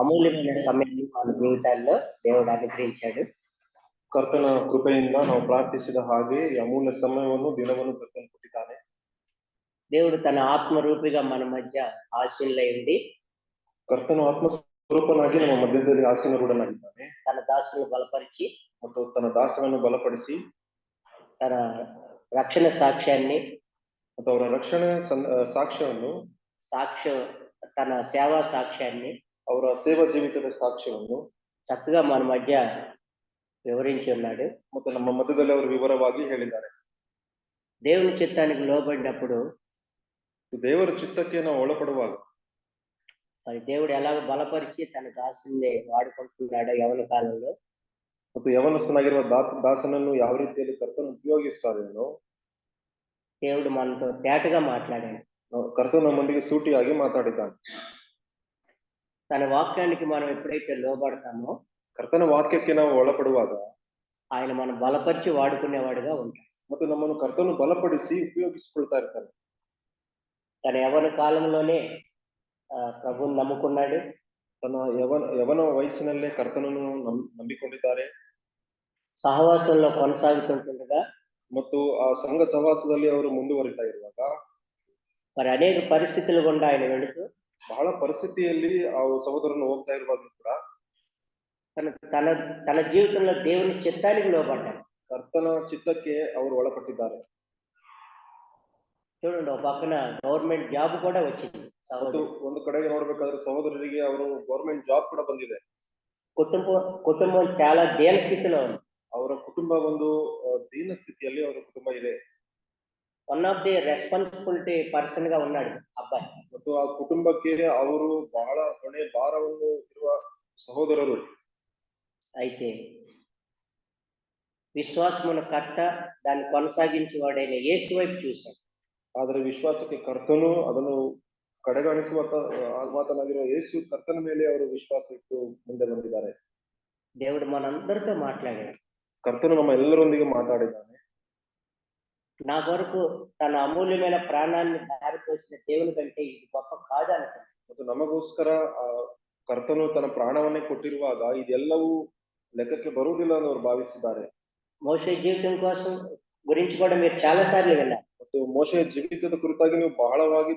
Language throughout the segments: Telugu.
అమూల్యమైన సమయాన్ని మన జీవితాల్లో దేవుడు అనుగ్రహించాడు. ಕರ್ತನ ಕೃಪೆಯಿಂದ ನಾವು ಪ್ರಾರ್ಥಿಸಿದ ಹಾಗೆ ಈ ಅಮೂಲ್ಯ ಸಮಯವನ್ನು ದಿನವನ್ನು ಕರ್ತನು ಕೊಟ್ಟಿದ್ದಾನೆ. దేవుడు తన ఆత్మరూపిగా మన మధ్య ఆశీనులై ఉండి ಕರ್ತನು ಆತ್ಮ ಸ್ವರೂಪನಾಗಿ ನಮ್ಮ ಮಧ್ಯದಲ್ಲಿ ಆಸೀನರೂಢನಾಗಿದ್ದಾನೆ. తన దాసులను బలపరిచి ಮತ್ತು ತನ್ನ ದಾಸನನ್ನು ಬಲಪಡಿಸಿ తన రక్షణ సాక్ష్యాన్ని ಮತ್ತು ಅವರ ರಕ್ಷಣೆ ಸಾಕ್ಷ್ಯವನ್ನು తన సేవా సాక్ష్యాన్ని ಅವರ ಸೇವಾ ಜೀವಿತದ ಸಾಕ್ಷ್ಯವನ್ನು చక్కగా మన మధ్య వివరించి ఉన్నాడు. ಮತ್ತು ನಮ್ಮ ಮಧ್ಯದಲ್ಲಿ ಅವರು ವಿವರವಾಗಿ ಹೇಳಿದ್ದಾರೆ. దేవుని చిత్తానికి లోబడినప్పుడు ದೇವರ ಚಿತ್ತಕ್ಕೆ ನಾವು ಒಳಪಡುವಾಗ మరి దేవుడు ఎలాగ బలపరిచి తన దాసుని వాడుకుంటున్నాడో యవన కాలంలో ಮತ್ತು ಯವನಸ್ಥನಾಗಿರುವ ದಾಸನನ್ನು ಯಾವ ರೀತಿಯಲ್ಲಿ ಕರ್ತನು ಉಪಯೋಗಿಸ್ತಾರೇನೋ దేవుడు మనతో తేటగా మాట్లాడాడు. ಕರ್ತನು ನಮ್ಮೊಂದಿಗೆ ಸೂಟಿಯಾಗಿ ಮಾತಾಡಿದ್ದಾನೆ. తన వాక్యానికి మనం ఎప్పుడైతే లోబడతామో ಕರ್ತನ ವಾಕ್ಯಕ್ಕೆ ನಾವು ಒಳಪಡುವಾಗ ఆయన మనం బలపరిచి వాడుకునేవాడుగా ఉంటాడు. ಮತ್ತು ನಮ್ಮನ್ನು ಕರ್ತನು ಬಲಪಡಿಸಿ ಉಪಯೋಗಿಸಿಕೊಳ್ತಾ ಇರ್ತಾನೆ. తన యవన కాలంలోనే ప్రభువుని నమ్ముకున్నాడు. ತನ್ನ ಯವನ ವಯಸ್ಸಿನಲ್ಲೇ ಕರ್ತನನ್ನು ನಂಬಿಕೊಂಡಿದ್ದಾರೆ. సహవాసంలో కొనసాగుతుండగా ಮತ್ತು ಆ ಸಂಘ ಸಹವಾಸದಲ್ಲಿ ಅವರು ಮುಂದುವರಿತಾ ಇರುವಾಗ మరి అనేక పరిస్థితులు గుండా ఆయన వెళుతూ ಬಹಳ ಪರಿಸ್ಥಿತಿಯಲ್ಲಿ ಆ ಸಹೋದರನು ಹೋಗ್ತಾ ಇರುವಾಗಲೂ ಕೂಡ తన జీవితంలో దేవుని చిత్తానికి లోబడ్డాడు. ಕರ್ತನ ಚಿತ್ತಕ್ಕೆ ಅವರು ಒಳಪಟ್ಟಿದ್ದಾರೆ. చూడండి, ఒక పక్కన గవర్నమెంట్ జాబ్ కూడా వచ్చింది. ಒಂದು ಕಡೆಗೆ ನೋಡ್ಬೇಕಾದ್ರೆ ಸಹೋದರರಿಗೆ ಅವರು ಗವರ್ಮೆಂಟ್ ಜಾಬ್ ಕೂಡ ಬಂದಿದೆ. కుటుంబం చాలా దీన స్థితిలో ఉంది. ಅವರ ಕುಟುಂಬ ಒಂದು ದೀನ ಸ್ಥಿತಿಯಲ್ಲಿ ಅವರ ಕುಟುಂಬ ಇದೆ. One of the responsibility person గా ఉన్నాడు అబ్బాయి. ಮತ್ತು ಆ ಕುಟುಂಬಕ್ಕೆ ಅವರು ಬಹಳ ಹೊಣೆ ಭಾರವನ್ನು ಇರುವ ಸಹೋದರರು. అయితే విశ్వాసమున కర్త దాన్ని కొనసాగించేవాడైన యేసు వైపు చూశాడు. ಆದರೆ ವಿಶ್ವಾಸಕ್ಕೆ ಕರ್ತನು ಅದನ್ನು ಕಡೆಗಣಿಸುವ ಮಾತನಾಗಿರುವ ಯೇಸು ಕರ್ತನ ಮೇಲೆ ಅವರು ವಿಶ್ವಾಸ ಇಟ್ಟು ಮುಂದೆ ಬಂದಿದ್ದಾರೆ. దేవుడు మనందరితో మాట్లాడాడు. ಕರ್ತನು ನಮ್ಮ ಎಲ್ಲರೊಂದಿಗೆ ಮಾತಾಡಿದ್ದಾನೆ. నా కొరకు తన అమూల్యమైన ప్రాణాన్ని దారిపోసిన దేవుని కంటే ఇది గొప్ప కాదనుకున్నాడు. ಮತ್ತು ನಮಗೋಸ್ಕರ ಕರ್ತನು ತನ್ನ ಪ್ರಾಣವನ್ನೇ ಕೊಟ್ಟಿರುವಾಗ ಇದೆಲ್ಲವೂ ಲೆಕ್ಕಕ್ಕೆ ಬರುವುದಿಲ್ಲ ಎಂದು ಅವರು ಭಾವಿಸಿದ್ದಾರೆ. మోషే జీవితం గురించి కూడా మీరు చాలా సార్లు విన్నారు. ಮತ್ತು ಮೋಶೆಯ ಜೀವಿತದ ಕುರಿತಾಗಿ ನೀವು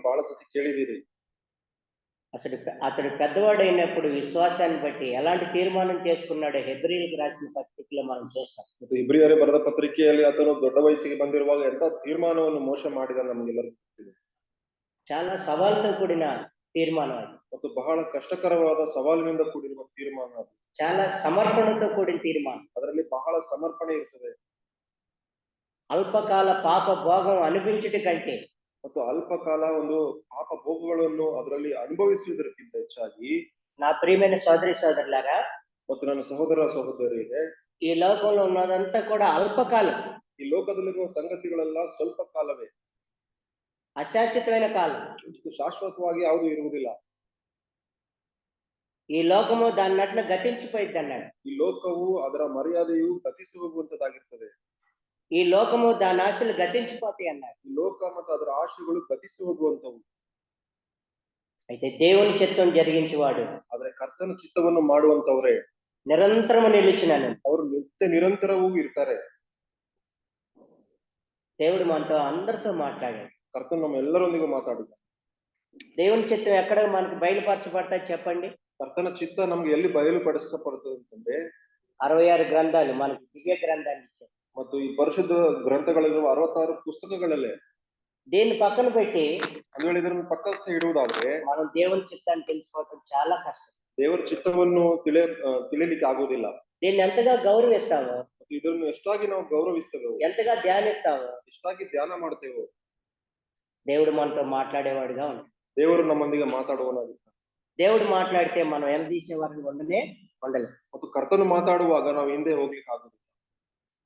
ಬಹಳ ಸತಿ ಕೇಳಿದ್ದೀರಿ. అతడు పెద్దవాడైనప్పుడు విశ్వాసాన్ని బట్టి ఎలాంటి తీర్మానం చేసుకున్నాడో హెబ్రీయులకు రాసిన పత్రికలో మనం చూస్తాం. ಮತ್ತು ಇಬ್ರಿಯರಿಗೆ ಬರೆದ ಪತ್ರಿಕೆಯಲ್ಲಿ ಆತನು ದೊಡ್ಡ ವಯಸ್ಸಿಗೆ ಬಂದಿರುವಾಗ ಎಂತ ತೀರ್ಮಾನವನ್ನು ಮೋಶೆ ಮಾಡಿದ ನಮಗೆಲ್ಲರಿಗೂ ಗೊತ್ತಿದೆ. చాలా సవాలుతో కూడిన తీర్మానం అది. ಮತ್ತು ಬಹಳ ಕಷ್ಟಕರವಾದ ಸವಾಲಿನಿಂದ ಕೂಡಿರುವ ತೀರ್ಮಾನ ಅದು. చాలా సమర్పణతో కూడిన తీర్మానం. ಅದರಲ್ಲಿ ಬಹಳ ಸಮರ್ಪಣೆ ಇರ್ತದೆ. అల్పకాల పాప భోగం అనిపించుట కంటే ಮತ್ತು ಅಲ್ಪಕಾಲ ಒಂದು ಪಾಪ ಭೋಗಗಳನ್ನು ಅದರಲ್ಲಿ ಅನುಭವಿಸುವುದಕ್ಕಿಂತ ಹೆಚ್ಚಾಗಿ నా ప్రియమైన సోదరి సోదరులారా ಮತ್ತು ನನ್ನ ಸಹೋದರ ಸಹೋದರಿಗೆ ఈ లోకంలో ఉన్నదంతా కూడా అల్పకాలం. ಈ ಲೋಕದಲ್ಲಿರುವ ಸಂಗತಿಗಳೆಲ್ಲ ಸ್ವಲ್ಪ ಕಾಲವೇ, అశాశ్వతమైన కాలం. ಶಾಶ್ವತವಾಗಿ ಯಾವುದು ಇರುವುದಿಲ್ಲ. ఈ లోకము దాని నటున గతించిపోయింది అన్నాడు. ಈ ಲೋಕವು ಅದರ ಮರ್ಯಾದೆಯು ಗತಿಸಿ ಹೋಗುವಂತದ್ದಾಗಿರ್ತದೆ. ఈ లోకము దాని ఆశలు గతించిపోతాయి అన్నాడు. ఈ లోಕ ಮತ್ತು ಅದರ ಆಶೆಗಳು ಗತಿಸಿ ಹೋಗುವಂತವು. అయితే దేవుని చిత్తం జరిగించేవాడు, ಆದ್ರೆ ಕರ್ತನ ಚಿತ್ತವನ್ನು ಮಾಡುವಂತವರೇ నిరంతరము నిలిచినాను. ಅವರು ನಿರಂತರವೂ ಇರ್ತಾರೆ. దేవుడు మనతో అందరితో మాట్లాడాడు. ಕರ್ತನು ನಮ್ಮ ಎಲ್ಲರೊಂದಿಗೂ ಮಾತಾಡಿದ. దేవుని చిత్తం ఎక్కడ మనకు బయలుపరచబడతా చెప్పండి. ಕರ್ತನ ಚಿತ್ತ ನಮ್ಗೆ ಎಲ್ಲಿ ಬಯಲುಪಡಿಸಲ್ಪಡುತ್ತದೆ ಅಂತಂದ್ರೆ 66 గ్రంథాలు మనకు దివ్య గ్రంథాలు ఇచ్చారు. ಮತ್ತು ಈ ಪರಿಶುದ್ಧ ಗ್ರಂಥಗಳಿರುವ 66 ಪುಸ್ತಕಗಳಲ್ಲೇ దీన్ని పక్కన పెట్టి ಇದನ್ನು ಪಕ್ಕಕ್ಕೆ ಇಡುವುದಾದ್ರೆ మనం దేవుని చిత్తాన్ని తెలుసుకోవడం చాలా కష్టం. ದೇವರ ಚಿತ್ತವನ್ನು ತಿಳಿಲಿಕ್ಕೆ ಆಗುವುದಿಲ್ಲ. దీన్ని ఎంతగా గౌరవిస్తావో, ಇದನ್ನು ಎಷ್ಟಾಗಿ ನಾವು ಗೌರವಿಸ್ತೇವೋ, ఎంతగా ధ్యానిస్తావో, ಎಷ್ಟಾಗಿ ಧ್ಯಾನ ಮಾಡ್ತೇವೋ దేవుడు మనతో మాట్లాడేవాడుగా ఉంటాడు. ದೇವರು ನಮ್ಮೊಂದಿಗೆ ಮಾತಾಡುವನಾಗಿರ್ತಾನೆ. దేవుడు మాట్లాడితే మనం తీసేవారిని ఉండలేం. ಮತ್ತು ಕರ್ತನು ಮಾತಾಡುವಾಗ ನಾವು ಹಿಂದೆ ಹೋಗ್ಲಿಕ್ಕೆ ಆಗುದಿಲ್ಲ.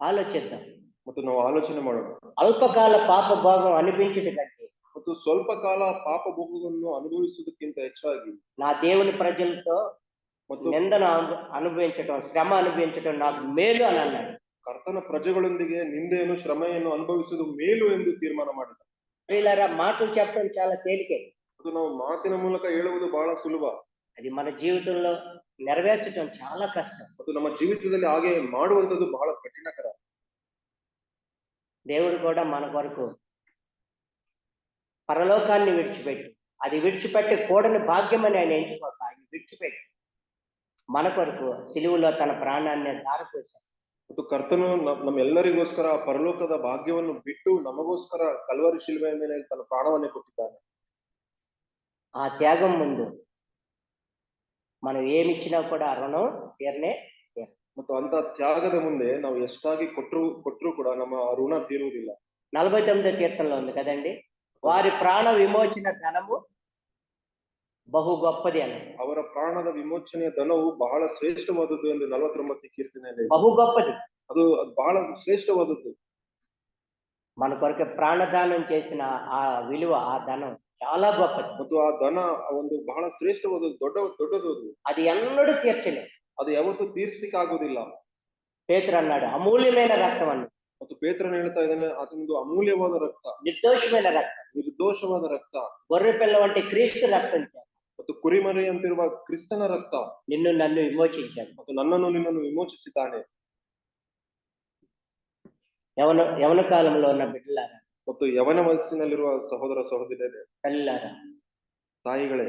ఆలోచిద్దాం ಮತ್ತು ನಾವು ಆಲೋಚನೆ ಮಾಡೋಣ. అల్పకాల పాప భోగం అనిపించుట కంటే ಮತ್ತು ಸ್ವಲ್ಪ ಕಾಲ ಪಾಪ ಭೋಗವನ್ನು ಅನುಭವಿಸುವುದಕ್ಕಿಂತ ಹೆಚ್ಚಾಗಿ నా దేవుని ప్రజలతో నిందను అనుభవించటం, శ్రమ అనుభవించటం నాకు మేలు అని అన్నాడు. ಕರ್ತನ ಪ್ರಜೆಗಳೊಂದಿಗೆ ನಿಂದೆಯನ್ನು ಶ್ರಮೆಯನ್ನು ಅನುಭವಿಸುವುದು ಮೇಲು ಎಂದು ತೀರ್ಮಾನ ಮಾಡಿದ. ప్రియులారా, మాటలు చెప్పడం చాలా తేలికే. ಅದು ನಾವು ಮಾತಿನ ಮೂಲಕ ಹೇಳುವುದು ಬಹಳ ಸುಲಭ. అది మన జీవితంలో నెరవేర్చడం చాలా కష్టం. ಮತ್ತು ನಮ್ಮ ಜೀವಿತದಲ್ಲಿ ಹಾಗೆ ಮಾಡುವಂತದ್ದು ಬಹಳ ಕಠಿಣಕರ. దేవుడు కూడా మన కొరకు పరలోకాన్ని విడిచిపెట్టి, అది విడిచిపెట్టి కూడని భాగ్యమని ఆయన ఎంచుకోక ఆయన విడిచిపెట్టి మన కొరకు సిలువలో తన ప్రాణాన్ని ధారపోశాడు. ಮತ್ತು ಕರ್ತನು ನಮ್ಮೆಲ್ಲರಿಗೋಸ್ಕರ ಆ ಪರಲೋಕದ ಭಾಗ್ಯವನ್ನು ಬಿಟ್ಟು ನಮಗೋಸ್ಕರ ಕಲ್ವರಿ ಶಿಲುಬೆಯ ಮೇಲೆ ತನ್ನ ಪ್ರಾಣವನ್ನೇ ಕೊಟ್ಟಿದ್ದಾನೆ. ఆ త్యాగం ముందు మనం ఏమిచ్చినా కూడా రుణం తీరనే తీరదు. ಮತ್ತು ಅಂತ ತ್ಯಾಗದ ಮುಂದೆ ನಾವು ಎಷ್ಟಾಗಿ ಕೊಟ್ಟರು ಕೂಡ ನಮ್ಮ ಋಣ ತೀರುವುದಿಲ್ಲ. 49వ కీర్తనలో ఉంది కదండి, వారి ప్రాణ విమోచన ధనము ಬಹು గొప్పది అని. ಅವರ ಪ್ರಾಣದ ವಿಮೋಚನೆಯ ಧನವು ಬಹಳ ಶ್ರೇಷ್ಠವಾದದ್ದು ಎಂದು 49ನೇ ಕೀರ್ತನೆಯಲ್ಲಿ ಬಹು గొప్పది. ಅದು ಬಹಳ ಶ್ರೇಷ್ಠವಾದದ್ದು. మన కొరకు ప్రాణదానం చేసిన ఆ విలువ, ఆ ధనం చాలా గొప్పది. ಮತ್ತು ಆ ಧನ ಒಂದು ಬಹಳ ಶ್ರೇಷ್ಠವಾದದ್ದು, ದೊಡ್ಡದು. అది ఎన్నడూ తీర్చలేదు. ಅದು ಯಾವತ್ತೂ ತೀರ್ಸ್ಲಿಕ್ಕೆ ಆಗುದಿಲ್ಲ. పేతురు అన్నాడు అమూల్యమైన రక్తం అన్నాడు. ಮತ್ತು ಪೇತ್ರನು ಹೇಳ್ತಾ ಇದ್ದಾನೆ, ಅದೊಂದು ಅಮೂಲ್ಯವಾದ ರಕ್ತ, నిర్దోషమైన రక్తం, ನಿರ್ದೋಷವಾದ ರಕ್ತ, గొర్రె పిల్ల వంటి క్రీస్తు రక్తం ಮತ್ತು ಕುರಿಮರಿ ಅಂತಿರುವ ಕ್ರಿಸ್ತನ ರಕ್ತ నిన్ను నన్ను విమోచించాడు. ಮತ್ತು నన్నನ್ನು నిన్నನ್ನು ವಿಮೋಚಿಸಿದ್ದಾನೆ. యవన కాలంలో ఉన్న బిడ్డలారా, ಮತ್ತು ಯವನ ವಯಸ್ಸಿನಲ್ಲಿರುವ ಸಹೋದರ ಸಹೋದರಿಯರೇ, తల్లిలారా, ತಾಯಿಗಳೇ,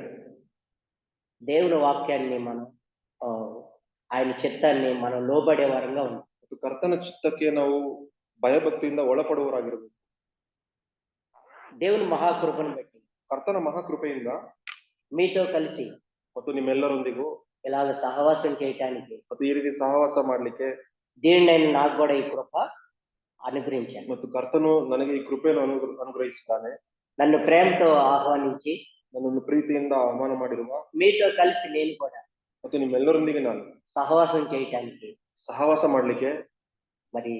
దేవుని వాక్యాన్ని మనం ఆయన చిత్తాన్ని మనం లోబడే వారంగా ఉన్నాం. ಮತ್ತು ಕರ್ತನ ಚಿತ್ತಕ್ಕೆ ನಾವು ಭಯಭಕ್ತಿಯಿಂದ ಒಳಪಡುವವರಾಗಿರಬೇಕು. దేవుని మహాకృపను బట్టి ಕರ್ತನ ಮಹಾಕೃಪೆಯಿಂದ మీతో కలిసి ಮತ್ತು ನಿಮ್ಮೆಲ್ಲರೊಂದಿಗೂ ఇలాగ సహవాసం చేయటానికి ಮತ್ತು ಈ ರೀತಿ ಸಹವಾಸ ಮಾಡ್ಲಿಕ್ಕೆ దేవుడైన నాకు కూడా ఈ కృప అనుగ్రహించాను. ಮತ್ತು ಕರ್ತನು ನನಗೆ ಈ ಕೃಪೆಯನ್ನು ಅನುಗ್ರಹಿಸಿದ್ದಾನೆ. నన్ను ప్రేమతో ఆహ్వానించి ನನ್ನನ್ನು ಪ್ರೀತಿಯಿಂದ ಆಹ್ವಾನ ಮಾಡಿರುವ మీతో కలిసి నేను కూడా ಮತ್ತು ನಿಮ್ಮೆಲ್ಲರೊಂದಿಗೆ ನಾನು సహవాసం చేయటానికి, ಸಹವಾಸ ಮಾಡ್ಲಿಕ್ಕೆ మరి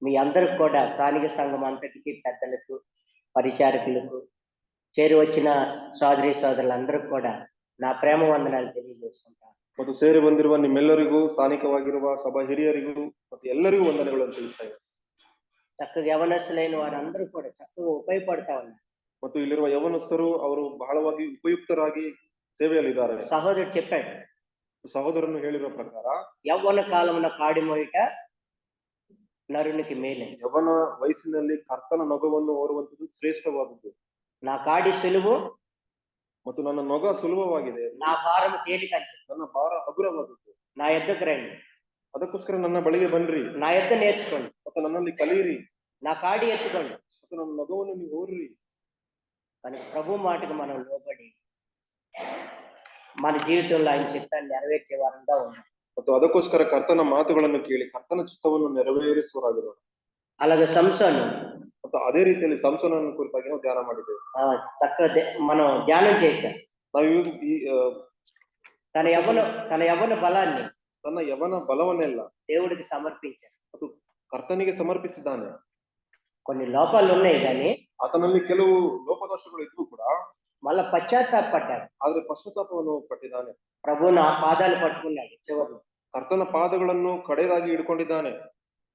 మీ అందరికి కూడా స్థానిక సంఘం అంతటికి, పెద్దలకు, పరిచారకులకు, చేరి వచ్చిన సోదరి సోదరులందరికీ కూడా నా ప్రేమ వందనాలు తెలియజేసుకుంటాను. ಮತ್ತು ಸೇರಿ ಬಂದಿರುವ ನಿಮ್ಮೆಲ್ಲರಿಗೂ, ಸ್ಥಾನಿಕವಾಗಿರುವ ಸಭಾ ಹಿರಿಯರಿಗೂ ಮತ್ತು ಎಲ್ಲರಿಗೂ ವಂದನೆಗಳನ್ನು ತಿಳಿಸ್ತಾ ಇದ್ದೇನೆ. చక్కగా యవనస్తులైన వారందరూ కూడా చక్కగా ఉపయోగపడతా ఉన్నారు. ಮತ್ತು ಇಲ್ಲಿರುವ ಯವನಸ್ಥರು ಅವರು ಬಹಳವಾಗಿ ಉಪಯುಕ್ತರಾಗಿ ಸೇವೆಯಲ್ಲಿದ್ದಾರೆ. సహోదరుడు చెప్పాడు, ಸಹೋದರನು ಹೇಳಿರುವ ಪ್ರಕಾರ యవ్వన కాలమున కాడి మోయిట నరునికి మేలే. ಯವನ ವಯಸ್ಸಿನಲ್ಲಿ ಕರ್ತನ ನೊಗವನ್ನು ಹೊರುವಂತದ್ದು ಶ್ರೇಷ್ಠವಾದದ್ದು. నా కాడి సులువు, ಮತ್ತು ನನ್ನ ನೊಗ ಸುಲಭವಾಗಿದೆ, నా భారము తేలికంటే, ನನ್ನ ಭಾರ ಹಗುರವಾದದ್ದು. నా యొద్దకు రండి, ಅದಕ್ಕೋಸ್ಕರ ನನ್ನ ಬಳಿಗೆ ಬನ್ರಿ, నా యొద్ద నేర్చుకోండి, ಮತ್ತು ನನ್ನಲ್ಲಿ ಕಲಿಯಿರಿ, నా కాడి ఎత్తుకోండి. ಮತ್ತು ನನ್ನ ನೊಗವನ್ನು ನೀವು ಹೊರ್ರಿ. కానీ ప్రభు మాటకు మనం లోబడి మన జీవితంలో ఆయన చిత్తాన్ని నెరవేర్చే వారంగా ఉన్నాం. ಮತ್ತು ಅದಕ್ಕೋಸ್ಕರ ಕರ್ತನ ಮಾತುಗಳನ್ನು ಕೇಳಿ ಕರ್ತನ ಚಿತ್ತವನ್ನು ನೆರವೇರಿಸುವರಾಗಿರೋಣ. అలాగే సంసోను, ಮತ್ತು ಅದೇ ರೀತಿಯಲ್ಲಿ ಸಂಸೋನನ ಕುರಿತಾಗಿ ನಾವು ಧ್ಯಾನ ಮಾಡಿದ್ದೇವೆ. చక్కగా మనం ధ్యానం చేశాం. ನಾವು ಈ తన యవ్వన బలాన్ని ತನ್ನ ಯವನ ಬಲವನ್ನೆಲ್ಲ దేవుడికి సమర్పించాడు. ಮತ್ತು ಕರ್ತನಿಗೆ ಸಮರ್ಪಿಸಿದ್ದಾನೆ. కొన్ని లోపాలు ఉన్నాయి కానీ ಆತನಲ್ಲಿ ಕೆಲವು ಲೋಪದೋಷಗಳು ಇದ್ರೂ ಕೂಡ మళ్ళా పశ్చాత్తాపడ్డాడు. ಆದ್ರೆ ಪಶ್ಚಾತ್ತಾಪವನ್ನು ಪಟ್ಟಿದ್ದಾನೆ. ప్రభువును ఆ పాదాలు పట్టుకున్నాడు. చివరి ಕರ್ತನ ಪಾದಗಳನ್ನು ಕಡೆದಾಗಿ ಹಿಡ್ಕೊಂಡಿದ್ದಾನೆ.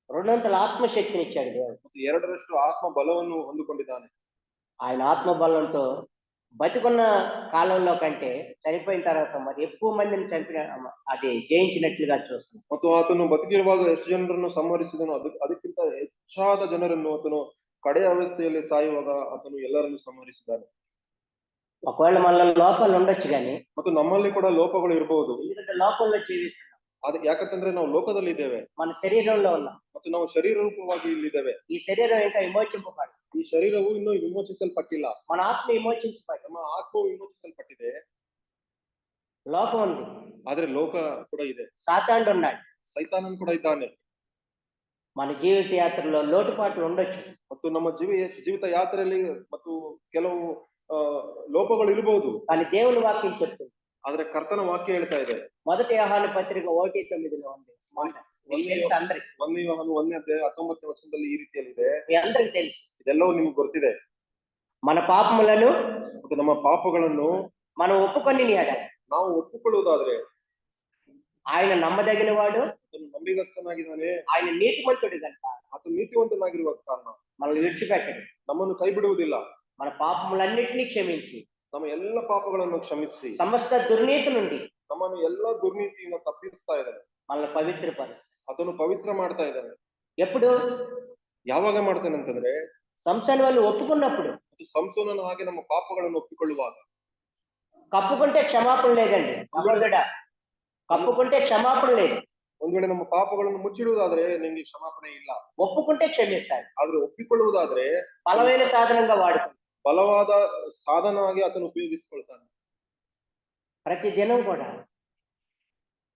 200 ఆత్మశక్తిని ఇచ్చాడు దేవుడు. ಮತ್ತು 2ರಷ್ಟು ಆತ್ಮ ಬಲವನ್ನು ಹೊಂದಿಕೊಂಡಿದ್ದಾನೆ. ఆయన ఆత్మ బలంతో బతికున్న కాలంలో కంటే చనిపోయిన తర్వాత మరి ఎక్కువ మందిని చంపిన అది జయించినట్లుగా చూస్తున్నాం. ಮತ್ತು ಆತನು ಬದುಕಿರುವಾಗ ಎಷ್ಟು ಜನರನ್ನು ಸಂಹರಿಸಿದನು, ಅದಕ್ಕಿಂತ ಹೆಚ್ಚಾದ ಜನರನ್ನು ಆತನು ಕಡೆಯ ಅವಸ್ಥೆಯಲ್ಲಿ ಸಾಯುವಾಗ ಆತನು ಎಲ್ಲರನ್ನು ಸಂಹರಿಸಿದ್ದಾನೆ. ఒకవేళ మన లోపాలు ఉండొచ్చు కానీ, ಮತ್ತು ನಮ್ಮಲ್ಲಿ ಕೂಡ ಲೋಪಗಳು ಇರಬಹುದು. ఎందుకంటే లోకంలో జీవిస్తున్నాం. ಅದು ಯಾಕಂತಂದ್ರೆ ನಾವು ಲೋಕದಲ್ಲಿ ಇದ್ದೇವೆ, మన శరీరంలో ఉన్నాం. ಮತ್ತು ನಾವು ಶರೀರ ರೂಪವಾಗಿ ಇಲ್ಲಿದ್ದೇವೆ. ఈ శరీరం ఇంకా విమోచింపబడి, ಈ ಶರೀರವು ಇನ್ನೂ ವಿಮೋಚಿಸಲ್ಪಟ್ಟಿಲ್ಲ. మన ఆత్మ విమోచించబడి, ನಮ್ಮ ಆತ್ಮವು ವಿಮೋಚಿಸಲ್ಪಟ್ಟಿದೆ. లోకం ఉంది, ಆದ್ರೆ ಲೋಕ ಕೂಡ ಇದೆ, సాతానుడు ఉన్నాడు. ಸೈತಾನನ್ ಕೂಡ ಇದ್ದಾನೆ. మన జీవిత యాత్రలో లోటుపాట్లు ఉండొచ్చు. ಮತ್ತು ನಮ್ಮ ಜೀವಿತ ಯಾತ್ರೆಯಲ್ಲಿ ಮತ್ತು ಕೆಲವು ಲೋಪಗಳು ಇರಬಹುದು. కానీ దేవుని వాక్యం చెప్తుంది, ಆದ್ರೆ ಕರ್ತನ ವಾಕ್ಯ ಹೇಳ್ತಾ ಇದೆ. మొదటి యోహాను పత్రిక 1:9 ఉంది. అందరికి 1 ಯೋಹಾನ 1:19 ವಚನದಲ್ಲಿ ಈ ರೀತಿಯಲ್ಲಿದೆ. మీ అందరికి తెలుసు. ಇದೆಲ್ಲವೂ ನಿಮ್ಗೆ ಗೊತ್ತಿದೆ. మన పాపములను ಮತ್ತು ನಮ್ಮ ಪಾಪಗಳನ್ನು మనం ఒప్పుకొని ನಾವು ಒಪ್ಪಿಕೊಳ್ಳುವುದಾದ್ರೆ ఆయన నమ్మదగిన వాడు, ನಂಬಿಗಸ್ತನಾಗಿದ್ದಾನೆ, ఆయన నీతిమంతుడు కనుక ಆತನು ನೀತಿವಂತನಾಗಿರುವ ಕಾರಣ మనల్ని విడిచిపెట్టడు. ನಮ್ಮನ್ನು ಕೈ ಬಿಡುವುದಿಲ್ಲ. మన పాపములన్నిటినీ క్షమించి ನಮ್ಮ ಎಲ್ಲ ಪಾಪಗಳನ್ನು ಕ್ಷಮಿಸಿ సమస్త దుర్నీతి నుండి ನಮ್ಮನ್ನು ಎಲ್ಲಾ ದುರ್ನೀತಿಯಿಂದ ತಪ್ಪಿಸ್ತಾ ಇದ್ದಾನೆ. మనల్ని పవిత్రపరుస్తాడు. ಅದನ್ನು ಪವಿತ್ರ ಮಾಡ್ತಾ ಇದ್ದಾನೆ. ఎప్పుడు? ಯಾವಾಗ ಮಾಡ್ತಾನೆ ಅಂತಂದ್ರೆ, సంసోను వాళ్ళు ఒప్పుకున్నప్పుడు. ಸಂಸೋನನ ಹಾಗೆ ನಮ್ಮ ಪಾಪಗಳನ್ನು ಒಪ್ಪಿಕೊಳ್ಳುವಾಗ. కప్పుకుంటే క్షమాపణ లేదండి సహోదరుడా, కప్పుకుంటే క్షమాపణ లేదు. ಒಂದ್ ವೇಳೆ ನಮ್ಮ ಪಾಪಗಳನ್ನು ಮುಚ್ಚಿಡುವುದಾದ್ರೆ ನಿಮ್ಗೆ ಕ್ಷಮಾಪಣೆ ಇಲ್ಲ. ఒప్పుకుంటే క్షమిస్తాడు. ಆದ್ರೆ ಒಪ್ಪಿಕೊಳ್ಳುವುದಾದ್ರೆ బలమైన సాధనంగా వాడుకుంటాడు. ಬಲವಾದ ಸಾಧನವಾಗಿ ಆತನು ಉಪಯೋಗಿಸಿಕೊಳ್ತಾನೆ. ప్రతి దినం కూడా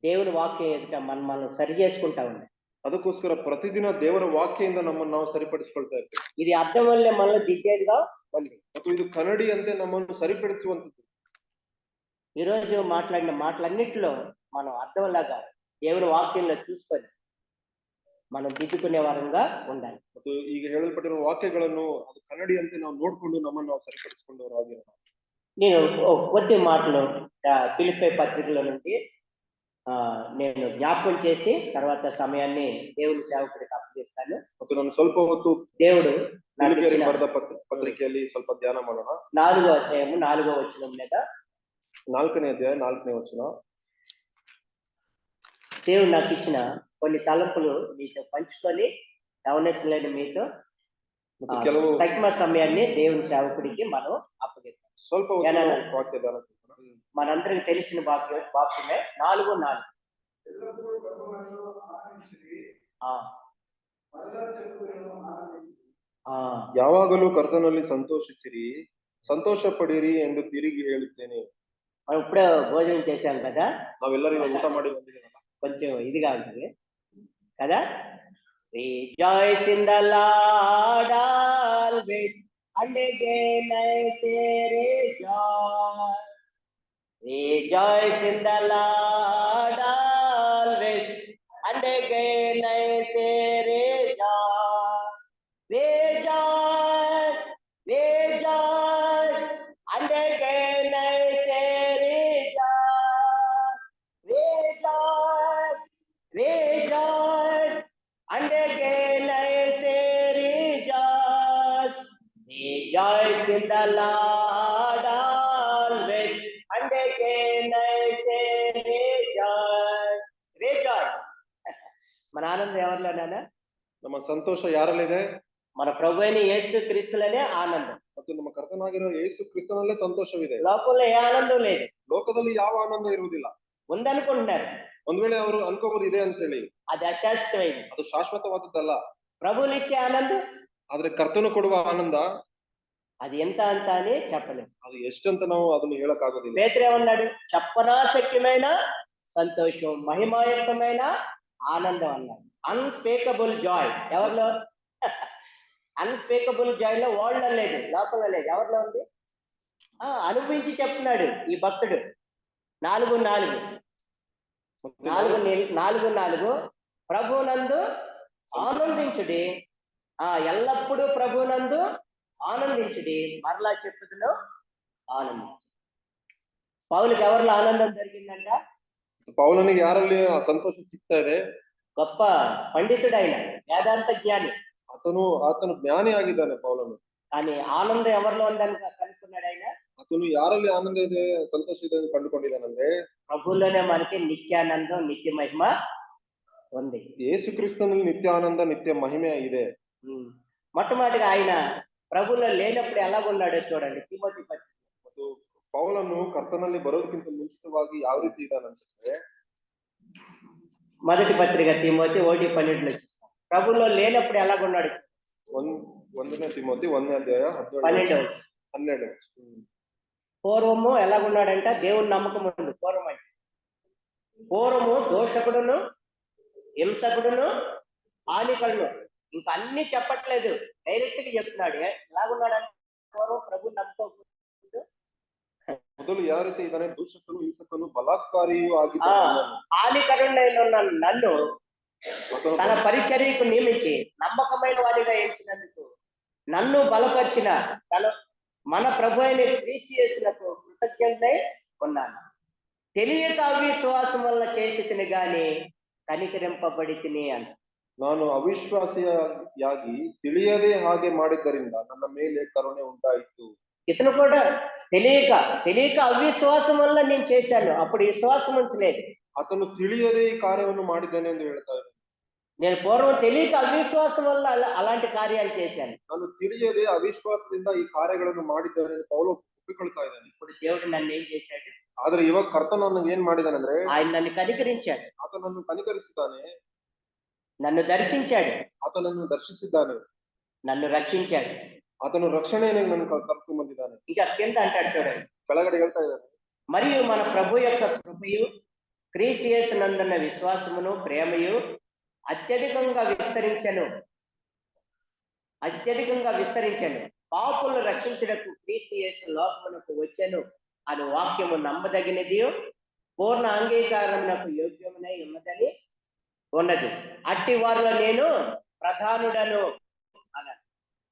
దేవుని వాక్యం ఎదుట మనం సరి చేసుకుంటా ఉండాలి. ಅದಕ್ಕೋಸ್ಕರ ಪ್ರತಿದಿನ ದೇವರ ವಾಕ್ಯದಿಂದ ನಮ್ಮನ್ನು ನಾವು ಸರಿಪಡಿಸಿಕೊಳ್ತಾ ಇರ್ತೇವೆ. ఇది అర్థం వల్లే మనల్ని దిద్దేదిగా ఉంది. ಮತ್ತು ಇದು ಕನ್ನಡಿ ಅಂತೆ ನಮ್ಮನ್ನು ಸರಿಪಡಿಸುವಂತದ್ದು. ఈ రోజు మాట్లాడిన మాటలన్నిటిలో మనం అర్థంలాగా దేవుని వాక్యంలో చూసుకొని మనం దిద్దుకునే వారంగా ఉండాలి. ಮತ್ತು ಈಗ ಹೇಳಲ್ಪಟ್ಟಿರುವ ವಾಕ್ಯಗಳನ್ನು ಅದು ಕನ್ನಡಿಯಂತೆ ನಾವು ನೋಡ್ಕೊಂಡು ನಮ್ಮನ್ನು ನಾವು ಸರಿಪಡಿಸಿಕೊಂಡವರಾಗಿರೋಣ. నేను కొద్ది మాటలు ఫిలిప్పీ పత్రికలో నుండి నేను జ్ఞాపకం చేసి తర్వాత సమయాన్ని దేవుని సేవకుడికి అప్పగిస్తాను. ಮತ್ತು ನಾನು ಸ್ವಲ್ಪ ಹೊತ್ತು దేవుడు ಬರೆದ ಪತ್ರಿಕೆಯಲ್ಲಿ ಸ್ವಲ್ಪ ಧ್ಯಾನ ಮಾಡೋಣ. 4వ అధ్యాయము 4వ వచనం మీద 4ನೇ ಅಧ್ಯಾಯ 4ನೇ ವಚನ. దేవుడు నాకు ఇచ్చిన కొన్ని తలంపులు మీతో పంచుకొని యవనస్తులైన మీతో ಕೆಲವು తగిన సమయాన్ని దేవుని సేవకుడికి మనం అప్పగిస్తాం. ಸ್ವಲ್ಪ ವಾಕ್ಯ ಧ್ಯಾನ మనందరికి తెలిసిన వాక్యమే 4:4. ಯಾವಾಗಲೂ ಕರ್ತನಲ್ಲಿ ಸಂತೋಷಿಸಿರಿ, ಸಂತೋಷ ಪಡಿರಿ ಎಂದು ತಿರುಗಿ ಹೇಳುತ್ತೇನೆ. మనం ఇప్పుడే భోజనం చేశాం కదా, ನಾವೆಲ್ಲರೂ ಊಟ ಮಾಡಿ ಬಂದಿದ್ದೀವಿ, కొంచెం ఇదిగా ఉంటుంది కదా. Rejoice in the Lord always, and again I say rejoice. Rejoice in the Lord always, and again I say rejoice. Rejoice, rejoice, and again I say rejoice. Rejoice, rejoice, and again I say rejoice. Rejoice in the Lord always, and again I say rejoice. Rejoice. మన ఆనందం ఎవరిలోనా? ನಮ್ಮ ಸಂತೋಷ ಯಾರಲ್ಲಿದೆ? మన ప్రభు అయిన యేసు క్రీస్తులోనే ఆనందం. ಮತ್ತು ನಮ್ಮ ಕರ್ತನಾಗಿರೋ ಯೇಸು ಕ್ರಿಸ್ತನಲ್ಲೇ ಸಂತೋಷವಿದೆ. లోకంలో ఏ ఆనందం లేదు. ಲೋಕದಲ್ಲಿ ಯಾವ ಆನಂದ ಇರುವುದಿಲ್ಲ. ఉందనుకుంటున్నారు. ಒಂದ್ ವೇಳೆ ಅವರು ಅನ್ಕೋಬಹುದು ಇದೆ ಅಂತ ಹೇಳಿ, అది అశాశ్వతమైనది, ಅದು ಶಾಶ್ವತವಾದದ್ದಲ್ಲ. ప్రభువులు ఇచ్చే ఆనందం, ಆದ್ರೆ ಕರ್ತನು ಕೊಡುವ ಆನಂದ అది ఎంత అంత అని చెప్పలేము. ಅದು ಎಷ್ಟಂತ ನಾವು ಅದನ್ನು ಹೇಳಕ್ ಆಗೋದಿಲ್ಲ. పేతురు ఏమన్నాడు? చెప్పనాశక్యమైన సంతోషం, మహిమాయుక్తమైన ఆనందం అన్నాడు. Unspeakable Joy. ఎవరిలో? అన్స్పీకబుల్ జాయ్ లో వరల్డ్ లేదు, లోకంలో లేదు. ఎవరిలో ఉంది? అనుభవించి చెప్తున్నాడు ఈ భక్తుడు. 4:4 ప్రభునందు ఆనందించుడి, ఎల్లప్పుడూ ప్రభునందు ఆనందించుడి, మరలా చెప్పుదును ఆనందించు. పౌలుకి ఎవరిలో ఆనందం జరిగిందంట? పౌలನಿಗೆ ಯಾರಲ್ಲಿ ಆ ಸಂತೋಷ ಸಿಗ್ತಾ ಇದೆ? గొప్ప పండితుడైన వేదాంత జ్ఞాని, ಆತನು ಜ್ಞಾನಿ ಆಗಿದ್ದಾನೆ ಪೌಲನು. కానీ ಆನಂದ ఎవరిలో ఉందని కనుక్కున్నాడు ఆయన. ಆತನು ಯಾರಲ್ಲಿ ಆನಂದ ಇದೆ, ಸಂತೋಷ ಇದೆ ಅಂತ ಕಂಡುಕೊಂಡಿದ್ದಾನಂದ್ರೆ ప్రభులోనే మనకి నిత్యానందం, నిత్య మహిమ ఉంది. ಯೇಸು ಕ್ರಿಸ್ತನಲ್ಲಿ ನಿತ್ಯ ಆನಂದ, ನಿತ್ಯ ಮಹಿಮೆ ಇದೆ. మొట్టమొదటిగా ఆయన ప్రభులో లేనప్పుడు ఎలాగున్నాడో చూడండి. తిమోతి పత్రిక. ಮತ್ತು ಪೌಲನು ಕರ್ತನಲ್ಲಿ ಬರೋದಕ್ಕಿಂತ ಮುಂಚಿತವಾಗಿ ಯಾವ ರೀತಿ ಇದ್ದಾನಂತಂದ್ರೆ, మొదటి పత్రిక తిమోతి 1:12 ప్రభులో లేనప్పుడు ఎలాగున్నాడు? 1ನೇ తిమోతి 1ನೇ అధ్యాయ 12. పూర్వము ఎలాగున్నాడంట? దేవుని నమ్మకం ఉంది. పూర్వము దోషకుడును, హింసకుడును, హానికరును. ఇంకా అన్ని చెప్పట్లేదు, డైరెక్ట్ గా చెప్తున్నాడు. ఎలాగున్నాడంటే పూర్వం ప్రభు నమ్మకం ಮೊದಲು ಯಾವ ರೀತಿ ಇದ್ದಾನೆ? ದೂಷಕನು, ಹಿಂಸಕನು, ಬಲಾತ್ಕಾರಿಯೂ ಆಗಿದ್ದಾನೆ. హానికరుడైన నన్ను తన పరిచర్యకు నియమించి నమ్మకమైన వాడిగా ఎంచినందుకు నన్ను బలపరిచిన మన ప్రభు అయిన క్రీస్తు యేసునకు కృతజ్ఞుడై ఉన్నాను. తెలియక అవిశ్వాసం వల్ల చేసి తిని గాని కనికరింపబడి తిని అంట. ನಾನು ಅವಿಶ್ವಾಸಿಯಾಗಿ ತಿಳಿಯದೆ ಹಾಗೆ ಮಾಡಿದ್ದರಿಂದ ನನ್ನ ಮೇಲೆ ಕರುಣೆ ಉಂಟಾಯಿತು. ఇతను కూడా తెలియక అవిశ్వాసం వల్ల నేను చేశాను, అప్పుడు విశ్వాసం ఉంచలేదు. ಆತನು ತಿಳಿಯದೆ ಈ ಕಾರ್ಯವನ್ನು ಮಾಡಿದ್ದಾನೆ ಎಂದು ಹೇಳ್ತಾ ಇದ್ದಾನೆ. నేను పూర్వం తెలియక అవిశ్వాసం వల్ల అలాంటి కార్యాలు చేశాను. ನಾನು ತಿಳಿಯದೆ ಅವಿಶ್ವಾಸದಿಂದ ಈ ಕಾರ್ಯಗಳನ್ನು ಮಾಡಿದ್ದಾನೆ ಎಂದು ಪೌಲ ಒಪ್ಪಿಕೊಳ್ತಾ ಇದ್ದಾನೆ. ఇప్పుడు దేవుడు నన్ను ఏం చేశాడు? ಆದ್ರೆ ಇವಾಗ ಕರ್ತನು ನನಗೆ ಏನ್ ಮಾಡಿದಾನಂದ್ರೆ ఆయన నన్ను కనికరించాడు, ಆತನನ್ನು ಕನಿಕರಿಸಿದ್ದಾನೆ, నన్ను దర్శించాడు, ಆತನನ್ನು ದರ್ಶಿಸಿದ್ದಾನೆ, నన్ను రక్షించాడు. ಆತನು ರಕ್ಷಣೆಯನ್ನು ನನ್ನ ಕರ್ಕೊಂಡು ಬಂದಿದ್ದಾನೆ. ఇక కింద అంటాడు చూడండి, ಕೆಳಗಡೆ ಹೇಳ್ತಾ ಇದ್ದಾನೆ, మరియు మన ప్రభు యొక్క కృపయు క్రీస్తు యేసు నందున్న విశ్వాసమును ప్రేమయు అత్యధికంగా విస్తరించెను. పాపులను రక్షించుటకు క్రీస్తు యేసు లోకమునకు వచ్చెను అను వాక్యము నమ్మదగినది, పూర్ణ అంగీకారమునకు యోగ్యమునై ఉన్నది. అట్టి వారిలో నేను ప్రధానుడను అన్నాడు.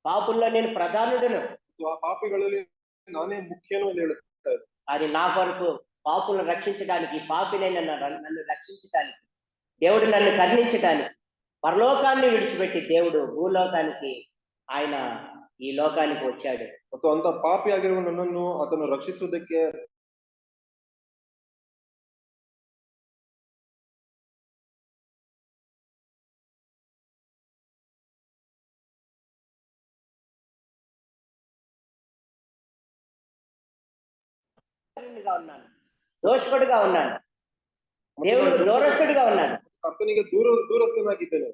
పాపుల్లో నేను ప్రధానుడను. ಆ ಪಾಪಿಗಳಲ್ಲಿ ನಾನೇ ಮುಖ್ಯನು ಎಂದು ಹೇಳುತ್ತಾರೆ. అది నా కొరకు పాపులను రక్షించడానికి, పాపినైన నన్ను రక్షించడానికి, దేవుడు నన్ను కరుణించడానికి, పరలోకాన్ని విడిచిపెట్టి దేవుడు భూలోకానికి, ఆయన ఈ లోకానికి వచ్చాడు. ಮತ್ತು ಅಂತ ಪಾಪಿಯಾಗಿರುವ ನನ್ನನ್ನು ಆತನು ರಕ್ಷಿಸುವುದಕ್ಕೆ ఉన్నాను, దోషకుడిగా ఉన్నాను, దేవుడు దూరస్తుడిగా ఉన్నాను. ಕರ್ತನಿಗೆ ದೂರಸ್ಥನಾಗಿದ್ದೇನೆ.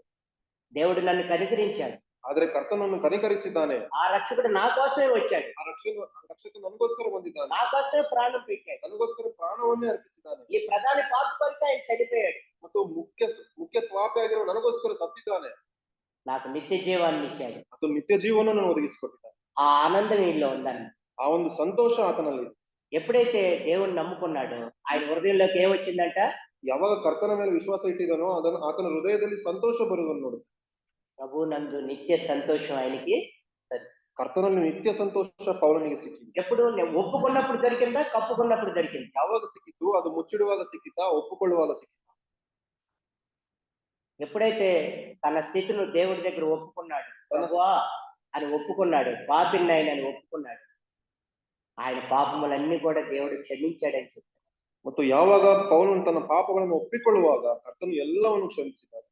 దేవుడు నన్ను కనికరించాడు. ಆದ್ರೆ ಕರ್ತನನ್ನು ಕನಿಕರಿಸಿದ್ದಾನೆ. ఆ రక్షకుడు నా కోసమే వచ్చాడు, ರಕ್ಷಕ ನನಗೋಸ್ಕರ ಬಂದಿದ್ದಾನೆ, నా కోసమే ప్రాణం పెట్టాడు, ನನಗೋಸ್ಕರ ಪ್ರಾಣವನ್ನೇ ಅರ್ಪಿಸಿದ್ದಾನೆ. ఈ ప్రధాని పాప కొరకు ఆయన చనిపోయాడు. ಮತ್ತು ಮುಖ್ಯ ಪಾಪಿಯಾಗಿರುವ ನನಗೋಸ್ಕರ ಸತ್ತಿದ್ದಾನೆ. నాకు నిత్య జీవాన్ని ఇచ్చాడు. ಆತನು ನಿತ್ಯ ಜೀವನವನ್ನು ಒದಗಿಸಿಕೊಟ್ಟಿದ್ದಾನೆ. ఆ ఆనందం వీళ్ళలో ఉందని, ಆ ಒಂದು ಸಂತೋಷ ಆತನಲ್ಲಿ. ఎప్పుడైతే దేవుణ్ణి నమ్ముకున్నాడో ఆయన హృదయంలోకి ఏమొచ్చిందంట? ಯಾವಾಗ ಕರ್ತನ ಮೇಲೆ ವಿಶ್ವಾಸ ಇಟ್ಟಿದ್ದಾನೋ ಆತನ ಹೃದಯದಲ್ಲಿ ಸಂತೋಷ ಬರುವುದನ್ನು ನೋಡು. ప్రభు నందు నిత్య సంతోషం ఆయనకి. ಕರ್ತನಲ್ಲಿ ನಿತ್ಯ ಸಂತೋಷ ಪೌಲನಿಗೆ ಸಿಕ್ಕಿತು. ఎప్పుడు ఒప్పుకున్నప్పుడు దొరికిందా, కప్పుకున్నప్పుడు దొరికింది? ಯಾವಾಗ ಸಿಕ್ಕಿತು? ಅದು ಮುಚ್ಚಿಡುವಾಗ ಸಿಕ್ಕಿತಾ, ಒಪ್ಪುಕೊಳ್ಳುವಾಗ ಸಿಕ್ಕಿತಾ? ఎప్పుడైతే తన స్థితిని దేవుడి దగ్గర ఒప్పుకున్నాడు, ప్రభువా అని ఒప్పుకున్నాడు, పాపిని ఆయన ఒప్పుకున్నాడు, ఆయన పాపములన్నీ కూడా దేవుడు క్షమించాడని చెప్తాడు. ಮತ್ತು ಯಾವಾಗ ಪೌಲನು ತನ್ನ ಪಾಪಗಳನ್ನು ಒಪ್ಪಿಕೊಳ್ಳುವಾಗ ಕರ್ತನು ಎಲ್ಲವನ್ನು ಕ್ಷಮಿಸಿದ್ದಾನೆ.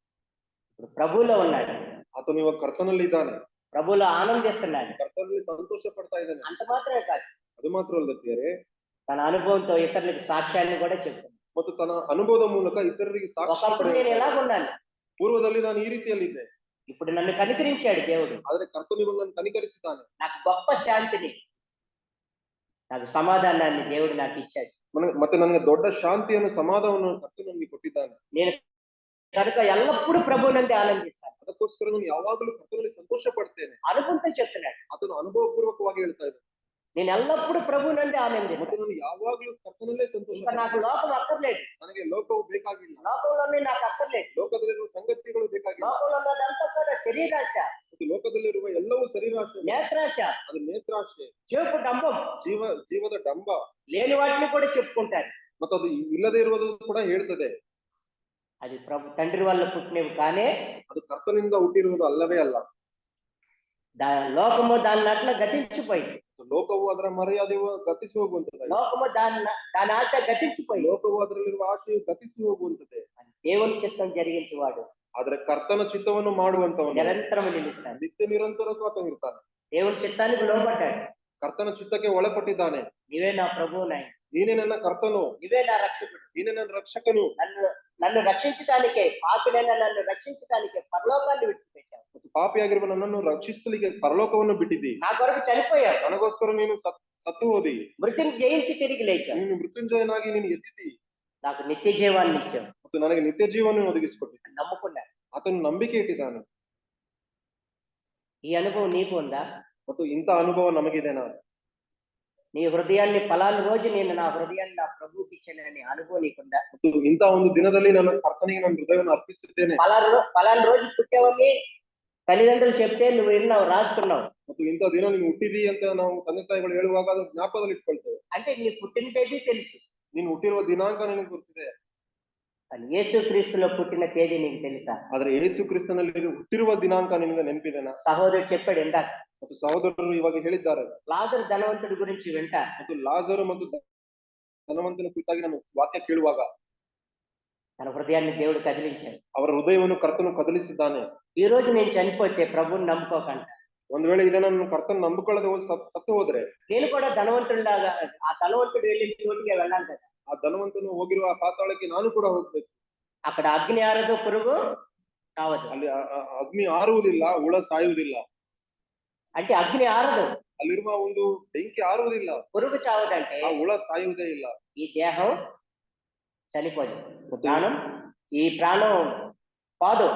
ఇప్పుడు ప్రభువులో ఉన్నాడు, ಆತನು ಇವಾಗ ಕರ್ತನಲ್ಲಿ ಇದ್ದಾನೆ, ప్రభువులో ఆనందిస్తున్నాడు. ಕರ್ತನಲ್ಲಿ ಸಂತೋಷ ಪಡ್ತಾ ಇದ್ದಾನೆ. అంత మాత్రమే కాదు, ಅದು ಮಾತ್ರ ಅಲ್ಲದೆ తన అనుభవంతో ఇతరులకు సాక్ష్యాన్ని కూడా చెప్తాడు. ಮತ್ತು ತನ್ನ ಅನುಭವದ ಮೂಲಕ ಇತರರಿಗೆ ಸಾಕ್ಷಿ ఒకప్పుడు నేను ఎలాగున్నాను, ಪೂರ್ವದಲ್ಲಿ ನಾನು ಈ ರೀತಿಯಲ್ಲಿದ್ದೆ, ఇప్పుడు నన్ను కనికరించాడు దేవుడు, ಆದ್ರೆ ಕರ್ತನು ಇವಾಗ ನನ್ನ ಕನಿಕರಿಸಿದ್ದಾನೆ. నాకు గొప్ప శాంతిని, నాకు సమాధానాన్ని దేవుడు నాకు ఇచ్చాడు. ಮತ್ತೆ ನನಗೆ ದೊಡ್ಡ ಶಾಂತಿಯನ್ನು ಸಮಾಧಾನವನ್ನು ಕರ್ತನು ನನಗೆ ಕೊಟ್ಟಿದ್ದಾನೆ. నేను కనుక ఎల్లప్పుడూ ప్రభువునందే ఆనందిస్తాను. ಅದಕ್ಕೋಸ್ಕರ ನಾನು ಯಾವಾಗಲೂ ಕರ್ತನಲ್ಲಿ ಸಂತೋಷ ಪಡ್ತೇನೆ. అనుభవంతో చెప్తున్నాడు, ಅದನ್ನು ಅನುಭವ ಪೂರ್ವಕವಾಗಿ ಹೇಳ್ತಾ ಇದ್ದಾನೆ. నేను ఎల్లప్పుడూ ప్రభువునందే ఆనందిస్తాను. ಮತ್ತೆ ನಾನು ಯಾವಾಗಲೂ ಕರ್ತನಲ್ಲೇ ಸಂತೋಷ. ఇంకా నాకు లోకం అక్కర్లేదు, ನನಗೆ ಲೋಕವು ಬೇಕಾಗಿಲ್ಲ, లోకంలోనే నాకు అక్కర్లేదు. ಲೋಕದಲ್ಲಿರುವ ಸಂಗತಿಗಳು ಬೇಕಾಗಿಲ್ಲ. లోకంలో ఉన్నదంతా కూడా శరీరాశ, ಮತ್ತು ಲೋಕದಲ್ಲಿರುವ ಎಲ್ಲವೂ ಶರೀರಾಶೆ, నేత్రాశ, ಅದು ನೇತ್ರಾಶೆ, చేపు డంబం, ಜೀವದ ಡಂಬ, లేని వాటిని కూడా చెప్పుకుంటారు. ಮತ್ತು ಅದು ಇಲ್ಲದೆ ಇರುವುದು ಕೂಡ ಹೇಳ್ತದೆ. అది తండ్రి వల్ల పుట్టినవి కానే, ಅದು ಕರ್ತನಿಂದ ಹುಟ್ಟಿರುವುದು ಅಲ್ಲವೇ ಅಲ್ಲ. లోకము దాని అట్లా గతించిపోయింది, ಲೋಕವು ಅದರ ಮರ್ಯಾದೆಯು ಗತಿಸಿ ಹೋಗುವಂತದೆ. లోకము దాని ఆశ గతించిపోయింది. ಲೋಕವು ಅದರಲ್ಲಿರುವ ಆಶೆಯು ಗತಿಸಿ ಹೋಗುವಂತದೆ. దేవుని చిత్తం జరిగించేవాడు ಆದ್ರೆ ಕರ್ತನ ಚಿತ್ತವನ್ನು ಮಾಡುವಂತವನು నిరంతరం నిలుస్తాడు. ನಿತ್ಯ ನಿರಂತರಕ್ಕೂ ಆತನು ಇರ್ತಾನೆ. దేవుని చిత్తానికి లోబడ్డాడు. ಕರ್ತನ ಚಿತ್ತಕ್ಕೆ ಒಳಪಟ್ಟಿದ್ದಾನೆ. నీవే నా ప్రభువు, నాయన ನೀನೇ ನನ್ನ ಕರ್ತನು, నీవే నా రక్షకుడు, ನೀನೇ ನನ್ನ ರಕ್ಷಕನು. నన్ను రక్షించడానికే, పాపినైన నన్ను రక్షించడానికే పరలోకాన్ని విడిచిపెట్టావు. ಮತ್ತು ಪಾಪಿಯಾಗಿರುವ ನನ್ನನ್ನು ರಕ್ಷಿಸಲಿಕ್ಕೆ ಪರಲೋಕವನ್ನು ಬಿಟ್ಟಿದ್ದಿ. నా కొరకు చనిపోయావు, ನನಗೋಸ್ಕರ ನೀನು ಸತ್ತು ಹೋದಿ, మృతిని జయించి తిరిగి లేచావు. ನೀನು ಮೃತ್ಯುಂಜಯನಾಗಿ ನೀನು ಎದ್ದಿದ್ದಿ, నాకు నిత్య జీవాన్ని ఇచ్చావు. ಮತ್ತು ನನಗೆ ನಿತ್ಯ ಜೀವನ ಒದಗಿಸಿಕೊಟ್ಟಿದ್ದಿ. నమ్ముకున్నాను. ಆತನು ನಂಬಿಕೆ ಇಟ್ಟಿದ್ದಾನೆ. ఈ అనుభవం నీకు ఉందా? ಮತ್ತು ಇಂಥ ಅನುಭವ ನಮಗಿದೆನಾ? నీ హృదయాన్ని పలాను రోజు నేను నా హృదయాన్ని నా ప్రభువుకి ఇచ్చానని అనుభవం నీకుందా? ಮತ್ತು ಇಂಥ ಒಂದು ದಿನದಲ್ಲಿ ನಾನು ಕರ್ತನಿಗೆ ನನ್ನ ಹೃದಯವನ್ನು ಅರ್ಪಿಸಿದ್ದೇನೆ. పలాను రోజు పుట్టావని తల్లిదండ్రులు చెప్తే నువ్వు విన్నావు, రాసుకున్నావు. ಮತ್ತು ಇಂಥ ದಿನ ನೀನು ಹುಟ್ಟಿದಿ ಅಂತ ನಾವು ತಂದೆ ತಾಯಿಗಳು ಹೇಳುವಾಗ ಅದು ಜ್ಞಾಪಕದಲ್ಲಿ ಇಟ್ಕೊಳ್ತೇವೆ. అంటే నీ పుట్టిన తేదీ తెలుసు, ನೀನು ಹುಟ್ಟಿರುವ ದಿನಾಂಕ ನಿನಗೆ ಗೊತ್ತಿದೆ. యేసు క్రీస్తులో పుట్టిన తేదీ నీకు తెలుసా? ಆದ್ರೆ ಯೇಸು ಕ್ರಿಸ್ತನಲ್ಲಿ ಹುಟ್ಟಿರುವ ದಿನಾಂಕ ನಿನಗೆ ನೆನಪಿದೆನಾ? సహోదరుడు చెప్పాడు ఇందాక, ಮತ್ತು ಸಹೋದರರು ಇವಾಗ ಹೇಳಿದ್ದಾರೆ. లాజరు ధనవంతుడి గురించి వింటారు. ಮತ್ತು ಲಾಜರು ಮತ್ತು ಧನವಂತನ ಕುರಿತಾಗಿ ನಾನು ವಾಕ್ಯ ಕೇಳುವಾಗ తన హృదయాన్ని దేవుడు కదిలించాడు. ಅವರ ಹೃದಯವನ್ನು ಕರ್ತನು ಕದಲಿಸಿದ್ದಾನೆ. ఈ రోజు నేను చనిపోతే ప్రభువుని నమ్ముకోకంట. ಒಂದ್ ವೇಳೆ ಇದನ್ನ ನಾನು ಕರ್ತನ ನಂಬಿಕೊಳ್ಳದೆ ಸತ್ತು ಹೋದ್ರೆ నేను కూడా ధనవంతుడిలాగా ఆ ధనవంతుడు వెళ్ళిన చోటుకే వెళ్ళాలి కదా. ಆ ಧನವಂತನು ಹೋಗಿರುವ ಆ ಪಾತಾಳಕ್ಕೆ ನಾನು ಕೂಡ ಹೋಗ್ಬೇಕು. అక్కడ అగ్ని ఆరదు, పురుగు చావదు. ಅಲ್ಲಿ ಅಗ್ನಿ ಆರುವುದಿಲ್ಲ, ಹುಳ ಸಾಯುವುದಿಲ್ಲ. అంటే అగ్ని ఆరదు, ಅಲ್ಲಿರುವ ಒಂದು ಬೆಂಕಿ ಆರುವುದಿಲ್ಲ, పురుగు చావదంటే ಆ ಹುಳ ಸಾಯುವುದೇ ಇಲ್ಲ. ఈ దేహం చనిపోదు, ప్రాణం ఈ ప్రాణం పోదు.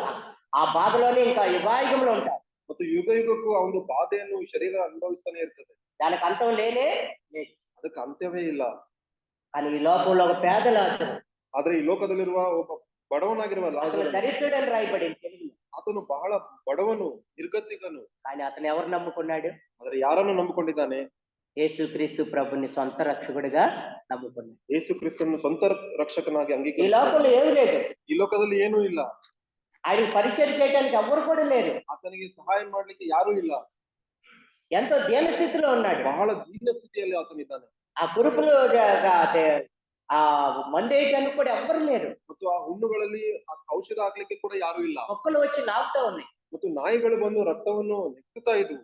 ఆ బాధలోనే ఇంకా యుగాయుగంలో ఉంటారు. ಮತ್ತು ಯುಗ ಯುಗಕ್ಕೂ ಆ ಒಂದು ಬಾಧೆಯನ್ನು ಶರೀರ ಅನುಭವಿಸ್ತಾನೆ ಇರ್ತದೆ. దానికి అంతం లేనే లేదు. ಅದಕ್ಕೆ ಅಂತ್ಯವೇ ಇಲ್ಲ. కానీ ఈ లోకంలో ఒక పేద లాజరు, ಆದ್ರೆ ಈ ಲೋಕದಲ್ಲಿರುವ ಒಬ್ಬ ಬಡವನಾಗಿರುವ అసలు ಲಾಜರನು, దరిద్రుడని రాయబడింది తెలుగులో. ಆತನು ಬಹಳ ಬಡವನು, ನಿರ್ಗತಿಕನು. కానీ అతను ఎవరు నమ్ముకున్నాడు? ಆದ್ರೆ ಯಾರನ್ನು ನಂಬಿಕೊಂಡಿದ್ದಾನೆ? యేసుక్రీస్తు ప్రభుని సొంత రక్షకుడిగా నమ్ముకున్నాడు. ಯೇಸು ಕ್ರಿಸ್ತನನ್ನು ಸ್ವಂತ ರಕ್ಷಕನಾಗಿ ఈ ಅಂಗೀಕರಿಸಿದ್ದಾನೆ. లోకంలో ఏమి లేదు, ಈ ಲೋಕದಲ್ಲಿ ಏನೂ ಇಲ್ಲ. ఆయనకు పరిచయం చేయడానికి ఎవరు కూడా లేరు. ಆತನಿಗೆ ಸಹಾಯ ಮಾಡ್ಲಿಕ್ಕೆ ಯಾರೂ ಇಲ್ಲ. ఎంతో దీన స్థితిలో ఉన్నాడు. ಬಹಳ ದೀನ ಸ್ಥಿತಿಯಲ್ಲಿ ಆತನಿದ್ದಾನೆ. ఆ కురుపులు ఆ మందు వేయటానికి కూడా ఎవ్వరు లేరు. ಮತ್ತು ಆ ಹುಣ್ಣುಗಳಲ್ಲಿ ಔಷಧ ಹಾಕ್ಲಿಕ್ಕೆ ಕೂಡ ಯಾರೂ ಇಲ್ಲ. కుక్కలు వచ్చి నాకుతా ఉన్నాయి. ಮತ್ತು ನಾಯಿಗಳು ಬಂದು ರಕ್ತವನ್ನು ನೆಕ್ಕುತ್ತಾ ಇದ್ವು.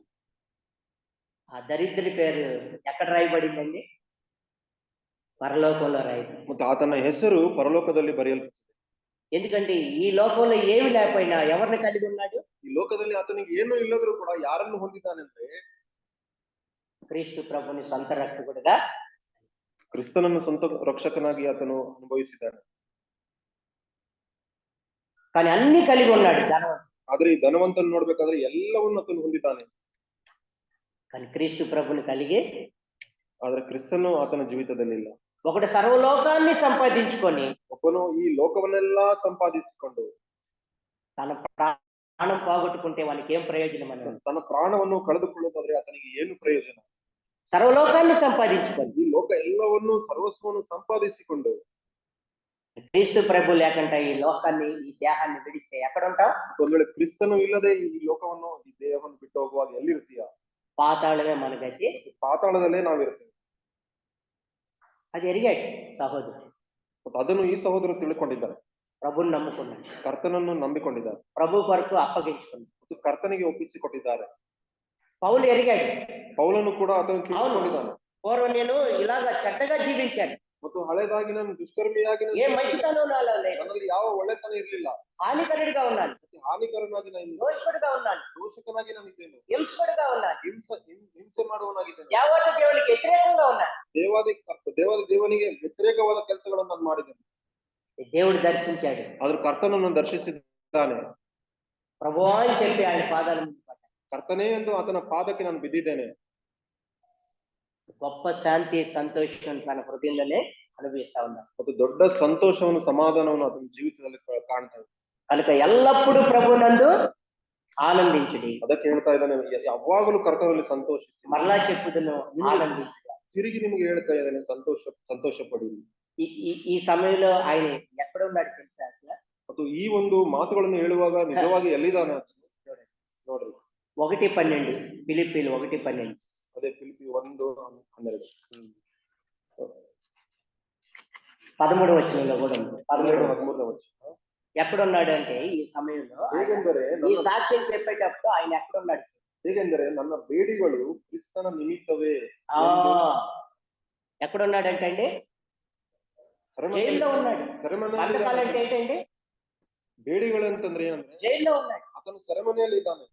ఆ దరిద్రుడి పేరు ఎక్కడ రాయబడిందండి? పరలోకంలో రాయబడింది. ಮತ್ತು ಆತನ ಹೆಸರು ಪರಲೋಕದಲ್ಲಿ ಬರೆಯಲ್ಪಟ್ಟಿದೆ. ఎందుకంటే ఈ లోకంలో ఏమి లేకపోయినా ఎవరిని కలిగి ఉన్నాడు? ಈ ಲೋಕದಲ್ಲಿ ಆತನಿಗೆ ಏನು ಇಲ್ಲದರೂ ಕೂಡ ಯಾರನ್ನು ಹೊಂದಿದ್ದಾನೆಂದ್ರೆ క్రీస్తు ప్రభుని సొంత రక్షకుడిగా. ಕ್ರಿಸ್ತನನ್ನು ಸ್ವಂತ ರಕ್ಷಕನಾಗಿ ಆತನು ಅನುಭವಿಸಿದ್ದಾನೆ. కానీ అన్ని కలిగి ఉన్నాడు ధనవంతుడు. ಆದ್ರೆ ಈ ಧನವಂತನ ನೋಡ್ಬೇಕಾದ್ರೆ ಎಲ್ಲವನ್ನು ಆತನು ಹೊಂದಿದ್ದಾನೆ. కానీ క్రీస్తు ప్రభుని కలిగి ಆದ್ರೆ ಕ್ರಿಸ್ತನು ಆತನ ಜೀವಿತದಲ್ಲಿ ಇಲ್ಲ. ఒకటి సర్వలోకాన్ని సంపాదించుకొని ಒಬ್ಬನು ಈ ಲೋಕವನ್ನೆಲ್ಲಾ ಸಂಪಾದಿಸಿಕೊಂಡು తన ప్రాణం పోగొట్టుకుంటే వానికి ఏం ప్రయోజనం అని? ತನ್ನ ಪ್ರಾಣವನ್ನು ಕಳೆದುಕೊಳ್ಳುವುದಾದ್ರೆ ಆತನಿಗೆ ಏನು ಪ್ರಯೋಜನ? సర్వలోకాన్ని సంపాదించుకొని ಈ ಲೋಕ ಎಲ್ಲವನ್ನು ಸರ್ವಸ್ವವನ್ನು ಸಂಪಾದಿಸಿಕೊಂಡು క్రీస్తు ప్రభు లేకుండా ఈ లోకాన్ని ఈ దేహాన్ని విడిస్తే ఎక్కడ ఉంటావు? ಒಂದ್ ವೇಳೆ ಕ್ರಿಸ್ತನು ಇಲ್ಲದೆ ಈ ಲೋಕವನ್ನು ಈ ದೇಹವನ್ನು ಬಿಟ್ಟು ಹೋಗುವಾಗ ಎಲ್ಲಿರ್ತೀಯ? పాతాళమే మన గతి. ಪಾತಾಳದಲ್ಲೇ ನಾವಿರ್ತೀವಿ. అది ఎరిగాడు సహోదరుడు. ಮತ್ತು ಅದನ್ನು ಈ ಸಹೋದರರು ತಿಳ್ಕೊಂಡಿದ್ದಾರೆ. ప్రభుని నమ్ముకున్నాడు, ಕರ್ತನನ್ನು ನಂಬಿಕೊಂಡಿದ್ದಾರೆ ప్రభు కొరకు అప్పగించుకున్నాడు. ಮತ್ತು ಕರ್ತನಿಗೆ ಒಪ್ಪಿಸಿಕೊಟ್ಟಿದ್ದಾರೆ. పౌలు ఎరిగాడు. ಪೌಲನು ಕೂಡ ಅದನ್ನು ತಿಳ್ಕೊಂಡಿದ್ದಾನೆ. పూర్వం నేను ఇలాగా చెడ్డగా జీవించాను, ಮತ್ತು ಹಳೆದಾಗಿ ನಾನು ದುಷ್ಕರ್ಮಿಯಾಗಿ ఏ మంచితనం నాలో లేదు, ನನ್ನಲ್ಲಿ ಯಾವ ಒಳ್ಳೆತನ ಇರ್ಲಿಲ್ಲ, హానికరుడిగా ఉన్నాను, ಹಾನಿಕರನಾಗಿ ನಾನು దోషకుడిగా ఉన్నాను, ದೋಷಕನಾಗಿ ನಾನಿದ್ದೇನೆ, హింసకుడిగా ఉన్నాను, ಹಿಂಸೆ ಮಾಡುವನಾಗಿದ್ದೇನೆ, దేవత దేవునికి వ్యతిరేకంగా ఉన్నాను. ದೇವನಿಗೆ ವ್ಯತಿರೇಕವಾದ ಕೆಲಸಗಳನ್ನು ನಾನು ಮಾಡಿದ್ದೇನೆ. దేవుడు దర్శించాడు. ಆದ್ರೂ ಕರ್ತನನ್ನು ದರ್ಶಿಸಿದ್ದಾನೆ. ప్రభువా అని చెప్పి ఆయన పాదాల ముందు పడ్డాడు. ಕರ್ತನೇ ಎಂದು ಆತನ ಪಾದಕ್ಕೆ ನಾನು ಬಿದ್ದಿದ್ದೇನೆ. గొప్ప శాంతి సంతోషం తన హృదయంలోనే అనుభవిస్తా ఉన్నాడు. ಮತ್ತು ದೊಡ್ಡ ಸಂತೋಷವನ್ನು ಸಮಾಧಾನವನ್ನು ಆತನ ಜೀವಿತದಲ್ಲಿ ಕಾಣ್ತಾರೆ. కనుక ఎల్లప్పుడూ ప్రభునందు ఆనందించుడి. ಅದಕ್ಕೆ ಹೇಳ್ತಾ ಇದ್ದಾನೆ, ಯಾವಾಗಲೂ ಕರ್ತನಲ್ಲಿ ಸಂತೋಷಿಸಿ. మరలా చెప్పుదును, ఆనందించుడి. ತಿರುಗಿ ನಿಮ್ಗೆ ಹೇಳ್ತಾ ಇದ್ದಾನೆ, ಸಂತೋಷ ಪಡಿರಿ. ఈ సమయంలో ఆయన ఎక్కడ ఉన్నాడు తెలుసా అసలు? ಮತ್ತು ಈ ಒಂದು ಮಾತುಗಳನ್ನು ಹೇಳುವಾಗ ನಿಜವಾಗಿ ಎಲ್ಲಿದ್ದಾನೆ ನೋಡ್ರಿ. 1:12 ఫిలిప్పీలు 1:12. ಅದೇ ಫಿಲಿಪ್ಪಿ 1:12. 13వ వచనంలో కూడా ఉంది. 13వ వచనం. ఎక్కడున్నాడు అంటే ఈ సమయంలో ಹೇಗೆಂದರೆ ఈ సాక్ష్యం చెప్పేటప్పుడు ఆయన ఎక్కడున్నాడు? ಹೇಗೆಂದರೆ ನನ್ನ ಬೇಡಿಗಳು ಕ್ರಿಸ್ತನ ನಿಮಿತ್ತವೇ. ఎక్కడున్నాడంటే అండి జైల్లో ఉన్నాడు. బంధకాలంటే ఏంటండి? ಬೇಡಿಗಳು ಅಂತಂದ್ರೆ ಏನಂದ್ರೆ జైల్లో ఉన్నాడు. ಆತನು ಸೆರೆಮನೆಯಲ್ಲಿ ಇದ್ದಾನೆ.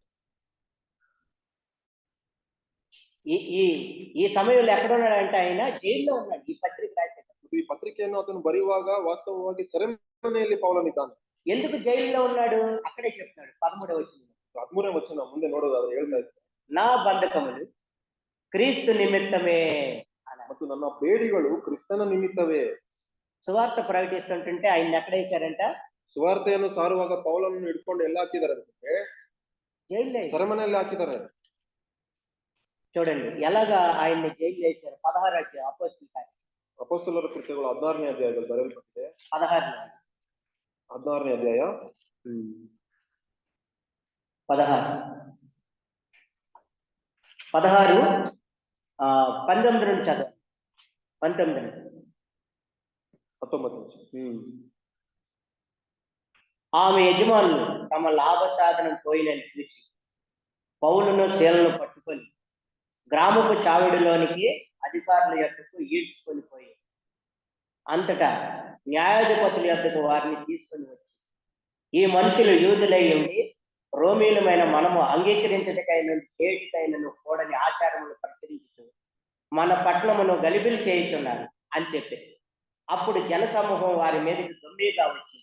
ఈ సమయంలో ఎక్కడ ఉన్నాడంటే ఆయన జైల్లో ఉన్నాడు. ఈ పత్రిక రాసేటప్పుడు ಈ ಪತ್ರಿಕೆಯನ್ನು ಆತನು ಬರೆಯುವಾಗ ವಾಸ್ತವವಾಗಿ ಸೆರೆಮನೆಯಲ್ಲಿ ಪೌಲನಿದ್ದಾನೆ. ఎందుకు జైల్లో ఉన్నాడు అక్కడే చెప్తాడు 13వ వచనం. 13వ వచನ ಮುಂದೆ ನೋಡೋದಾದ್ರೆ ಹೇಳ್ತಾ ಇದ್ದಾರೆ, నా బంధకములు క్రీస్తు నిమిత్తమే ಮತ್ತು ನನ್ನ ಬೇಡಿಗಳು ಕ್ರಿಸ್ತನ ನಿಮಿತ್ತವೇ. సువార్త ప్రకటిస్తుంటుంటే ఆయన ఎక్కడ వేశారంట? ಸುವಾರ್ತೆಯನ್ನು ಸಾರುವಾಗ ಪೌಲನನ್ನು ಹಿಡ್ಕೊಂಡು ಎಲ್ಲ ಹಾಕಿದ್ದಾರೆ ಅಂದ್ರೆ జైల్లో. ಸೆರೆಮನೆಯಲ್ಲಿ ಹಾಕಿದ್ದಾರೆ. చూడండి ఎలాగా ఆయన్ని జైలు వేశారు. 16 అధ్యాయం ಅಪೊಸ್ತಲರ ಕೃತ್ಯಗಳು 16ನೇ ಅಧ್ಯಾಯದಲ್ಲಿ ಬರೆಯಲ್ಪಟ್ಟಿದೆ. 16ನೇ ಅಧ್ಯಾಯ 16. 16 19 నుండి చదవండి. 19 నుండి. 19 నుంచి. ఆమె యజమానులు తమ లాభ సాధనం పోయినని చూసి పౌలును శీలను పట్టుకొని గ్రామపు చావిడిలోనికి అధికారుల యొక్కకు ఈడ్చుకొని పోయి అంతటా న్యాయాధిపతుల యొక్కకు వారిని తీసుకొని వచ్చి, ఈ మనుషులు యూదులై ఉండి రోమీలమైన మనము అంగీకరించటకైన చేయటకైనను కూడని ఆచారములు ప్రచురించుతూ మన పట్టణమును గలిబిలి చేయుచున్నారు అని చెప్పి, అప్పుడు జనసమూహం వారి మీదకి దొమ్మిగా వచ్చి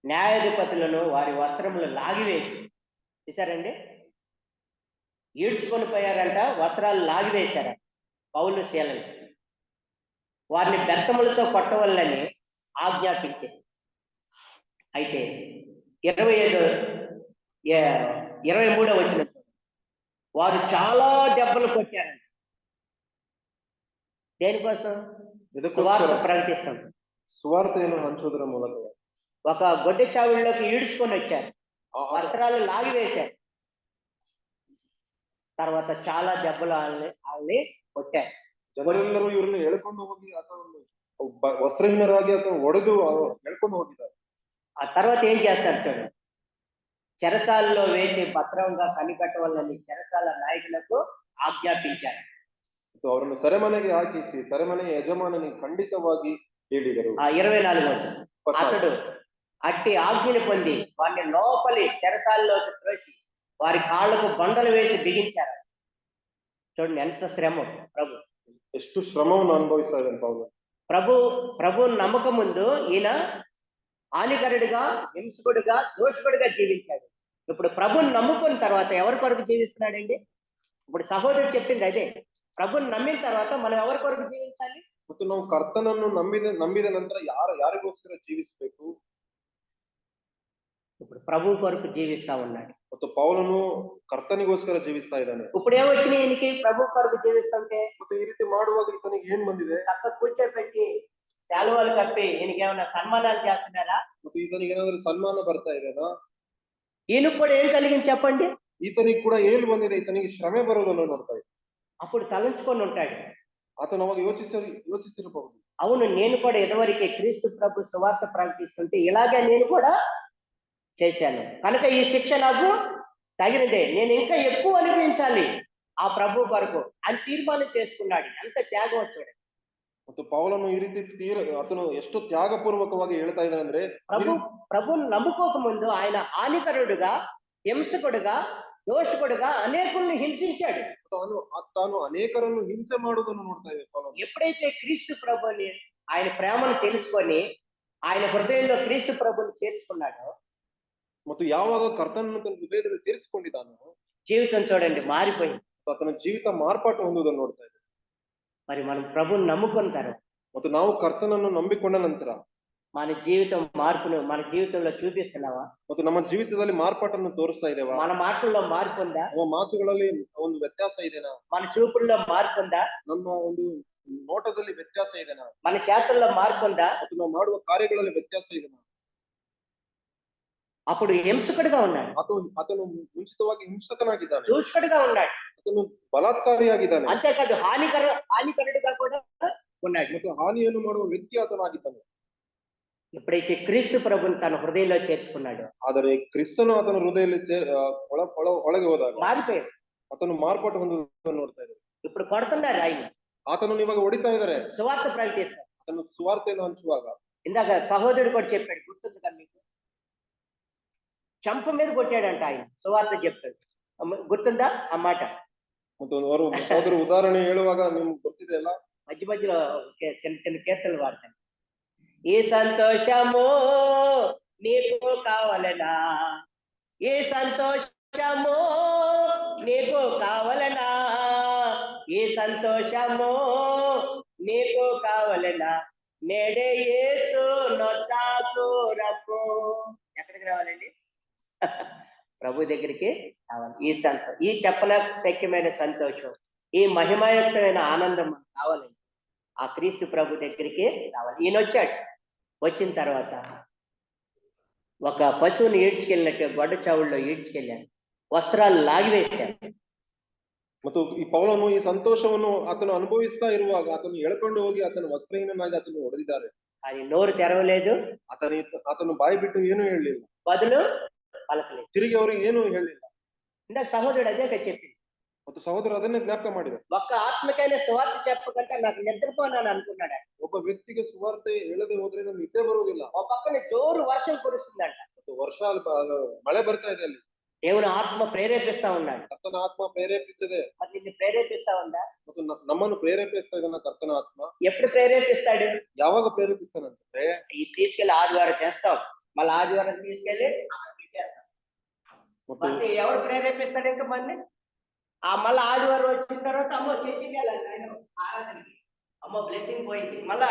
న్యాయాధిపతులను వారి వస్త్రములు లాగివేసి, చూసారండి, ఈడ్చుకొని పోయారంట, వస్త్రాలు లాగివేశారంట పౌలు శీలని. వారిని బెత్తములతో కొట్టవల్లని ఆజ్ఞాపించారు. అయితే 23 వచ్చిన వారు చాలా దెబ్బలు కొట్టారంట. దేనికోసం? సువార్త ప్రకటిస్తాం. సువార్తను హంచుదరం ಮೂಲಕ ఒక గొడ్డె చావుల్లోకి ఈడ్చుకొని వచ్చారు, వస్త్రాలు లాగివేశారు, తర్వాత చాలా దెబ్బలు వాళ్ళని కొట్టారు. ಜನರೆಲ್ಲರೂ ಇವ್ರನ್ನ ಎಳ್ಕೊಂಡು ಹೋಗಿ ಆತನನ್ನು ವಸ್ತ್ರಹೀನರಾಗಿ ಆತನ ಒಡೆದು ಎಳ್ಕೊಂಡು ಹೋಗಿದ್ದಾರೆ. ఆ తర్వాత ఏం చేస్తారు చూడండి, చెరసాలలో వేసి భద్రంగా కనిపెట్టవాలని చెరసాల నాయకులకు ఆజ్ఞాపించారు. ಅವರನ್ನು ಸೆರೆಮನೆಗೆ ಹಾಕಿಸಿ ಸೆರೆಮನೆಯ ಯಜಮಾನನಿಗೆ ಖಂಡಿತವಾಗಿ ಹೇಳಿದರು. 24 అతడు అట్టి ఆజ్ఞని పొంది వారిని లోపలి చెరసాలలోకి త్రోసి వారి కాళ్ళకు బండలు వేసి బిగించారు. చూడండి ఎంత శ్రమ. ಎಷ್ಟು ಶ್ರಮವನ್ನು ಅನುಭವಿಸ್ತಾ ಇದ್ದಾನೆ ಪೌಲ. ప్రభు నమ్మకం ముందు ఈయన హానికరుడిగా, హింసకుడిగా, దోషకుడిగా జీవించాడు. ఇప్పుడు ప్రభుని నమ్ముకున్న తర్వాత ఎవరి కొరకు జీవిస్తున్నాడండి? ఇప్పుడు సహోదరుడు చెప్పింది అదే, ప్రభుని నమ్మిన తర్వాత మనం ఎవరి కొరకు జీవించాలి? ಮತ್ತು ನಾವು ಕರ್ತನನ್ನು ನಂಬಿದ ನಂತರ ಯಾರಿಗೋಸ್ಕರ ಜೀವಿಸಬೇಕು? ఇప్పుడు ప్రభు కొరకు జీవిస్తా ఉన్నాడు. ಮತ್ತು ಪೌಲನು ಕರ್ತನಿಗೋಸ್ಕರ ಜೀವಿಸ್ತಾ ಇದ್ದಾನೆ. ఇప్పుడు ఏమొచ్చినాయి ఈయనకి? ప్రభు కొరకు జీవిస్తుంటే ಮತ್ತೆ ಈ ರೀತಿ ಮಾಡುವಾಗ ఈతనికి ఏం ಬಂದಿದೆ? పక్క కూర్చోబెట్టి శాలువాలు కప్పి ఈయనకి ఏమైనా సన్మానాలు చేస్తున్నారా? ಮತ್ತೆ ఈతనికి ఏನಾದರೂ ಸನ್ಮಾನ ಬರ್ತಾ ಇದೆನಾ? ఈయనకు కూడా ఏం కలిగింది చెప్పండి? ఈతనికి కూడా ఏం ಬಂದಿದೆ? ఈతనికి ಶ್ರಮೆ ಬರೋದನ್ನು ನೋಡ್ತಾ ಇದ್ದಾನೆ. అప్పుడు తలంచుకొని ఉంటాడు. అతను అವಾಗ ಯೋಚಿಸಿರಬಹುದು, అవును, నేను కూడా ఇదివరకే క్రీస్తు ప్రభు సువార్త ప్రకటిస్తుంటే ఇలాగే నేను కూడా చేశాను కనుక ఈ శిక్ష నాకు తగినదే, నేను ఇంకా ఎక్కువ అనిపించాలి ఆ ప్రభు కొరకు అని తీర్మానం చేసుకున్నాడు. ఎంత త్యాగం చూడండి. ಮತ್ತು ಪೌಲನು ಈ ರೀತಿ అతను ಎಷ್ಟು ತ್ಯಾಗಪೂರ್ವಕವಾಗಿ ಹೇಳ್ತಾ ಇದ್ದಾನೆ ಅಂದ್ರೆ, ప్రభుని నమ్ముకోక ముందు ఆయన హానికరుడుగా, హింసకుడుగా, దోషకుడుగా అనేకుల్ని హింసించాడు. తాను అనేకరನ್ನು హింసೆ ಮಾಡುವುದನ್ನು ನೋಡ್ತಾ ಇದ್ದೇವೆ ಪೌಲನು. ఎప్పుడైతే క్రీస్తు ప్రభుని ఆయన ప్రేమను తెలుసుకొని ఆయన హృదయంలో క్రీస్తు ప్రభుని చేర్చుకున్నాడో, ಮತ್ತು ಯಾವಾಗ ಕರ್ತನನ್ನು ತನ್ನ ಹೃದಯದಲ್ಲಿ ಸೇರಿಸಿಕೊಂಡಿದ್ದಾನೋ, జీవితం చూడండి మారిపోయింది. అతನ జీవిತ ಮಾರ್ಪಾಟು ಹೊಂದುವುದನ್ನು ನೋಡ್ತಾ ಇದ್ದೇವೆ. మరి మనం ప్రభుని నమ్ముకున్న తర్వాత ಮತ್ತು ನಾವು ಕರ್ತನನ್ನು ನಂಬಿಕೊಂಡ ನಂತರ మన జీవితం మార్పును మన జీవితంలో చూపిస్తున్నావా? ಮತ್ತು ನಮ್ಮ ಜೀವಿತದಲ್ಲಿ ಮಾರ್ಪಾಟನ್ನು ತೋರಿಸ್ತಾ ಇದ್ದೇವಾ? మన మాటల్లో మార్పు ఉందా? ನಮ್ಮ ಮಾತುಗಳಲ್ಲಿ ಒಂದು ವ್ಯತ್ಯಾಸ ಇದೆನಾ? మన చూపుల్లో మార్పు ఉందా? ನಮ್ಮ ಒಂದು ನೋಟದಲ್ಲಿ ವ್ಯತ್ಯಾಸ ಇದೆನಾ? మన చేతుల్లో మార్పు ఉందా? ಮತ್ತು ನಾವು ಮಾಡುವ ಕಾರ್ಯಗಳಲ್ಲಿ ವ್ಯತ್ಯಾಸ ಇದೆನಾ? అప్పుడు హింసకుడిగా ఉన్నాడు, అతను ಮುಂಚಿತವಾಗಿ ಹಿಂಸಕನಾಗಿದ್ದಾನೆ, దూషకుడిగా ఉన్నాడు, అతను బలాత్కాರಿಯಾಗಿದ್ದಾನೆ, అంతేకాదు హానికరుడిగా కూడా ఉన్నాడు. ಮತ್ತು ಹಾನಿಯನ್ನು ಮಾಡುವ ವ್ಯಕ್ತಿ ಆತನಾಗಿದ್ದಾನೆ. ఎప్పుడైతే క్రీస్తు ప్రభుని తన హృదయంలో చేర్చుకున్నాడు, ಆದರೆ ಕ್ರಿಸ್ತನು ಆತನ ಹೃದಯದಲ್ಲಿ ಒಳಗೆ ಹೋದಾಗ మారిపోయాడు. అతను ಮಾರ್ಪಾಟು ಹೊಂದುವುದನ್ನು ನೋಡ್ತಾ ಇದ್ದಾರೆ. ఇప్పుడు కొడుతున్నారు ఆయన, ఆతను ఇವಾಗ ಹೊಡಿತಾ ಇದ್ದಾರೆ, సువార్త ప్రకటిస్తారు. అతను సువార్ತೆಯನ್ನು ಹಂಚುವಾಗ ఇందాక సహోదరుడు కూడా చెప్పాడు, గుర్తుంది కదా మీకు? చంప మీద కొట్టాడంట ఆయన, సువార్త చెప్తాడు. గుర్తుందా ఆ మాట? ಮತ್ತು ಅವರು ಸಹೋದರ ಉದಾಹರಣೆ ಹೇಳುವಾಗ ನಿಮ್ಗೆ ಗೊತ್ತಿದೆ ಅಲ್ಲ, మధ్య మధ్యలో చిన్న చిన్న కీర్తనలు వాడతాను. ఈ సంతోషము నీకు కావాలనా, ఈ సంతోషము నీకు కావాలనా, ఈ సంతోషము నీకు కావాలనా, నేడే యేసు నొద్దకు రమ్ము. ఎక్కడికి రావాలండి? ప్రభు దగ్గరికి రావాలి. ఈ చెప్పన శక్యమైన సంతోషం, ఈ మహిమాయుక్తమైన ఆనందం మనకు కావాలండి. ఆ క్రీస్తు ప్రభు దగ్గరికి రావాలి. ఈయన వచ్చాడు. వచ్చిన తర్వాత ఒక పశువుని ఈడ్చుకెళ్ళినట్టు గొడ్డ చావుల్లో ఈడ్చుకెళ్ళాను, వస్త్రాలు లాగివేశాను. ಮತ್ತು ಈ ಪೌಲನು ಈ ಸಂತೋಷವನ್ನು ಆತನು ಅನುಭವಿಸ್ತಾ ಇರುವಾಗ ಆತನು ಎಳ್ಕೊಂಡು ಹೋಗಿ ಆತನ ವಸ್ತ್ರಹೀನನಾಗಿ ಆತನು ಹೊಡೆದಿದ್ದಾರೆ. ఆయన నోరు తెరవలేదు, ಆತನು ಬಾಯಿ ಬಿಟ್ಟು ಏನು ಹೇಳಲಿಲ್ಲ, బదులు పలకలేదు. ತಿರುಗಿ ಅವರಿಗೆ ಏನು ಹೇಳಲಿಲ್ಲ. ఇందాక సహోదరుడు అదే కదా చెప్పింది. ಮತ್ತು ಸಹೋದರ ಅದನ್ನೇ ಜ್ಞಾಪಕ ಮಾಡಿದರು. ఒక్క ఆత్మకైనా సువార్త చెప్పకంటే నాకు నిద్రపోనాను అనుకున్నాడు. ಒಬ್ಬ ವ್ಯಕ್ತಿಗೆ ಸುವಾರ್ತೆ ಹೇಳದೆ ಹೋದ್ರೆ ನಮ್ಗೆ ನಿದ್ದೆ ಬರುವುದಿಲ್ಲ. ఒక పక్కన జోరు వర్షం కురుస్తుందంట. ಮತ್ತು ವರ್ಷ ಮಳೆ ಬರ್ತಾ ಇದೆ ಅಲ್ಲಿ. దేవుని ఆత్మ ప్రేరేపిస్తా ఉన్నాడు. ಕರ್ತನ ಆತ್ಮ ಪ್ರೇರೇಪಿಸಿದೆ. మరి నిన్ను ప్రేరేపిస్తా ఉందా? ಮತ್ತು ನಮ್ಮನ್ನು ಪ್ರೇರೇಪಿಸ್ತಾ ಇದ್ದಾನ ಕರ್ತನ ಆತ್ಮ. ఎప్పుడు ప్రేరేపిస్తాడు? ಯಾವಾಗ ಪ್ರೇರೇಪಿಸ್ತಾನಂದ್ರೆ ఈ తీసుకెళ్లి ఆదివారం చేస్తాం, మళ్ళీ ఆదివారం తీసుకెళ్లి అక్కడ పెట్టేస్తాం. మరి ఎవరు ప్రేరేపిస్తాడు ఇంకా మంది? ఆ మళ్ళీ ఆదివారం వచ్చిన తర్వాత అమ్మో చర్చికి వెళ్ళాలి ఆయన ఆరాధనకి, అమ్మో బ్లెస్సింగ్ పోయింది, మళ్ళా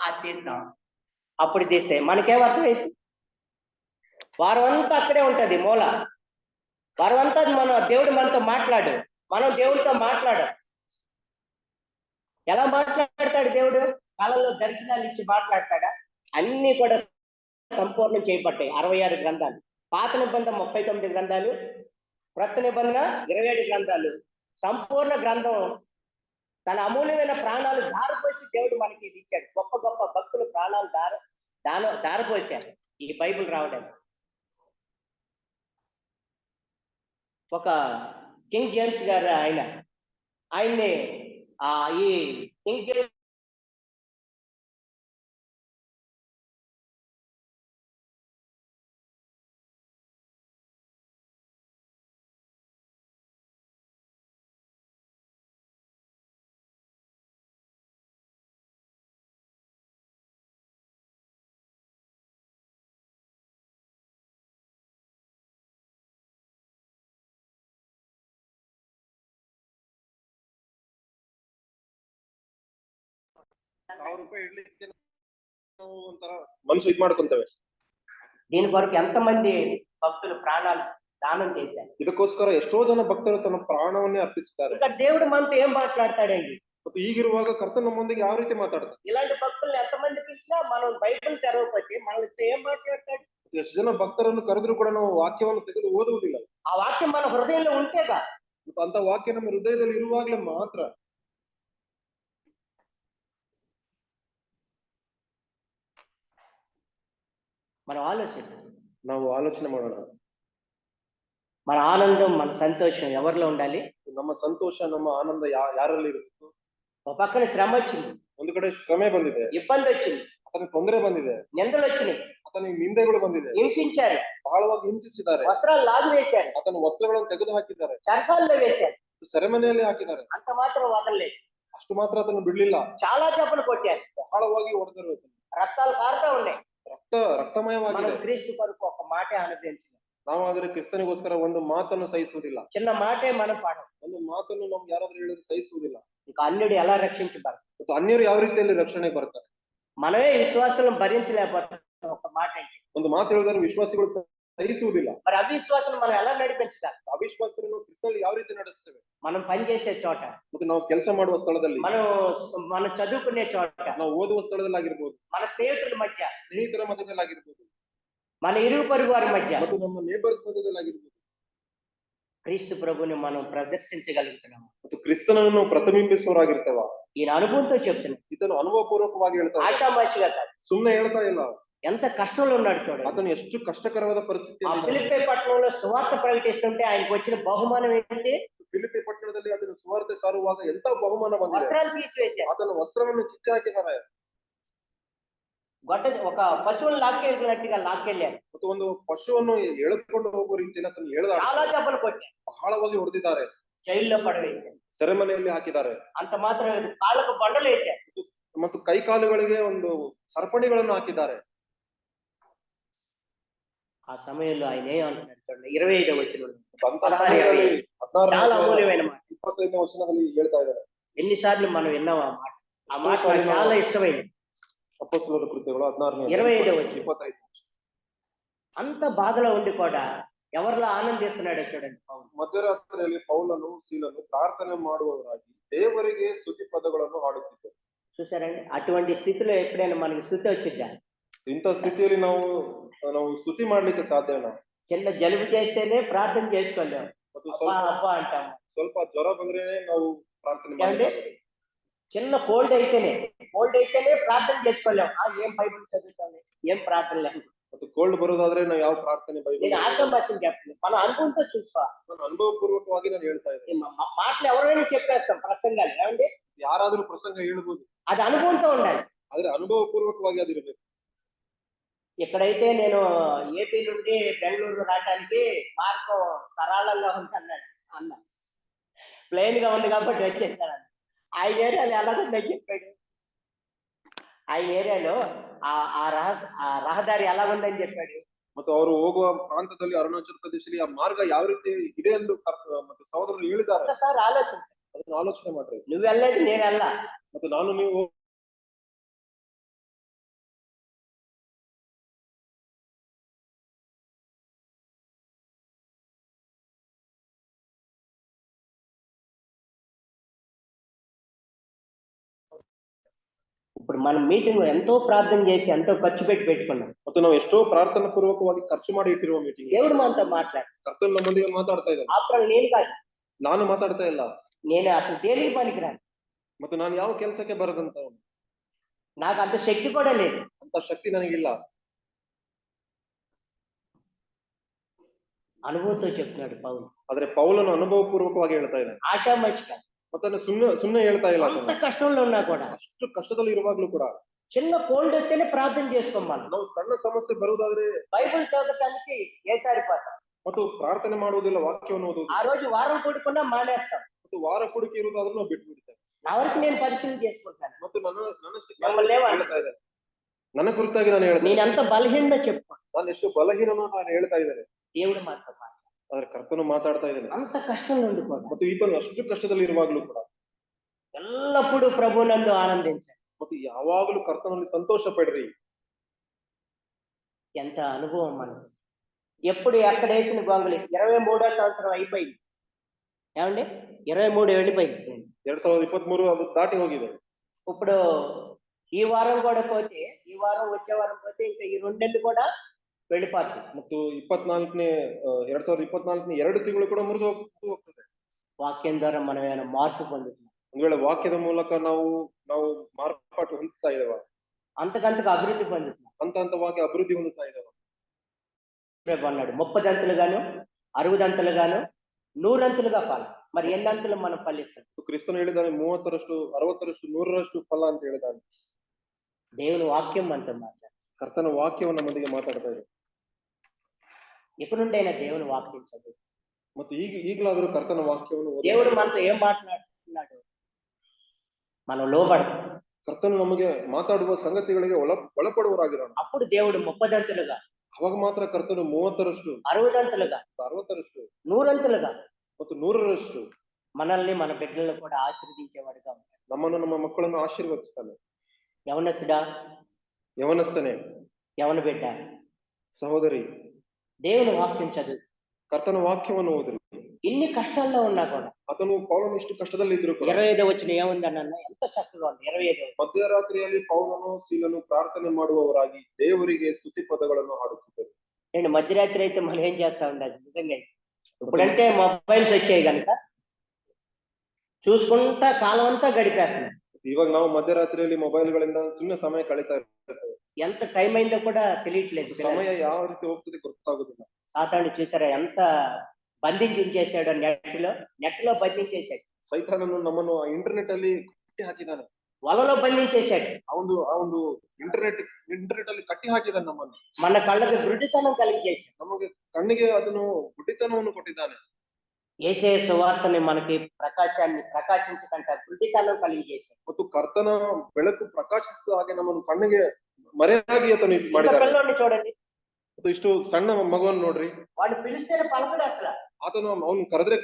అది తీస్తాం. అప్పుడు తీస్తే మనకేమర్థమైంది? వారం అంతా అక్కడే ఉంటది మూల. వారం అంతా మన దేవుడు మనతో మాట్లాడు, మనం దేవుడితో మాట్లాడు. ఎలా మాట్లాడతాడు దేవుడు? కాలంలో దర్శనాలు ఇచ్చి మాట్లాడతాడా? అన్ని కూడా సంపూర్ణం చేయబడ్డాయి. 66 గ్రంథాలు. పాత నిబంధన 39 గ్రంథాలు, క్రొత్త నిబంధన 27 గ్రంథాలు. సంపూర్ణ గ్రంథం తన అమూల్యమైన ప్రాణాలు దారపోసి దేవుడు మనకి ఇది ఇచ్చాడు. గొప్ప గొప్ప భక్తులు ప్రాణాలు దారపోసారు ఈ బైబిల్ రావడానికి. ఒక కింగ్ జేమ్స్ గారు ఆయన్ని ఈ కింగ్ జేమ్స్ ₹1000 ಇಡ್ಲಿಕ್ಕೆ ನಾವು ಒಂಥರ ಮನಸ್ಸು ಇದ್ ಮಾಡ್ಕೊಂತೇವೆ. దీని కొరకు ఎంతమంది భక్తులు ప్రాణాలు దానం చేశారు. ಇದಕ್ಕೋಸ್ಕರ ಎಷ್ಟೋ ಜನ ಭಕ್ತರು ತಮ್ಮ ಪ್ರಾಣವನ್ನೇ ಅರ್ಪಿಸುತ್ತಾರೆ. ఇంకా దేవుడు మనతో ఏం మాట్లాడతాడండి? ಮತ್ತು ಈಗಿರುವಾಗ ಕರ್ತನ ನಮ್ಮೊಂದಿಗೆ ಯಾವ ರೀತಿ ಮಾತಾಡ್ತಾರೆ? ఇలాంటి భక్తుల్ని ఎంతమంది పిలిచినా మనం బైబిల్ తెరవకపోతే మనతో ఏం మాట్లాడతాడు? ಎಷ್ಟು ಜನ ಭಕ್ತರನ್ನು ಕರೆದ್ರು ಕೂಡ ನಾವು ವಾಕ್ಯವನ್ನು ತೆಗೆದು ಓದುವುದಿಲ್ಲ. ఆ వాక్యం మన హృదయంలో ఉంటేగా. ಅಂತ ವಾಕ್ಯ ನಮ್ಮ ಹೃದಯದಲ್ಲಿ ಇರುವಾಗಲೇ ಮಾತ್ರ. ನಾವು ಆಲೋಚನೆ ಮಾಡೋಣ. మన ఆనందం మన సంతోషం ఎవరిలో ఉండాలి? ನಮ್ಮ ಸಂತೋಷ ನಮ್ಮ ಆನಂದ ಯಾರಲ್ಲಿ ಇರಬೇಕು? ఒక పక్కన శ్రమ వచ్చింది, ಒಂದು ಕಡೆ ಶ್ರಮೆ ಬಂದಿದೆ, ఇబ్బంది వచ్చింది, ಅತನಿಗೆ ತೊಂದರೆ ಬಂದಿದೆ, నిందలు వచ్చినాయి, ಅತನಿಗೆ ನಿಂದೆಗಳು ಬಂದಿದೆ, హింసించారు, ಬಹಳವಾಗಿ ಹಿಂಸಿಸಿದ್ದಾರೆ, వస్త్రాలు లాగు వేశారు, ಅತನ ವಸ್ತ್ರಗಳನ್ನು ತೆಗೆದು ಹಾಕಿದ್ದಾರೆ, చెరసాల్లో వేశారు, ಸೆರೆಮನೆಯಲ್ಲಿ ಹಾಕಿದ್ದಾರೆ. అంత మాత్రం వదలలేదు. ಅಷ್ಟು ಮಾತ್ರ ಅದನ್ನು ಬಿಡ್ಲಿಲ್ಲ, చాలా దెబ్బలు కొట్టారు, ಬಹಳವಾಗಿ ಹೊಡೆದರು, రక్తాలు కారుతా ఉన్నాయి. ರಕ್ತಮಯವಾಗಿದೆ. క్రీస్తు కొరకు ఒక మాటే అనుభవించాలి. ನಾವು ಆದ್ರೆ ಕ್ರಿಸ್ತನಿಗೋಸ್ಕರ ಒಂದು ಮಾತನ್ನು ಸಹಿಸುವುದಿಲ್ಲ. చిన్న మాటే మనం పాడం. ಒಂದು ಮಾತನ್ನು ನಮ್ಗೆ ಯಾರಾದ್ರೂ ಹೇಳಿದ್ರೆ ಸಹಿಸುವುದಿಲ್ಲ. ఇక అన్యుడు ఎలా రక్షించబడతారు? ಮತ್ತು ಅನ್ಯರು ಯಾವ ರೀತಿಯಲ್ಲಿ ರಕ್ಷಣೆ ಬರ್ತಾರೆ? మనమే విశ్వాసులను భరించలేకపోతాం. ఒక మాట ಒಂದು ಮಾತು ಹೇಳಿದ್ರೆ ವಿಶ್ವಾಸಿಗಳು ಸಹಿಸುವುದಿಲ್ಲ. మరి అవిశ్వాసం మనం ఎలా నడిపించగలం? ಅವಿಶ್ವಾಸವನ್ನು ಕ್ರಿಸ್ತನಲ್ಲಿ ಯಾವ ರೀತಿ ನಡೆಸ್ತೇವೆ? మనం పనిచేసే చోట, ಮತ್ತು ನಾವು ಕೆಲಸ ಮಾಡುವ ಸ್ಥಳದಲ್ಲಿ, మనం చదువుకునే చోట, ನಾವು ಓದುವ ಸ್ಥಳದಲ್ಲಿ ಆಗಿರ್ಬೋದು, మన స్నేహితుల మధ్య, ಸ್ನೇಹಿತರ ಮಧ್ಯದಲ್ಲಿ ಆಗಿರ್ಬೋದು, మన ఇరుగు పొరుగు వారి మధ్య, ಮತ್ತು ನಮ್ಮ ನೇಬರ್ಸ್ ಮಧ್ಯದಲ್ಲಿ ಆಗಿರ್ಬೋದು, క్రీస్తు ప్రభుని మనం ప్రదర్శించగలుగుతున్నాము. ಮತ್ತು ಕ್ರಿಸ್ತನನ್ನು ಪ್ರತಿಬಿಂಬಿಸುವವರಾಗಿರ್ತೇವ. ఈయన అనుభవంతో చెప్తున్నాం. ಇದನ್ನು ಅನುಭವಪೂರ್ವಕವಾಗಿ ಹೇಳ್ತಾರೆ, ఆషామాషిగా కాదు. ಸುಮ್ಮನೆ ಹೇಳ್ತಾ ಇಲ್ಲ. ఎంత కష్టంలో ఉన్నాడు చూడండి. అతను ಎಷ್ಟು కష్టకరವಾದ పరిస్థితి. ఫిలిప్పీ పట్టణంలో సువార్త ప్రకటిస్తుంటే ఆయనకు వచ్చిన బహుమానం ఏంటి? ಫಿಲಿಪ್ಪಿ ಪಟ್ಟಣದಲ್ಲಿ ಅದನ್ನು ಸುವಾರ್ತೆ ಸಾರುವಾಗ ಎಂತ ಬಹುಮಾನ ಬಂದಿದೆ. వస్త్రాలు తీసివేశారు, ಅದನ್ನು ವಸ್ತ್ರವನ್ನು ಕಿತ್ತು ಹಾಕಿದ್ದಾರೆ, ఒక పశువుని లాక్కెళ్ళినట్టుగా లాక్కెళ్ళారు, ಮತ್ತು ಒಂದು ಪಶುವನ್ನು ಎಳೆದುಕೊಂಡು ಹೋಗುವ ರೀತಿಯಲ್ಲಿ ಅದನ್ನು ಎಳೆದ చాలా దెబ్బలు కొట్టారు, ಬಹಳವಾಗಿ ಹೊಡೆದಿದ್ದಾರೆ, జైల్లో పడవేశారు. ಸೆರೆಮನೆಯಲ್ಲಿ ಹಾಕಿದ್ದಾರೆ. అంత మాత్రం కాళ్ళకు బండలు వేశారు, ಮತ್ತು ಕೈ ಕಾಲುಗಳಿಗೆ ಒಂದು సర్పణిಗಳನ್ನು ಹಾಕಿದ್ದಾರೆ. ఆ సమయంలో ఆయన ఏమంటున్నాడు చూడండి, 25వ వచనంలో. చాలా అమూల్యమైన మాట. 25వ వచనದಲ್ಲಿ ಹೇಳ್ತಾ ಇದ್ದಾರೆ. ఎన్నిసార్లు మనం విన్నాం ఆ మాట? ఆ మాట నాకు చాలా ఇష్టమైంది. అపోస్తలుల కృత్యములు 16వ 25వ వచనం. 25. అంత బాధలో ఉండి కూడా ఎవరిలో ఆనందిస్తున్నాడో చూడండి. ಮಧ್ಯರಾತ್ರಿಯಲ್ಲಿ ಪೌಲನು ಸೀಲನು ಪ್ರಾರ್ಥನೆ ಮಾಡುವವರಾಗಿ ದೇವರಿಗೆ ಸ್ತುತಿ ಪದಗಳನ್ನು ಹಾಡುತ್ತಿದ್ದರು. చూసారండి, అటువంటి స్థితిలో ఎప్పుడైనా మనకి స్థుతి వచ్చిద్దా? ಇಂಥ ಸ್ಥಿತಿಯಲ್ಲಿ ನಾವು ಸ್ತುತಿ ಮಾಡ್ಲಿಕ್ಕೆ ಸಾಧ್ಯನಾ? చిన్న జలుబు చేస్తేనే ప్రార్థన చేసుకోలేము, అబ్బా అబ్బా అంటాము. ಸ್ವಲ್ಪ ಜ್ವರ ಬಂದ್ರೇನೆ ನಾವು ಪ್ರಾರ್ಥನೆ ఏమండి? ಮಾಡಿ. చిన్న కోల్డ్ అయితేనే ప్రార్థన చేసుకోలేం. ఏం బైబిల్ చదువుతాను, ఏం ప్రార్థన లేదు. ಮತ್ತು ಕೋಲ್ಡ್ ಬರೋದಾದ್ರೆ ನಾವು ಯಾವ ಪ್ರಾರ್ಥನೆ నేను ಬೈಬಲ್ ఆశామాసం చెప్పలేదు, మన అనుభవంతో చూసుకోవాలి. ನಾನು ಅನುಭವಪೂರ್ವಕವಾಗಿ ನಾನು ಹೇಳ್ತಾ ಇದ್ದೇನೆ. మాటలు ఎవరైనా చెప్పేస్తాం ప్రసంగాలు, ఏమండి? ಯಾರಾದ್ರೂ ಪ್ರಸಂಗ ಹೇಳ್ಬೋದು, అది అనుభవంతో ఉండాలి. ಆದ್ರೆ ಅನುಭವಪೂರ್ವಕವಾಗಿ ಅದಿರಬೇಕು. ఎక్కడైతే నేను ఏపీ నుండి బెంగళూరు రావడానికి మార్గం సరళంగా ఉంది అన్న ప్లెయిన్ గా ఉంది కాబట్టి వచ్చేసాను. ఆయన ఏరియాలో ఎలాగుందని చెప్పాడు. ఆయన ఏరియాలో ఆ రహదారి ఎలాగుందని చెప్పాడు. ಮತ್ತು ಅವರು ಹೋಗುವ ಪ್ರಾಂತದಲ್ಲಿ ಅರುಣಾಚಲ ಪ್ರದೇಶದಲ್ಲಿ ಆ ಮಾರ್ಗ ಯಾವ ರೀತಿ ಇದೆ ಎಂದು ಮತ್ತು ಸಹೋದರರು ಹೇಳಿದ್ದಾರೆ. ఒకసారి ఆలోచించు, ಅದನ್ನ ಆಲೋಚನೆ ಮಾಡ್ರಿ. నువ్వు వెళ్ళేది నేను వెళ్ళా. ಮತ್ತು ನಾನು ನೀವು ఇప్పుడు మనం మీటింగ్ ఎంతో ప్రార్థన చేసి ఎంతో ఖర్చు పెట్టుకున్నాం. ಮತ್ತು ನಾವು ಎಷ್ಟೋ ಪ್ರಾರ್ಥನಾ ಪೂರ್ವಕವಾಗಿ ಖರ್ಚು ಮಾಡಿ ಇಟ್ಟಿರುವ ಮೀಟಿಂಗ್ దేవుడు మనతో మాట్లాడు. ಕರ್ತನು ನಮ್ಮೊಂದಿಗೆ ಮಾತಾಡ್ತಾ ಇದ್ದಾನೆ. ఆఫ్టర్ నేను కాదు, ನಾನು ಮಾತಾಡ್ತಾ ಇಲ್ಲ. నేను అసలు దేనికి పనికిరాను. ಮತ್ತು ನಾನು ಯಾವ ಕೆಲಸಕ್ಕೆ ಬರದಂತ, నాకు అంత శక్తి కూడా లేదు. ಅಂತ ಶಕ್ತಿ ನನಗಿಲ್ಲ. అనుభవంతో చెప్తున్నాడు పౌలు. ಆದ್ರೆ ಪೌಲನು ಅನುಭವ ಪೂರ್ವಕವಾಗಿ ಹೇಳ್ತಾ ಇದ್ದಾನೆ. ఆశామర్చిక ಮತ್ತೆ ಸುಮ್ಮನೆ ಹೇಳ್ತಾ ಇಲ್ಲ. అంత కష్టంలో ఉన్నా కూడా, ಅಷ್ಟು ಕಷ್ಟದಲ್ಲಿ ಇರುವಾಗ್ಲೂ ಕೂಡ చిన్న కోల్డ్ వస్తేనే ప్రార్థన చేసుకోమని. ನಾವು ಸಣ್ಣ ಸಮಸ್ಯೆ ಬರುವುದಾದ್ರೆ బైబిల్ చదవటానికి ఏ సరిపోతాం. ಮತ್ತು ಪ್ರಾರ್ಥನೆ ಮಾಡುವುದಿಲ್ಲ, ವಾಕ್ಯವನ್ನು ಓದುವುದು. ఆ రోజు వారం కూడుకున్నా మానేస్తాం. ಮತ್ತು ವಾರ ಕುಡಿಕೆ ಇರುವುದಾದ್ರೂ ನಾವು ಬಿಟ್ಟು ಬಿಡ್ತೇವೆ. నా వరకు నేను పరిశీలన చేసుకుంటాను. ಮತ್ತು ನನ್ನಷ್ಟು మిమ్మల్ని ఏమంటారు? ಹೇಳ್ತಾ ಇದ್ದೇನೆ, ನನ್ನ ಕುರಿತಾಗಿ ನಾನು ಹೇಳ್ತೇನೆ. నేను ఎంత బలహీనో చెప్పుకో. ನಾನು ಎಷ್ಟು ಬಲಹೀನನೋ ನಾನು ಹೇಳ್ತಾ ಇದ್ದೇನೆ. దేవుడు మాతో మాట్లాడు. ಆದ್ರೆ ಕರ್ತನು ಮಾತಾಡ್ತಾ ಇದ್ದೇನೆ. అంత కష్టంలో ఉండిపోతాం. ಮತ್ತು ಈತನು ಅಷ್ಟು ಕಷ್ಟದಲ್ಲಿ ಇರುವಾಗ್ಲೂ ಕೂಡ ఎల్లప్పుడూ ప్రభునందు ఆనందించండి. ಮತ್ತು ಯಾವಾಗಲೂ ಕರ್ತನಲ್ಲಿ ಸಂತೋಷ ಪಡ್ರಿ. ఎంత అనుభవం మనకు. ఎప్పుడు ఎక్కడ వేసిన గొంగలి. 23వ సంవత్సరం అయిపోయింది, ఏమండి? 23 వెళ్ళిపోయింది. 2023 ಅದು ದಾಟಿ ಹೋಗಿದೆ. ఇప్పుడు ఈ వారం కూడా పోతే, ఈ వారం వచ్చే వారం పోతే ఇంకా ఈ 2 నెలలు కూడా వెళ్ళిపోద్ది. ಮತ್ತು 2024 2 ತಿಂಗಳು ಕೂಡ ಮುರಿದು ಹೋಗ್ತದೆ. వాక్యం ద్వారా మనం ఏమైనా మార్పు పొందుతున్నాం. ಒಂದ್ ವೇಳೆ ವಾಕ್ಯದ ಮೂಲಕ ನಾವು ಮಾರ್ಪಾಟು ಹೊಂದುತ್ತಾ ಇದ್ದೇವೆ, అంతకంతకు అభివృద్ధి పొందుతున్నాం. ಹಂತವಾಗಿ ಅಭಿವೃದ್ಧಿ ಹೊಂದುತ್ತಾ ಇದ್ದೇವೆ. అన్నాడు 30 దంతులుగాను 60 దంతులుగాను 100 దంతులుగా ఫలం. మరి ఎన్ని దంతులు మనం ఫలిస్తాం? ಕ್ರಿಸ್ತನು ಹೇಳಿದ್ದಾನೆ 30ರಷ್ಟು 60ರಷ್ಟು 100ರಷ್ಟು ಫಲ ಅಂತ ಹೇಳಿದ್ದಾನೆ. దేవుని వాక్యం మనతో మాట్లాడు. ಕರ್ತನ ವಾಕ್ಯವು ನಮ್ಮೊಂದಿಗೆ ಮಾತಾಡ್ತಾ ಇದೆ. ఎప్పుడుండైనా దేవుని వాక్యం చదువు. ಮತ್ತು ಈಗಲಾದರೂ ಕರ್ತನ ವಾಕ್ಯವನ್ನು ಓದಿ. దేవుడు మనతో ఏం మాట్లాడుతున్నాడు మనం లోబడతాం. ಕರ್ತನು ನಮಗೆ ಮಾತಾಡುವ ಸಂಗತಿಗಳಿಗೆ ಒಳಪಡುವರಾಗಿರೋಣ. అప్పుడు దేవుడు 30 దంతులుగా, ಅವಾಗ ಮಾತ್ರ ಕರ್ತನು 30ರಷ್ಟು 60 దంతులుగా 60ರಷ್ಟು 100 దంతులుగా ಮತ್ತು 100ರಷ್ಟು మనల్ని మన బిడ్డలను కూడా ఆశీర్వదించేవాడుగా ఉంటాడు. ನಮ್ಮನ್ನು ನಮ್ಮ ಮಕ್ಕಳನ್ನು ಆಶೀರ್ವದಿಸ್ತಾನೆ. యవనస్తుడా, ಯವನಸ್ಥನೇ, యవన బిడ్డ, ಸಹೋದರಿ, దేవుని వాక్యం చదువు. ಕರ್ತನ ವಾಕ್ಯವನ್ನು ಓದ್ರಿ. ఇన్ని కష్టాల్లో ఉన్నా కూడా, ಆತನು ಪೌಲನು ಇಷ್ಟು ಕಷ್ಟದಲ್ಲಿ ಇದ್ರು ಕೂಡ 25వ వచనం ఏముందన్న ఎంత చక్కగా ఉంది. 25వ ಮಧ್ಯರಾತ್ರಿಯಲ್ಲಿ ಪೌಲನು ಸೀಲನು ಪ್ರಾರ್ಥನೆ ಮಾಡುವವರಾಗಿ ದೇವರಿಗೆ ಸ್ತುತಿ ಪದಗಳನ್ನು ಹಾಡುತ್ತಿದ್ದರು. నేను మధ్యరాత్రి అయితే మనం ఏం చేస్తా ఉండాలి నిజంగా. ఇప్పుడంటే మొబైల్స్ వచ్చాయి కనుక చూసుకుంటా కాలం అంతా గడిపేస్తున్నాం. ಇವಾಗ ನಾವು ಮಧ್ಯರಾತ್ರಿಯಲ್ಲಿ ಮೊಬೈಲ್ಗಳಿಂದ ಸುಮ್ಮನೆ ಸಮಯ ಕಳೀತಾ ಇರ್ತೇವೆ. ఎంత టైం అయిందో కూడా తెలియట్లేదు. ಸಮಯ ಯಾವ ರೀತಿ ಹೋಗ್ತದೆ ಗೊತ್ತಾಗುದಿಲ್ಲ. సాతాను చూసారా ఎంత బంధించి ఉంచేశాడో. నెట్ లో బంధించేశాడు. ಸೈತಾನನು ನಮ್ಮನ್ನು ಇಂಟರ್ನೆಟ್ ಅಲ್ಲಿ ಕಟ್ಟಿ ಹಾಕಿದ್ದಾನೆ. వలలో బంధించేశాడు. ಆ ಒಂದು ಇಂಟರ್ನೆಟ್ ಅಲ್ಲಿ ಕಟ್ಟಿ ಹಾಕಿದ್ದಾನೆ ನಮ್ಮನ್ನು. మన కళ్ళకు గుడ్డితనం కలిగజేశాడు. ನಮಗೆ ಕಣ್ಣಿಗೆ ಅದನ್ನು ಗುಡ್ಡಿತನವನ್ನು ಕೊಟ್ಟಿದ್ದಾನೆ. యేసయ్య సువార్తని మనకి ప్రకాశించకంట గుడ్డితనం కలిగజేశాడు. ಮತ್ತು ಕರ್ತನ ಬೆಳಕು ಪ್ರಕಾಶಿಸಿದ ಹಾಗೆ ನಮ್ಮನ್ನು ಕಣ್ಣಿಗೆ ಮರೆಯಾಗಿ ಆತನು ಮಾಡಿದ್ದಾನೆ. పిల్లోడిని చూడండి, ಮತ್ತು ಇಷ್ಟು ಸಣ್ಣ ಮಗುವನ್ನು ನೋಡ್ರಿ, వాడు పిలిస్తేనే పలకడు అసలు. ಆತನು ಅವನು ಕರೆದ್ರೆ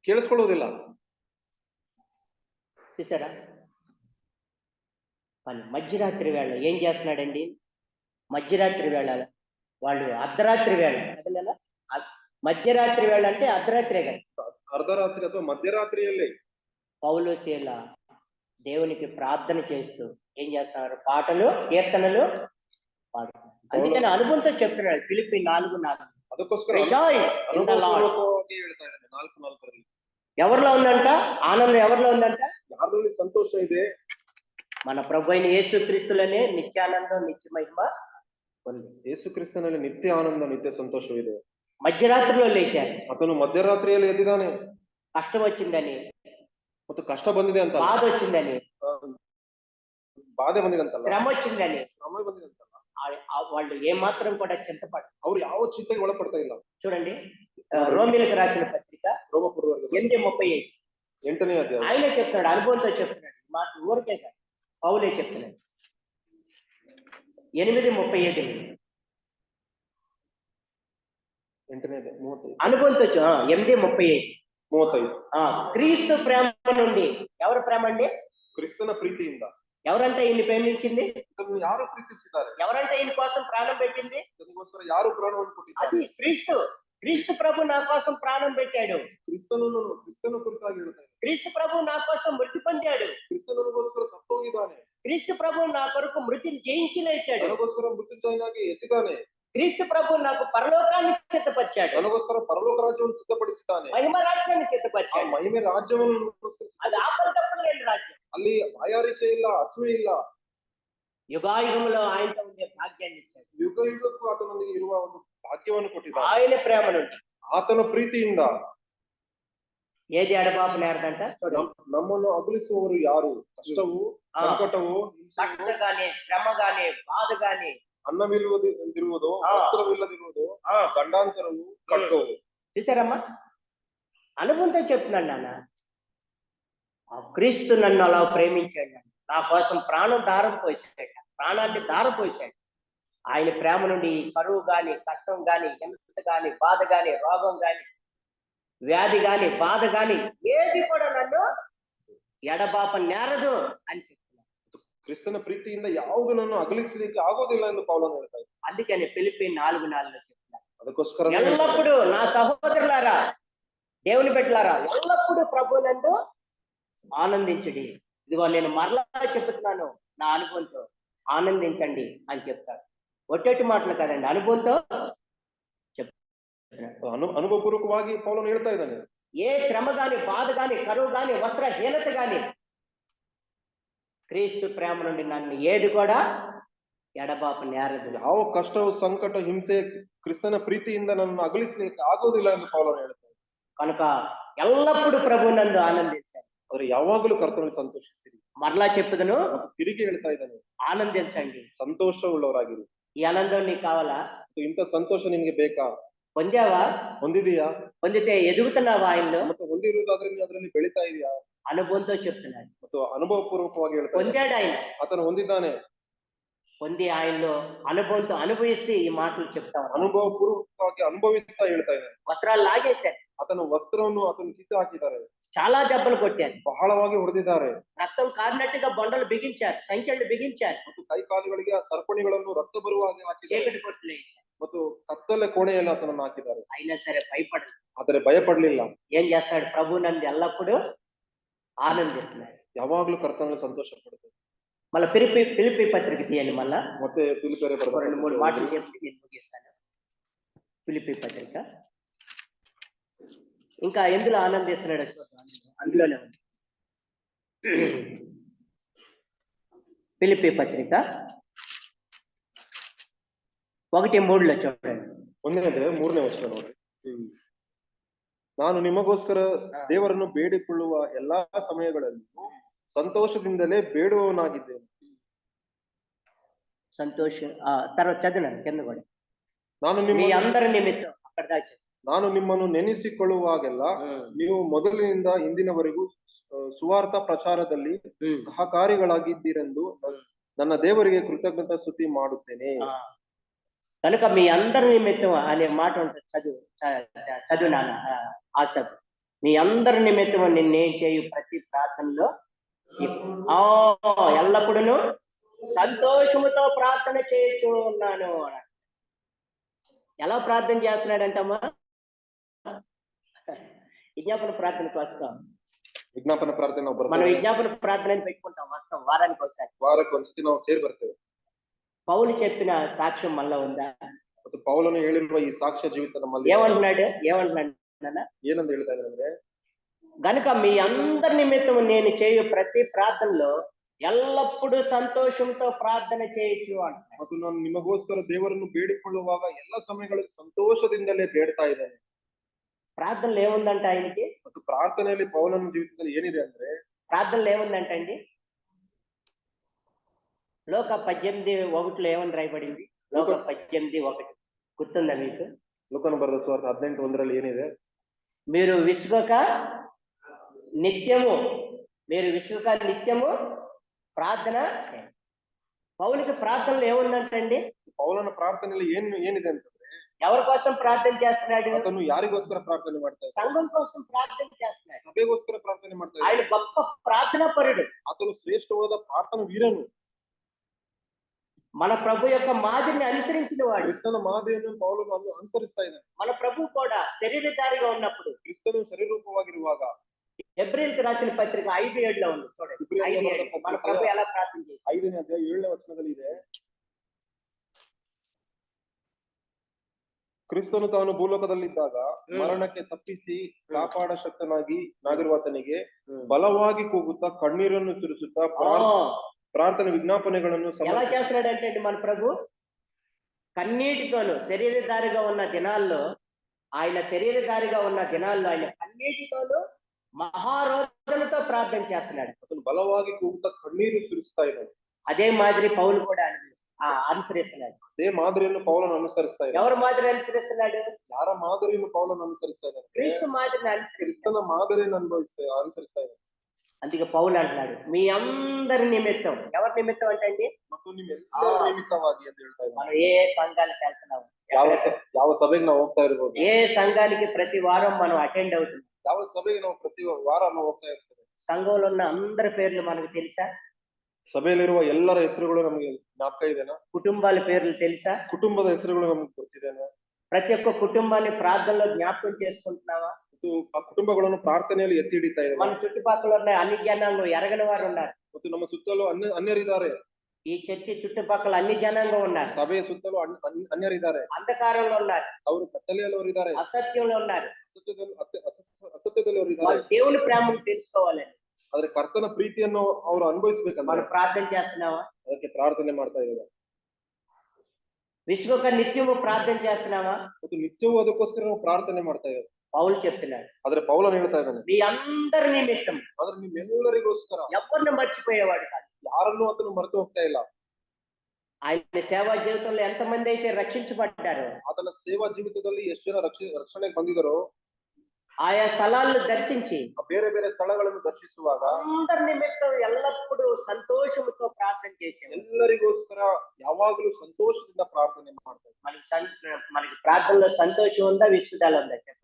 ಕೇಳಿಸ್ಕೊಳ್ಳುವುದಿಲ್ಲ. చూసారా? వాళ్ళు మధ్యరాత్రి వేళ ఏం చేస్తున్నాడండి? మధ్యరాత్రి వేళ వాళ్ళు అర్ధరాత్రి వేళ అదేనా? మధ్యరాత్రి వేళ అంటే అర్ధరాత్రే కదా, అర్ధరాత్రి ಅಥವಾ మధ్యరాత్రిಯಲ್ಲಿ పౌలు శీల దేవునికి ప్రార్థన చేస్తూ ఏం చేస్తున్నారు? పాటలు కీర్తనలు పాడుతున్నారు. అందుకని అనుభవంతో చెప్తున్నాడు ఫిలిప్పీ 4:4. ಅದಕ್ಕೋಸ್ಕರ Rejoice in the Lord. ಅನುಭವಪೂರ್ವಕವಾಗಿ ಹೇಳ್ತಾ ಇದ್ದಾನೆ 4:4ರಲ್ಲಿ. ఎవరిలో ఉందంట ఆనందం? ఎవరిలో ఉందంట? ಯಾರಲ್ಲಿ ಸಂತೋಷ ಇದೆ? మన ప్రభు అయిన యేసు క్రీస్తులోనే నిత్యానందం, నిత్య మహిమ ఉంది. ಯೇಸು ಕ್ರಿಸ್ತನಲ್ಲಿ ನಿತ್ಯ ಆನಂದ, ನಿತ್ಯ ಸಂತೋಷವಿದೆ. మధ్యరాత్రిలో లేచారు, ಆತನು ಮಧ್ಯರಾತ್ರಿಯಲ್ಲಿ ಎದ್ದಿದ್ದಾನೆ. కష్టం వచ్చిందని, ಮತ್ತು ಕಷ್ಟ ಬಂದಿದೆ ಅಂತ, బాధ వచ్చిందని, ಬಾಧೆ ಬಂದಿದೆ ಅಂತಲ್ಲ, శ్రమ వచ్చిందని ಶ್ರಮ ಬಂದಿದೆ ಅಂತಲ್ಲ, వాళ్ళు ఏమాత్రం కూడా చింతపడ. ಅವ್ರು ಯಾವ ಚಿಂತೆಗೆ ಒಳಪಡ್ತಾ ಇಲ್ಲ. చూడండి, రోమిలకు రాసిన పత్రిక ರೋಮಪುರದವರಿಗೆ 8:35 8ನೇ ಅಧ್ಯಾಯ. ఆయనే చెప్తున్నాడు, అనుభవంతో చెప్తున్నాడు, మాట ఊరికే కాదు, పౌలే చెప్తున్నాడు. 8:35 8ನೇ ಅಧ್ಯಾಯ 35. అనుభవంతో 8:35 క్రీస్తు ప్రేమ నుండి. ఎవరి ప్రేమ అండి? ಕ್ರಿಸ್ತನ ಪ್ರೀತಿಯಿಂದ. ఎవరంటే ఈయన ప్రేమించింది? ಇದನ್ನು ಯಾರು ಪ್ರೀತಿಸಿದ್ದಾರೆ? ఎవరంటే ఈయన కోసం ప్రాణం పెట్టింది? ಇದಕ್ಕೋಸ್ಕರ ಯಾರು ಪ್ರಾಣವನ್ನು ಕೊಟ್ಟಿದ್ದಾರೆ? అది క్రీస్తు. క్రీస్తు ప్రభు నా కోసం ప్రాణం పెట్టాడు. ಕ್ರಿಸ್ತನ ಕುರಿತಾಗಿ ಹೇಳ್ತಾರೆ. క్రీస్తు ప్రభు నా కోసం మృతి పొందాడు. ಕ್ರಿಸ್ತನಿಗೋಸ್ಕರ ಸತ್ತೋಗಿದ್ದಾನೆ. క్రీస్తు ప్రభు నా కొరకు మృతిని జయించి లేచాడు. ನನಗೋಸ್ಕರ ಮೃತ್ಯುಂಜಯನಾಗಿ ಎದ್ದಿದ್ದಾನೆ. క్రీస్తు ప్రభు నాకు పరలోకాన్ని సిద్ధపరిచాడు. ನನಗೋಸ್ಕರ ಪರಲೋಕ ರಾಜ್ಯವನ್ನು ಸಿದ್ಧಪಡಿಸಿದ್ದಾನೆ. మహిమ రాజ్యాన్ని ಆ సిద్ధపరిచాడు. ಮಹಿಮೆ ರಾಜ್ಯವನ್ನು అది ఆపద తప్పలేని రాజ్యం. ಅಲ್ಲಿ ಬಾಯಾರಿಕೆ ಇಲ್ಲ, ಹಸುವೆ ಇಲ್ಲ. యుగాయుగంలో ఆయనతో ఉండే భాగ్యాన్ని ఇచ్చాడు. ಯುಗ ಯುಗಕ್ಕೂ ಆತನೊಂದಿಗೆ ಇರುವ ಒಂದು ಭಾಗ್ಯವನ್ನು ಕೊಟ್ಟಿದ್ದಾನೆ. ఆయన ప్రేమ నుండి. ಆತನ ಪ್ರೀತಿಯಿಂದ. ఏది ఎడబాపు నేరదంట? ನಮ್ಮನ್ನು ಅಗಲಿಸುವವರು ಯಾರು? ಕಷ್ಟವು, ಸಂಕಟವು, ಕಷ್ಟ గాని, శ్రమ గాని, బాధ గాని, ಅನ್ನವಿಲ್ಲದಿರುವುದು, ವಸ್ತ್ರವಿಲ್ಲದಿರುವುದು, ಗಂಡಾಂತರವು, ಖಡ್ಗವು. చూసారమ్మా, అనుభవంతో చెప్తున్నాడు నాన్న. ఆ క్రీస్తు నన్ను అలా ప్రేమించాడు, నా కోసం ప్రాణం దారం పోసాడు, ప్రాణాన్ని దారం పోసాడు. ఆయన ప్రేమ నుండి కరువు గాని, కష్టం గాని, హింస గాని, బాధ గాని, రోగం గాని, వ్యాధి గాని, బాధ గాని ఏది కూడా నన్ను ఎడబాప నేరదు అని చెప్తున్నాడు. ಕ್ರಿಸ್ತನ ಪ್ರೀತಿಯಿಂದ ಯಾವುದು ನನ್ನನ್ನು ಅಗಲಿಸಲಿಕ್ಕೆ ಆಗೋದಿಲ್ಲ ಎಂದು ಪೌಲನು ಹೇಳ್ತಾರೆ. అందుకని ఫిలిప్పీ 4:4 చెప్తున్నాడు, ಅದಕ್ಕೋಸ್ಕರ ఎల్లప్పుడూ నా సహోదరులారా, దేవుని బిడ్డలారా, ఎల్లప్పుడూ ప్రభువునందు ఆనందించండి. ఇదిగో నేను మరలా చెప్తున్నాను నా అనుభవంతో, ఆనందించండి అని చెప్తాడు. ఒట్టేటి మాటలు కదండి, అనుభవంతో చెప్తున్నాడు. ಅನುಭವಪೂರ್ವಕವಾಗಿ ಪೌಲನು ಹೇಳ್ತಾ ಇದ್ದಾನೆ. ఏ శ్రమ గాని, బాధ గాని, కరువు గాని, వస్త్రహీనత గాని క్రీస్తు ప్రేమ నుండి నన్ను ఏది కూడా ఎడబాపు నేరదు. ಯಾವ ಕಷ್ಟವು, ಸಂಕಟ, ಹಿಂಸೆ ಕ್ರಿಸ್ತನ ಪ್ರೀತಿಯಿಂದ ನನ್ನನ್ನು ಅಗಲಿಸಲಿಕ್ಕೆ ಆಗೋದಿಲ್ಲ ಎಂದು ಪೌಲನು ಹೇಳ್ತಾನೆ. కనుక ఎల్లప్పుడూ ప్రభు నందు ఆనందించాలి. ಅವರು ಯಾವಾಗಲೂ ಕರ್ತನಲ್ಲಿ ಸಂತೋಷಿಸಿರಿ. మరలా చెప్పుదును, ತಿರುಗಿ ಹೇಳ್ತಾ ಇದ್ದಾನೆ, ఆనందించండి. ಸಂತೋಷವುಳ್ಳವರಾಗಿರಿ. ఈ ఆనందం నీకు కావాలా? ಇಂಥ ಸಂತೋಷ ನಿನಗೆ ಬೇಕಾ? పొందావా? ಹೊಂದಿದೀಯಾ? పొందితే ఎదుగుతున్నావా ఆయనలో? ಮತ್ತೆ ಹೊಂದಿರುವುದಾದ್ರೆ ನೀನು ಅದರಲ್ಲಿ ಬೆಳೀತಾ ಇದೆಯಾ? అనుభవంతో చెప్తున్నాడు. ಮತ್ತು ಅನುಭವ ಪೂರ್ವಕವಾಗಿ ಹೇಳ್ತಾ పొందాడు ఆయన. ಆತನು ಹೊಂದಿದ್ದಾನೆ. పొంది ఆయనలో అనుభవంతో అనుభవిస్తే ఈ మాటలు చెప్తాను. ಅನುಭವ ಪೂರ್ವಕವಾಗಿ ಅನುಭವಿಸ್ತಾ ಹೇಳ್ತಾ ಇದ್ದಾನೆ. వస్త్రాలు లాగేశారు, ಆತನ ವಸ್ತ್ರವನ್ನು ಆತನು ಕಿತ್ತು ಹಾಕಿದ್ದಾರೆ. చాలా దెబ్బలు కొట్టారు, ಬಹಳವಾಗಿ ಹೊಡೆದಿದ್ದಾರೆ. రక్తం కారినట్టుగా బొండలు బిగించారు, సంఖ్యలు బిగించారు, ಮತ್ತು ಕೈ ಕಾಲುಗಳಿಗೆ ಆ ಸರಪಣಿಗಳನ್ನು ರಕ್ತ ಬರುವ ಹಾಗೆ ಹಾಕಿದ್ದಾರೆ. చీకటి కొట్టులు ಮತ್ತು ಕತ್ತಲೆ ಕೋಣೆಯಲ್ಲಿ ಆತನನ್ನು ಹಾಕಿದ್ದಾರೆ. అయినా సరే భయపడలేదు. ಆದರೆ ಭಯಪಡ್ಲಿಲ್ಲ. ఏం చేస్తాడు? ప్రభు నందు ఎల్లప్పుడూ ఆనందిస్తున్నాడు. ಯಾವಾಗ್ಲೂ ಕರ್ತನಲ್ಲಿ ಸಂತೋಷ ಪಡ್ತಾರೆ. మళ్ళీ ఫిలిప్పీ పత్రిక తీయండి. మళ్ళా ಮತ್ತೆ ಫಿಲಿಪ್ಪರಿಗೆ 2-3 మాటలు చెప్పి నేను ముగిస్తాను. ఫిలిప్పీ పత్రిక ఇంకా ఎందులో ఆనందిస్తున్నాడు చూద్దాం, అందులోనే ఉంది. ఫిలిప్పీ పత్రిక 1:3 చూడండి. 3ನೇ ವಚನ ನೋಡಿ. ನಾನು ನಿಮಗೋಸ್ಕರ ದೇವರನ್ನು ಬೇಡಿಕೊಳ್ಳುವ ಎಲ್ಲಾ ಸಮಯಗಳಲ್ಲಿ ಸಂತೋಷದಿಂದಲೇ ಬೇಡುವವನಾಗಿದ್ದೇನೆ. సంతోష తర్వాత చదివాను కింద కూడా. ನಾನು మీ అందరి నిమిత్తం అక్కడ దాచి ನಾನು ನಿಮ್ಮನ್ನು ನೆನೆಸಿಕೊಳ್ಳುವಾಗೆಲ್ಲ ನೀವು ಮೊದಲಿನಿಂದ ಇಂದಿನವರೆಗೂ ಸುವಾರ್ಥ ಪ್ರಚಾರದಲ್ಲಿ ಸಹಕಾರಿಗಳಾಗಿದ್ದೀರೆಂದು ನನ್ನ ದೇವರಿಗೆ ಕೃತಜ್ಞತಾ ಸ್ತುತಿ ಮಾಡುತ್ತೇನೆ. కనుక మీ అందరి నిమిత్తం అనే మాట ఉంటుంది, చదువునాను ఆశ. మీ అందరి నిమిత్తం నిన్నేం చేయు ప్రతి ప్రార్థనలో ఎల్లప్పుడూ సంతోషముతో ప్రార్థన చేయొచ్చు ఉన్నాను. ఎలా ప్రార్థన చేస్తున్నాడంటమ్మా? విజ్ఞాపన ప్రార్థనకు వస్తాం. విజ్ఞాపన ప్రార్థన మనం విజ్ఞాపన ప్రార్థన పెట్టుకుంటాం, వస్తాం వారానికి ఒకసారి. వారానికి ಒಂದ್ಸತಿ ನಾವು ಸೇರಿ ಬರ್ತೇವೆ. పౌలు చెప్పిన సాక్ష్యం మళ్ళా ఉందా? ಪೌಲನು ಹೇಳಿರುವ ಈ ಸಾಕ್ಷ್ಯ ಜೀವಿತ ನಮ್ಮಲ್ಲಿ ఏమంటున్నాడు? ಏನಂತ ಹೇಳ್ತಾ ಇದ್ದಾರೆ? గనుక మీ అందరి నిమిత్తం నేను చేయు ప్రతి ప్రార్థనలో ఎల్లప్పుడూ సంతోషంతో ప్రార్థన చేయొచ్చు అంట. ಮತ್ತು ನಾನು ನಿಮಗೋಸ್ಕರ ದೇವರನ್ನು ಬೇಡಿಕೊಳ್ಳುವಾಗ ಎಲ್ಲ ಸಮಯಗಳಲ್ಲಿ ಸಂತೋಷದಿಂದಲೇ ಬೇಡ್ತಾ ಇದ್ದೇನೆ. ప్రార్థనలు ఏముందంట ఆయనకి? ಮತ್ತು ಪ್ರಾರ್ಥನೆಯಲ್ಲಿ ಪೌಲನ ಜೀವಿತದಲ್ಲಿ ಏನಿದೆ ಅಂದ್ರೆ, ప్రార్థనలు ఏముందంటండి? లోక 18:1 ఏమని రాయబడింది? లోక 18:1 గుర్తుందా మీకు? ಲೂಕನ ಬರೆದ ಸುವಾರ್ತೆ 18:1 ಏನಿದೆ? మీరు విసుగక నిత్యము ప్రార్థన చేయండి. పౌలుకి ప్రార్థనలు ఏముందంటండి? ಪೌಲನ ಪ್ರಾರ್ಥನೆಯಲ್ಲಿ ಏನಿದೆ ಅಂತಂದ್ರೆ, ఎవరి కోసం ప్రార్థన చేస్తున్నాడు? ಆತನು ಯಾರಿಗೋಸ್ಕರ ಪ್ರಾರ್ಥನೆ ಮಾಡ್ತಾ ಇದ್ದಾನೆ? సంఘం కోసం ప్రార్థన చేస్తున్నాడు. ಸಭೆಗೋಸ್ಕರ ಪ್ರಾರ್ಥನೆ ಮಾಡ್ತಾ ಇದ್ದಾನೆ. ఆయన గొప్ప ప్రార్థనా పరుడు. ಆತನು ಶ್ರೇಷ್ಠವಾದ ಪ್ರಾರ್ಥನಾ ವೀರನು. మన ప్రభు యొక్క మాదిరిని అనుసరించిన వాడు. ಕ್ರಿಸ್ತನ ಮಾದರಿಯನ್ನು ಪೌಲನು ಅನುಸರಿಸ್ತಾ ಇದ್ದಾನೆ. మన ప్రభు కూడా శరీరధారిగా ఉన్నప్పుడు, ಕ್ರಿಸ್ತನು ಶರೀರರೂಪವಾಗಿರುವಾಗ, హెబ్రీయులకు రాసిన పత్రిక 5:7 ఉంది చూడండి. 5:7 మన ప్రభు ఎలా ప్రార్థన చేశాడు? 5ನೇ ಅಧ್ಯಾಯ 7ನೇ ವಚನದಲ್ಲಿ ಇದೆ, ಕ್ರಿಸ್ತನು ತಾನು ಭೂಲೋಕದಲ್ಲಿದ್ದಾಗ ಮರಣಕ್ಕೆ ತಪ್ಪಿಸಿ ಕಾಪಾಡ ಶಕ್ತನಾಗಿರುವಾತನಿಗೆ ಬಲವಾಗಿ ಕೂಗುತ್ತಾ ಕಣ್ಣೀರನ್ನು ಸುರಿಸುತ್ತಾ ప్రార్థన విజ్ఞాపనలను ఎలా చేస్తున్నాడంటే మన ప్రభు కన్నీటితోను శరీరధారిగా ఉన్న దినాల్లో ఆయన కన్నీటితోను మహారోదనతో ప్రార్థన చేస్తున్నాడు. అతను బలವಾಗಿ కూగుతా కన్నీరు సురిస్తా ఇದ್ದಾడు. అదే మాదిరి పౌలు కూడా అనుసరిస్తున్నాడు. అదే మాదిరిಯನ್ನು పౌలను అనుసరిస్తా ఇದ್ದಾడు. ఎవరి మాదిరి అనుసరిస్తున్నాడు? ಯಾರ ಮಾದರಿಯನ್ನು పౌలను అనుసరిస్తా ఇದ್ದಾడు? క్రీస్తు మాదిరిని క్రిస్తుನ మాదిరిని అనుసరిస్తా ఇದ್ದಾడు. అందుకే పౌలు అంటున్నాడు, మీ అందరి నిమిత్తం. ఎవరి నిమిత్తం అంటే అండి? ಮತ್ತು ನಿಮ್ಮೆಲ್ಲರ ನಿಮಿತ್ತವಾಗಿ ಅಂತ ಹೇಳ್ತಾ ಇದ್ದಾನೆ. మనం ఏ సంఘానికి వెళ్తున్నాము, ಯಾವ ಸಭೆಗೆ ನಾವು ಹೋಗ್ತಾ ಇರ್ಬೋದು, ఏ సంఘానికి ప్రతి వారం మనం అటెండ్ అవుతున్నాం, ಯಾವ ಸಭೆಗೆ ನಾವು ಪ್ರತಿ ವಾರ ನಾವು ಹೋಗ್ತಾ ಇರ್ತೇವೆ, సంఘంలో ఉన్న అందరి పేర్లు మనకు తెలుసా? ಸಭೆಯಲ್ಲಿರುವ ಎಲ್ಲರ ಹೆಸರುಗಳು ನಮಗೆ ಜ್ಞಾಪಕ ಇದೆನಾ? కుటుంబాల పేర్లు తెలుసా? ಕುಟುಂಬದ ಹೆಸರುಗಳು ನಮಗೆ ಗೊತ್ತಿದೆನಾ? ప్రతి ఒక్క కుటుంబాన్ని ప్రార్థనలో జ్ఞాపకం చేసుకుంటున్నావా? ಆ ಕುಟುಂಬಗಳನ್ನು ಪ್ರಾರ್ಥನೆಯಲ್ಲಿ ಎತ್ತಿ ಹಿಡಿತಾ ಇದ್ದಾರೆ. మన చుట్టుపక్కల ఉన్న అన్ని జనాంగం ఎరగని వారు ఉన్నారు. ಮತ್ತು ನಮ್ಮ ಸುತ್ತಲೂ ಅನ್ಯರಿದ್ದಾರೆ. ఈ చర్చి చుట్టుపక్కల అన్ని జనాంగం ఉన్నారు. ಸಭೆಯ ಸುತ್ತಲೂ ಅನ್ಯರಿದ್ದಾರೆ. అంధకారంలో ఉన్నారు, ಅವರು ಕತ್ತಲೆಯಲ್ಲಿದ್ದಾರೆ, అసత్యంలో ఉన్నారు, ಅಸತ್ಯದಲ್ಲಿ ಅವರಿದ್ದಾರೆ. దేవుని ప్రేమను తెలుసుకోవాలని, ಆದ್ರೆ ಕರ್ತನ ಪ್ರೀತಿಯನ್ನು ಅವರು ಅನುಭವಿಸಬೇಕಂತ మనం ప్రార్థన చేస్తున్నావా? ಅದಕ್ಕೆ ಪ್ರಾರ್ಥನೆ ಮಾಡ್ತಾ ಇದ್ದಾರೆ. విశ్వక నిత్యము ప్రార్థన చేస్తున్నావా? ಮತ್ತು ನಿತ್ಯವೂ ಅದಕ್ಕೋಸ್ಕರ ನಾವು ಪ್ರಾರ್ಥನೆ ಮಾಡ್ತಾ ಇದ್ದಾರೆ. పౌలు చెప్తున్నాడు, ಆದ್ರೆ ಪೌಲನು ಹೇಳ್ತಾ ಇದ್ದಾನೆ, మీ అందరి నిమిత్తం. ಆದ್ರೆ ನಿಮ್ಮೆಲ್ಲರಿಗೋಸ್ಕರ. ఎవరిని మర్చిపోయేవాడు కాదు, ಯಾರನ್ನೂ ಆತನು ಮರೆತು ಹೋಗ್ತಾ ಇಲ್ಲ. ఆయన సేవా జీవితంలో ఎంతమంది అయితే రక్షించబడ్డారో, ಆತನ ಸೇವಾ ಜೀವಿತದಲ್ಲಿ ಎಷ್ಟು ಜನ ರಕ್ಷಣೆಗೆ ಬಂದಿದ್ದಾರೋ, ఆయా స్థలాలను దర్శించి ಬೇರೆ ಬೇರೆ ಸ್ಥಳಗಳನ್ನು ದರ್ಶಿಸುವಾಗ అందరి నిమిత్తం ఎల్లప్పుడూ సంతోషముతో ప్రార్థన చేసేవాడు. ಎಲ್ಲರಿಗೋಸ್ಕರ ಯಾವಾಗಲೂ ಸಂತೋಷದಿಂದ ಪ್ರಾರ್ಥನೆ ಮಾಡ್ತಾರೆ. మనకి ప్రార్థనలో సంతోషం ఉందా, విసుగుదల ఉందా? చెప్పండి.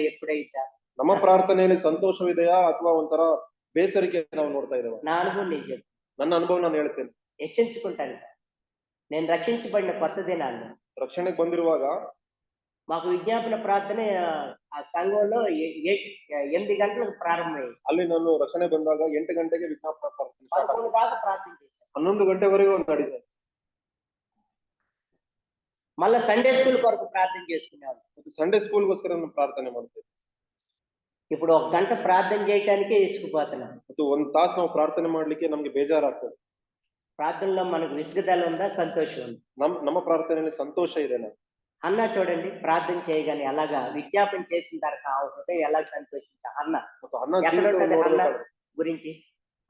ఎప్పుడైతా ನಮ್ಮ ಪ್ರಾರ್ಥನೆಯಲ್ಲಿ ಸಂತೋಷವಿದೆಯಾ ಅಥವಾ ಒಂಥರ ಬೇಸರಿಕೆ ನಾವು ನೋಡ್ತಾ ಇದ್ದೇವೆ? నా అనుభవం నేను చెప్తాను, ನನ್ನ ಅನುಭವ ನಾನು ಹೇಳ್ತೇನೆ. హెచ్చరించుకుంటాను. నేను రక్షించబడిన కొత్త దినాల్లో ರಕ್ಷಣೆಗೆ ಬಂದಿರುವಾಗ మాకు విజ్ఞాపన ప్రార్థన ఆ సంఘంలో 8 గంటలకు ప్రారంభమైంది. ಅಲ್ಲಿ ನಾನು ರಕ್ಷಣೆ ಬಂದಾಗ 8 ಗಂಟೆಗೆ ವಿಜ್ಞಾಪನಾ ಪ್ರಾರ್ಥನೆ 11 దాకా ప్రార్థన చేశాను. 11 ಗಂಟೆವರೆಗೂ ನಡೀತದೆ. మళ్ళా సండే స్కూల్ కొరకు ప్రార్థన చేసుకునేవాళ్ళు. సండే స్కూల్ಗೋಸ್ಕರ ನಾನು ಪ್ರಾರ್ಥನೆ ಮಾಡ್ತೇವೆ. ఇప్పుడు 1 గంట ప్రార్థన చేయడానికే ఇసుకుపోతున్నాం. ಮತ್ತು 1 ತಾಸು ನಾವು ಪ್ರಾರ್ಥನೆ ಮಾಡ್ಲಿಕ್ಕೆ ನಮಗೆ ಬೇಜಾರಾಗ್ತದೆ. ప్రార్థనలో మనకు విసుగుదల ఉందా, సంతోషం ఉందా? ನಮ್ಮ ప్రార్థನೆಯಲ್ಲಿ సంతోಷ ಇದೆನಾ? అన్నా చూడండి, ప్రార్థన చేయగానే అలాగా విజ్ఞాపన చేసిన తర్వాత ఆ హృదయం ఎలా సంతోషించా అన్న ఎక్కడ ఉంటుంది అన్న గురించి?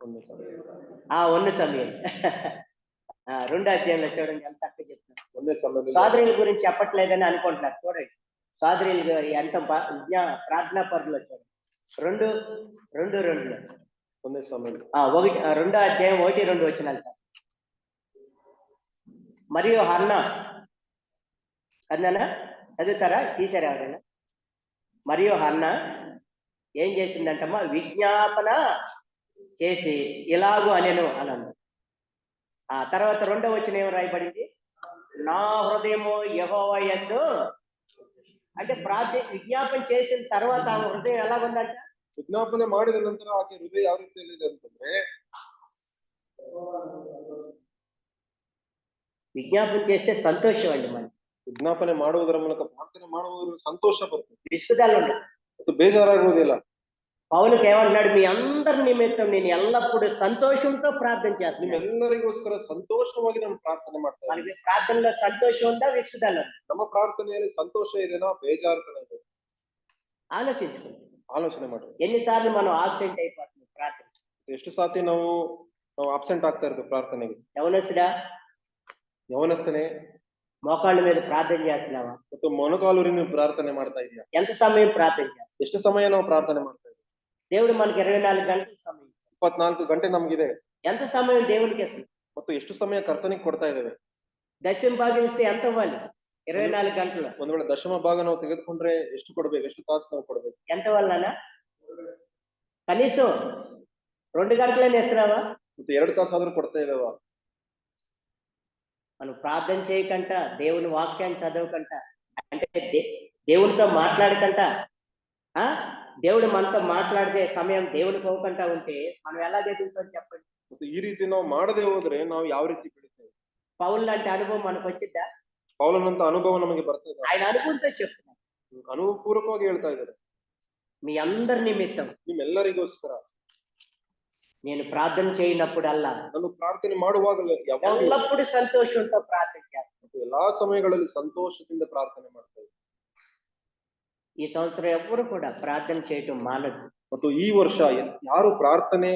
1 సమయం 2వ అధ్యాయంలో చూడండి ఎంత చక్కగా చెప్తున్నారు. సోదరుల గురించి చెప్పట్లేదని అనుకుంటున్నారు. చూడండి, సోదరులు ఎంత ప్రార్థనా పరులు చూడండి. 2:2 2వ అధ్యాయం 1-2 వచనాలు సార్. మరియు హన్నా అన్నానా చదువుతారా? తీసారా ఎవరైనా? మరియు హన్నా ఏం చేసిందంటమ్మా, విజ్ఞాపన చేసి ఇలాగూ అనెను అనంది. ఆ తర్వాత 2వ వచనం ఏం రాయబడింది? నా హృదయము యెహోవా యందు. అంటే విజ్ఞాపన చేసిన తర్వాత ఆమె హృదయం ఎలాగుందంట? ವಿಜ್ಞಾಪನೆ ಮಾಡಿದ ನಂತರ ಆಕೆ ಹೃದಯ ಯಾವ ರೀತಿಯಲ್ಲಿದೆ ಅಂತಂದ್ರೆ, విజ్ఞాపన చేస్తే సంతోషం అండి. మనకి ವಿಜ್ಞಾಪನೆ ಮಾಡುವುದರ ಮೂಲಕ ಪ್ರಾರ್ಥನೆ ಮಾಡುವುದರ ಸಂತೋಷ ಬರ್ತದೆ, విసుగుదల ఉండదు, ಮತ್ತು ಬೇಜಾರಾಗುವುದಿಲ್ಲ. పౌలుకి ఏమంటున్నాడు? మీ అందరి నిమిత్తం నేను ఎల్లప్పుడూ సంతోషంతో ప్రార్థన చేస్తున్నాను. ನಿಮ್ಮೆಲ್ಲರಿಗೋಸ್ಕರ ಸಂತೋಷವಾಗಿ ನಾನು ಪ್ರಾರ್ಥನೆ ಮಾಡ್ತಾ ಇದ್ದೀನಿ. మనకి ప్రార్థనలో సంతోషం ఉందా, విసుదల ఉందా? ನಮ್ಮ ಪ್ರಾರ್ಥನೆಯಲ್ಲಿ ಸಂತೋಷ ಇದೆನಾ ಬೇಜಾರ್ತನ ಇದೆ? ఆలోచించుకోండి. ಆಲೋಚನೆ ಮಾಡಿ. ఎన్నిసార్లు మనం ఆబ్సెంట్ అయిపోతున్నాం ప్రార్థన? ಎಷ್ಟು ಸಾತಿ ನಾವು ಅಬ್ಸೆಂಟ್ ಆಗ್ತಾ ಇರ್ತೀವಿ ಪ್ರಾರ್ಥನೆಗೆ. యవనస్తుడా, ಯವನಸ್ಥನೇ, మోకాళ్ళ మీద ప్రార్థన చేస్తున్నావా? ಮತ್ತು ಮೊಣಕಾಲೂರಿ ನೀವು ಪ್ರಾರ್ಥನೆ ಮಾಡ್ತಾ ಇದೀಯಾ? ఎంత సమయం ప్రార్థన చేస్తావు? ಎಷ್ಟು ಸಮಯ ನಾವು ಪ್ರಾರ್ಥನೆ ಮಾಡ್ತಾ ಇದ್ದೀವಿ? దేవుడు మనకి 24 గంటల సమయం. 24 ಗಂಟೆ ನಮಗಿದೆ. ఎంత సమయం దేవునికి ఇస్తాం? ಮತ್ತು ಎಷ್ಟು ಸಮಯ ಕರ್ತನಿಗೆ ಕೊಡ್ತಾ ಇದ್ದೇವೆ? దశమ భాగం ఇస్తే ఎంత ఇవ్వాలి? 24 గంటలు. ಒಂದು ವೇಳೆ ದಶಮ ಭಾಗ ನಾವು ತೆಗೆದುಕೊಂಡ್ರೆ ಎಷ್ಟು ಕೊಡ್ಬೇಕು? ಎಷ್ಟು ತಾಸು ನಾವು ಕೊಡ್ಬೇಕು? ఎంత వల్ల? కనీసం 2 గంటలైనా ఇస్తున్నావా? ಮತ್ತೆ 2 ತಾಸಾದ್ರೂ ಕೊಡ್ತಾ ಇದ್ದೇವಾ? మనం ప్రార్థన చేయకంట, దేవుని వాక్యాన్ని చదవకంట, అంటే దేవునితో మాట్లాడకంట, దేవుడు మనతో మాట్లాడితే సమయం దేవునికి పోకుండా ఉంటే మనం ఎలా ఎదుగుతాం చెప్పండి? ಮತ್ತೆ ಈ ರೀತಿ ನಾವು ಮಾಡದೆ ಹೋದ್ರೆ ನಾವು ಯಾವ ರೀತಿ ಬೆಳಿತೇವೆ? పౌలు లాంటి అనుభవం మనకు వచ్చిద్దా? ಪೌಲನಂತ ಅನುಭವ ನಮಗೆ ಬರ್ತದೆ. ఆయన అనుభవంతో చెప్తున్నారు. ಅನುಭವಪೂರ್ವಕವಾಗಿ ಹೇಳ್ತಾ ಇದ್ದಾರೆ. మీ అందరి నిమిత్తం ನಿಮ್ಮೆಲ್ಲರಿಗೋಸ್ಕರ నేను ప్రార్థన చేయనప్పుడల్లా, ನಾನು ಪ್ರಾರ್ಥನೆ ಮಾಡುವಾಗಲೇ ఎల్లప్పుడూ సంతోషంతో ప్రార్థన చేస్తాను. ಎಲ್ಲಾ ಸಮಯಗಳಲ್ಲಿ ಸಂತೋಷದಿಂದ ಪ್ರಾರ್ಥನೆ ಮಾಡ್ತೇವೆ. ఈ సంవత్సరం ఎవ్వరు కూడా ప్రార్థన చేయటం మానదు. ಮತ್ತು ಈ ವರ್ಷ ಯಾರು ಪ್ರಾರ್ಥನೆ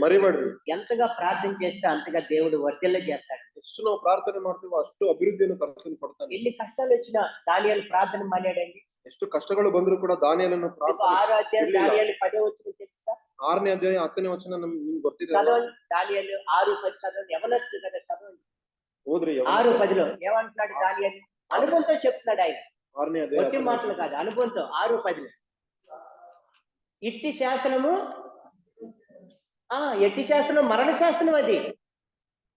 ಮರಿಬೇಡ್ರಿ. ఎంతగా ప్రార్థన చేస్తే అంతగా దేవుడు వర్ధిల్ల చేస్తాడు. ಎಷ್ಟು ನಾವು ಪ್ರಾರ್ಥನೆ ಮಾಡ್ತೀವೋ ಅಷ್ಟು ಅಭಿವೃದ್ಧಿಯನ್ನು ಕರ್ತನು ಕೊಡ್ತಾನೆ. ఎన్ని కష్టాలు వచ్చినా దానియేలు ప్రార్థన మానేడండి. ಎಷ್ಟು ಕಷ್ಟಗಳು ಬಂದರೂ ಕೂಡ ದಾನಿಯೇಲನು ಪ್ರಾರ್ಥನೆ 6వ అధ్యాయం దానియేలు 10వ వచనం తెలుసా? 6ನೇ ಅಧ್ಯಾಯ 10ನೇ ವಚನ ನಿಮ್ಗೆ ಗೊತ್ತಿದೆ. చదవండి. దానియేలు 6:10 చదవండి. యవనస్తులు కదా, చదవండి. ಹೋದ್ರಿ 6:10లో ఏమంటున్నాడు దానియేలు? అనుభవంతో చెప్తున్నాడు ఆయన. 6ನೇ ఒట్టి ಅಧ್ಯಾಯ మాటలు కాదు, అనుభవంతో. 6:10లో ఇట్టి శాసనము, ఎట్టి శాసనం మరణ శాసనం. అది